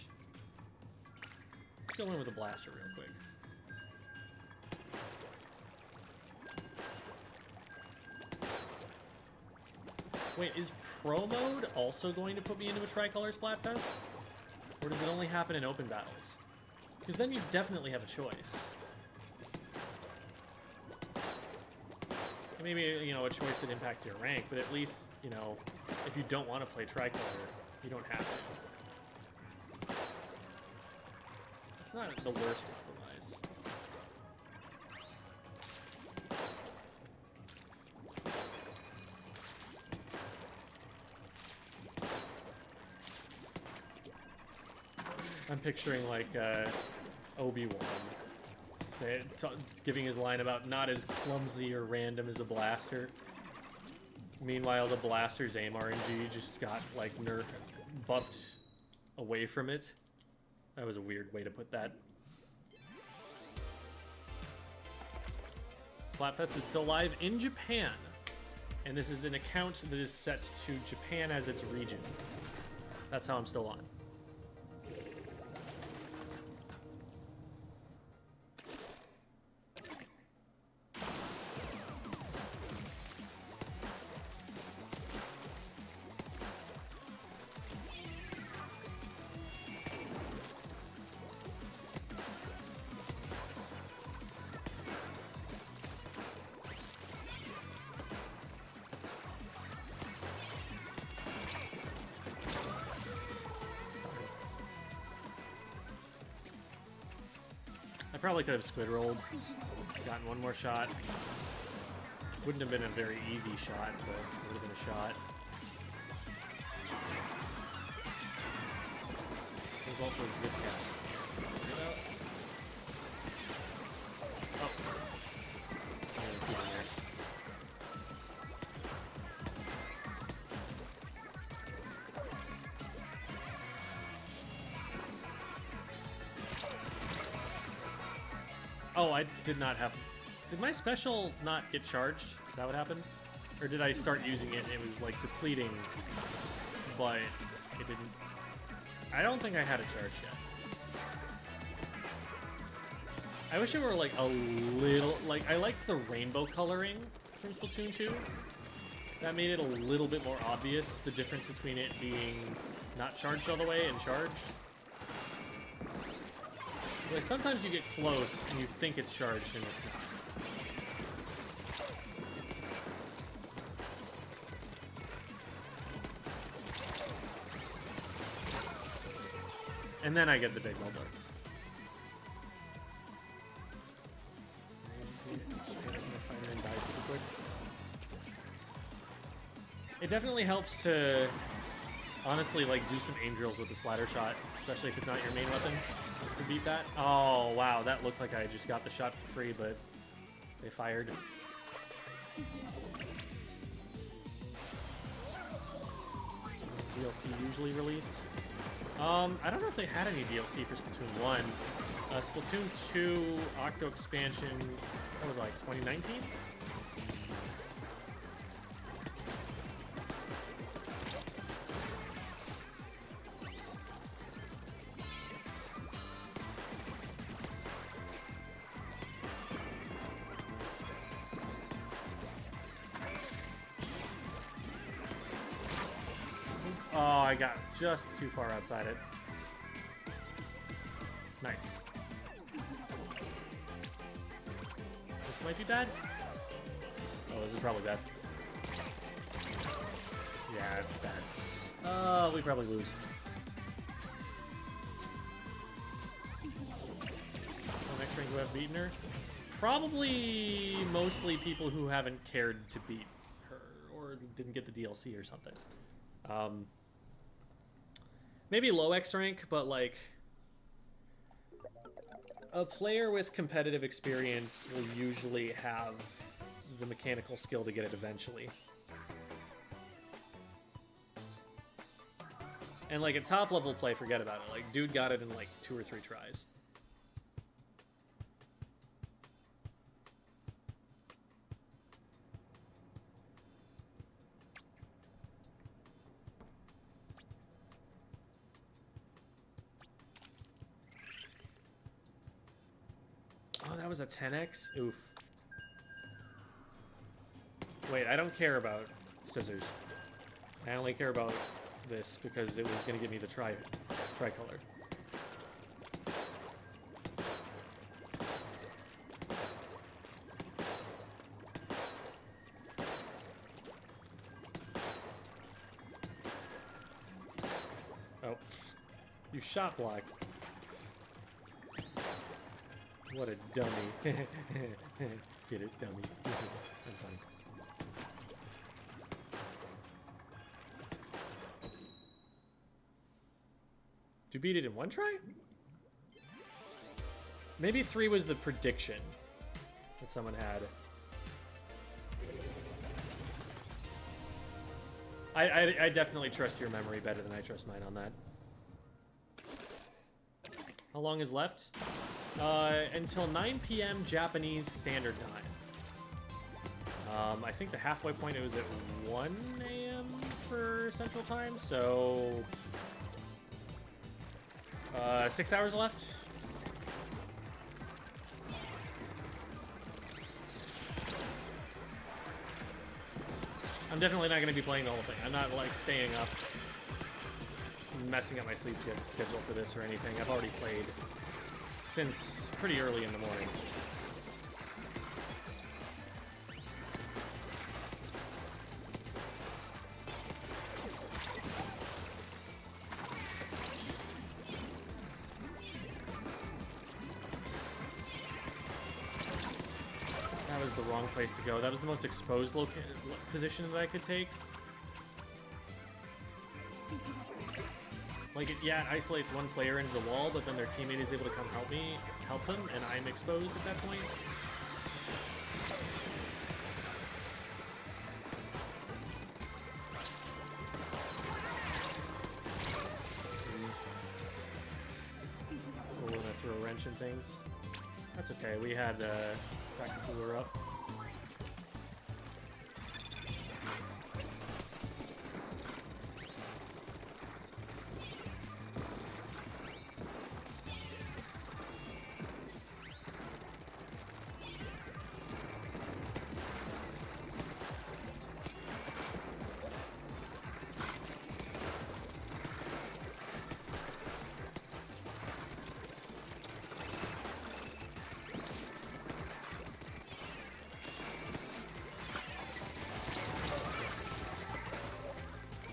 Let's go in with a blaster real quick. Wait, is Pro Mode also going to put me into a tricolor Splatfest? Or does it only happen in open battles? Because then you definitely have a choice. Maybe, you know, a choice that impacts your rank, but at least, you know, if you don't want to play tricolor, you don't have to. It's not the worst compromise. I'm picturing, like, Obi-Wan giving his line about not as clumsy or random as a blaster. Meanwhile, the blaster's aim RNG just got, like, buffed away from it. That was a weird way to put that. Splatfest is still live in Japan. And this is an account that is set to Japan as its region. That's how I'm still on. Probably could have squid rolled, gotten one more shot. Wouldn't have been a very easy shot, but it would have been a shot. There's also a zip gap. Oh. I didn't see him there. Oh, I did not have... Did my special not get charged? Is that what happened? Or did I start using it and it was, like, depleting, but it didn't... I don't think I had it charged yet. I wish it were, like, a little... Like, I liked the rainbow coloring from Splatoon 2. That made it a little bit more obvious, the difference between it being not charged all the way and charged. Like, sometimes you get close and you think it's charged and it's not. And then I get the big mobile. It definitely helps to, honestly, like, do some aim drills with the splatter shot, especially if it's not your main weapon, to beat that. Oh, wow, that looked like I just got the shot for free, but they fired. DLC usually released. I don't know if they had any DLC for Splatoon 1. Splatoon 2 Octo expansion, what was it, like 2019? Oh, I got just too far outside it. Nice. This might be bad. Oh, this is probably bad. Yeah, it's bad. Oh, we probably lose. Oh, next rank who have beaten her? Probably mostly people who haven't cared to beat her or didn't get the DLC or something. Maybe low X rank, but like a player with competitive experience will usually have the mechanical skill to get it eventually. And like a top level play, forget about it. Like dude got it in like 2 or 3 tries. Oh, that was a 10x? Oof. Wait, I don't care about scissors. I only care about this because it was going to give me the tricolor. Oh. You shot blocked. What a dummy. Get it, dummy. I'm funny. Did you beat it in 1 try? Maybe 3 was the prediction that someone had. I definitely trust your memory better than I trust mine on that. How long is left? Until 9 p.m. Japanese Standard Time. I think the halfway point, it was at 1 a.m. for Central Time, so 6 hours left. I'm definitely not going to be playing the whole thing. I'm not, like, staying up, messing up my sleep schedule for this or anything. I've already played since pretty early in the morning. That was the wrong place to go. That was the most exposed position that I could take. Like, yeah, it isolates one player into the wall, but then their teammate is able to come help them, and I'm exposed at that point. We're gonna throw a wrench and things. That's okay, we had Saka Cooler up.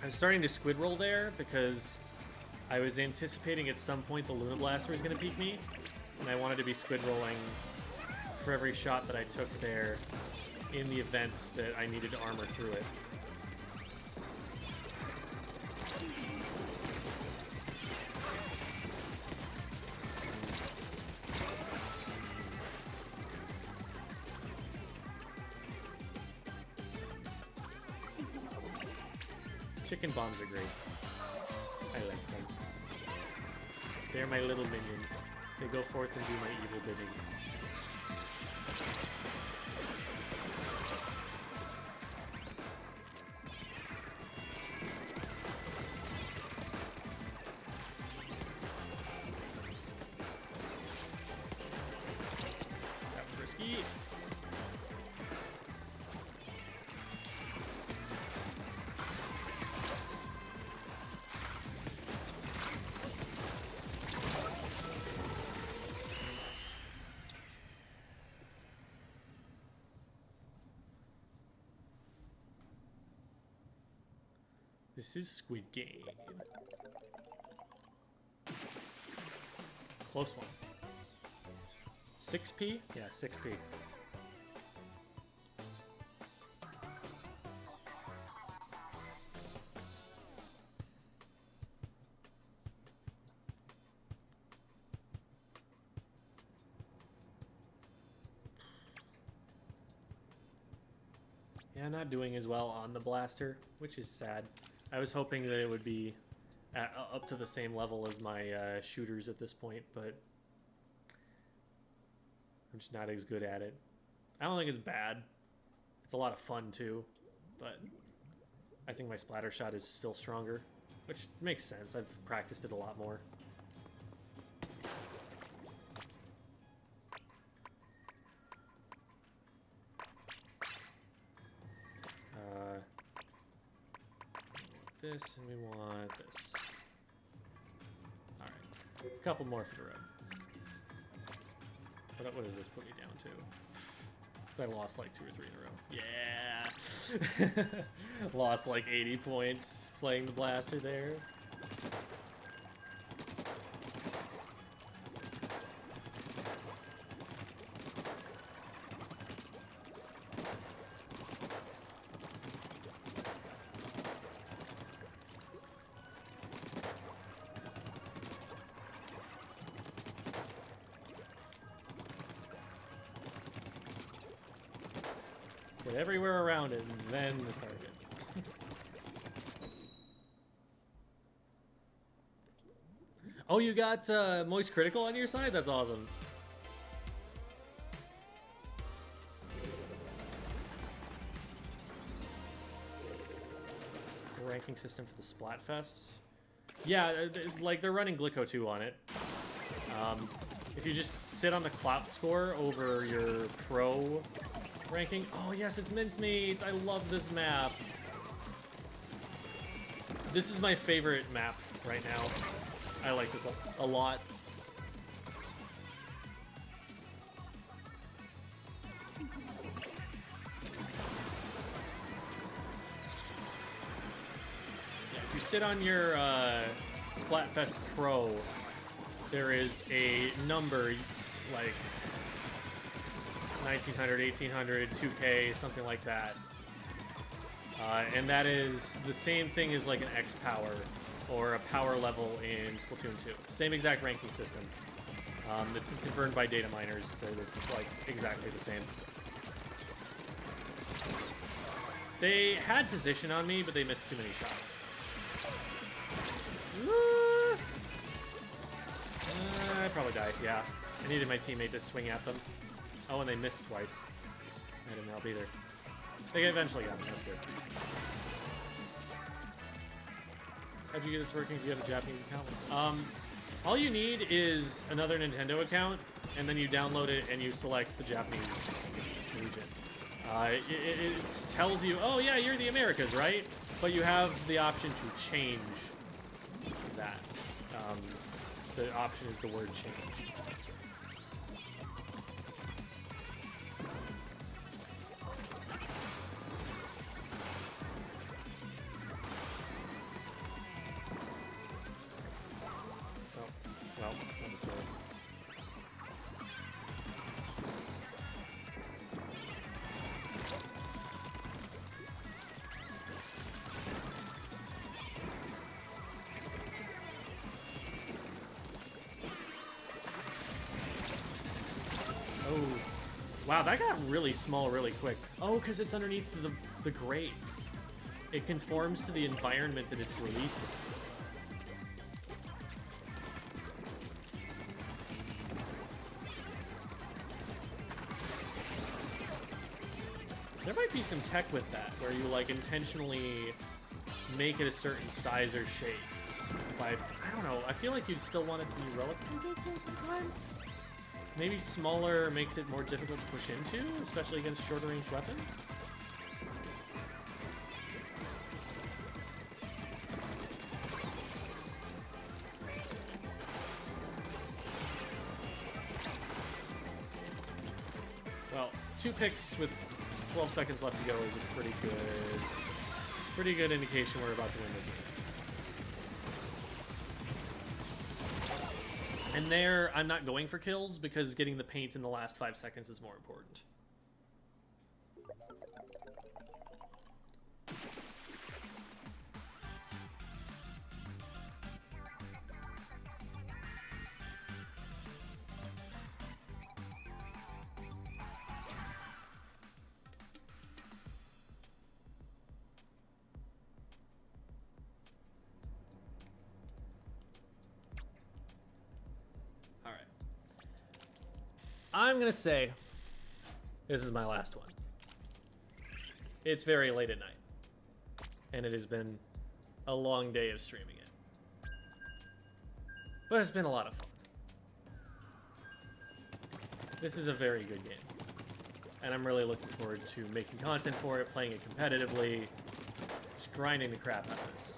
I was starting to squid roll there because I was anticipating at some point the Luna Blaster was going to peek me, and I wanted to be squid rolling for every shot that I took there in the event that I needed to armor through it. Chicken bombs are great. I like them. They're my little minions. They go forth and do my evil bidding. That was risky. This is Squid Game. Close one. 6p? Yeah, 6p. Yeah, not doing as well on the blaster, which is sad. I was hoping that it would be up to the same level as my shooters at this point, but I'm just not as good at it. I don't think it's bad. It's a lot of fun too, but I think my splatter shot is still stronger, which makes sense. I've practiced it a lot more. This, and we want this. Alright. A couple more for the road. What does this put me down to? Because I lost like 2 or 3 in a row. Yeah! Lost like 80 points playing the blaster there. Get everywhere around it, and then the target. Oh, you got Moist Critical on your side? That's awesome. Ranking system for the Splatfest. Yeah, like they're running Glico 2 on it. If you just sit on the clout score over your pro ranking. Oh yes, it's Mincemeat. I love this map. This is my favorite map right now. I like this a lot. Yeah, if you sit on your Splatfest Pro, there is a number like 1900, 1800, 2K, something like that. And that is the same thing as like an X power or a power level in Splatoon 2. Same exact ranking system. It's confirmed by data miners that it's like exactly the same. They had position on me, but they missed too many shots. I'd probably die, yeah. I needed my teammate to swing at them. Oh, and they missed twice. I didn't help either. They eventually got me, that's good. How'd you get this working if you have a Japanese account? All you need is another Nintendo account, and then you download it and you select the Japanese region. It tells you, oh yeah, you're the Americas, right? But you have the option to change that. The option is the word change. Well, that's oh, wow, that got really small really quick. Oh, because it's underneath the grates. It conforms to the environment that it's released in. There might be some tech with that, where you like intentionally make it a certain size or shape. I don't know, I feel like you'd still want it to be relatively big most of the time. Maybe smaller makes it more difficult to push into, especially against shorter range weapons. Well, 2 picks with 12 seconds left to go is a pretty good indication we're about to win this game. And there, I'm not going for kills because getting the paint in the last 5 seconds is more important. I'm gonna say this is my last one. It's very late at night, and it has been a long day of streaming it. But it's been a lot of fun. This is a very good game, and I'm really looking forward to making content for it, playing it competitively, just grinding the crap out of this.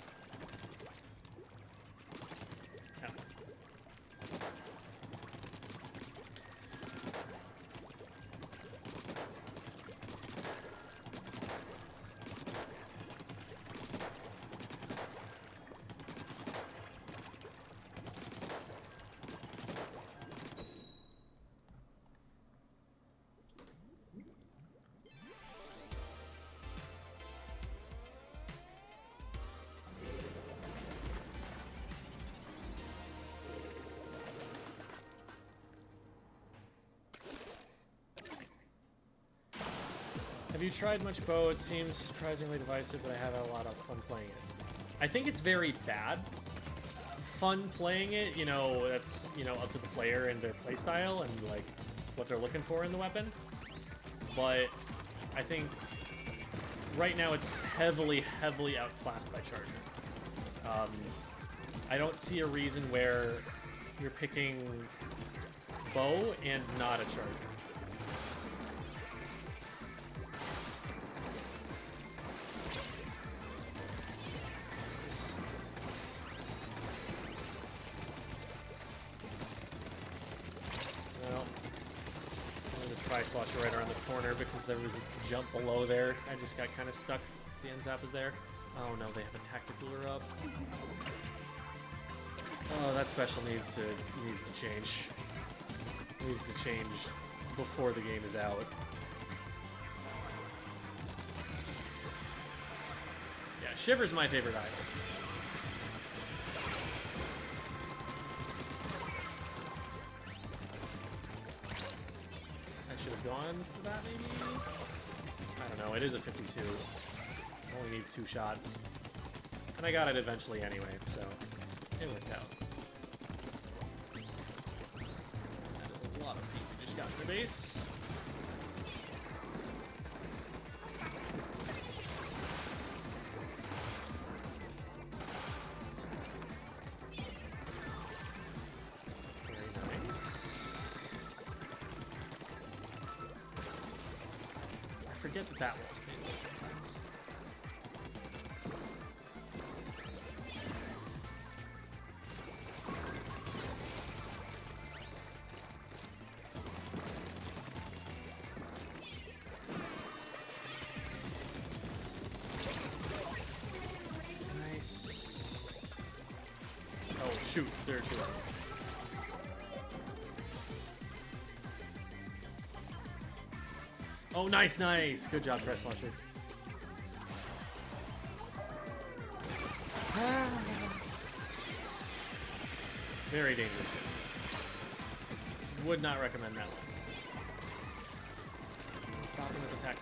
Have you tried much bow? It seems surprisingly divisive, but I have a lot of fun playing it. I think it's very bad fun playing it, you know, that's, you know, up to the player and their playstyle and, like, what they're looking for in the weapon. But I think right now it's heavily outclassed by Charger. I don't see a reason where you're picking bow and not a Charger. Slot right around the corner because there was a jump below there. I just got kind of stuck because the end zap was there. Oh no, they have a tacticaler up. Oh, that special needs to change. Needs to change before the game is out. Yeah, Shiver's my favorite item. Gone for that, maybe? I don't know, it is a 52. Only needs 2 shots. And I got it eventually anyway, so it worked out. That is a lot of paint we just got in the base. Forget that was painful sometimes. Nice. Oh shoot, there are 2 of them. Oh, nice, nice. Good job, Press Launcher. Very dangerous. Would not recommend that one. Stop him with attack.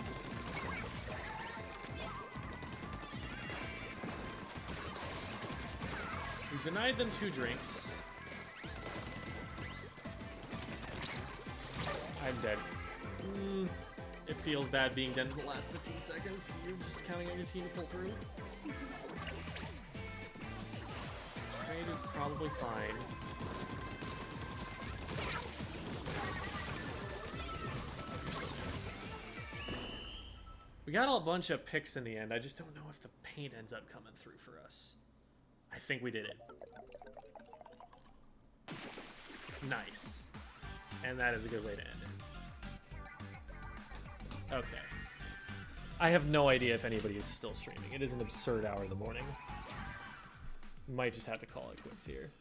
denied them 2 drinks. I'm dead. It feels bad being dead in the last 15 seconds. You're just counting on your team to pull through. Trade is probably fine. We got a bunch of picks in the end. I just don't know if the paint ends up coming through for us. I think we did it. Nice. And that is a good way to end it. Okay. I have no idea if anybody is still streaming. It is an absurd hour of the morning. Might just have to call it quits here.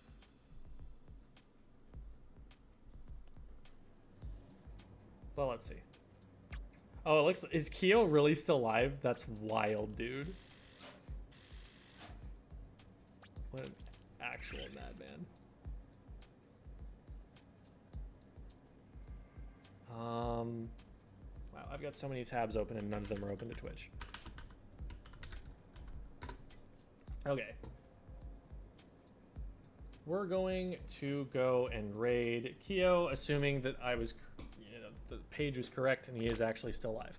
Well, let's see. Oh, it looks... Is Keo really still live? That's wild, dude. What an actual madman. Wow, I've got so many tabs open and none of them are open to Twitch. Okay. We're going to go and raid Keo, assuming that I was, you know, the page was correct and he is actually still live.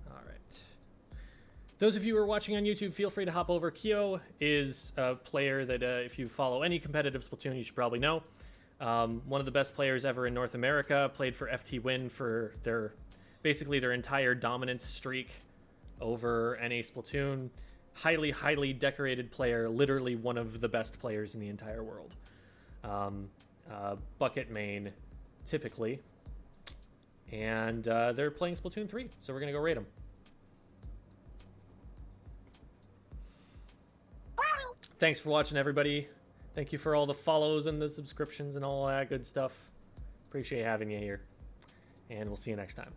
All right. Those of you who are watching on YouTube, feel free to hop over. Keo is a player that if you follow any competitive Splatoon, you should probably know. One of the best players ever in North America, played for FT Win for basically their entire dominance streak over NA Splatoon. Highly, highly decorated player, literally one of the best players in the entire world. Bucket main, typically. And they're playing Splatoon 3, so we're going to go raid them. Thanks for watching, everybody. Thank you for all the follows and the subscriptions and all that good stuff. Appreciate having you here. And we'll see you next time.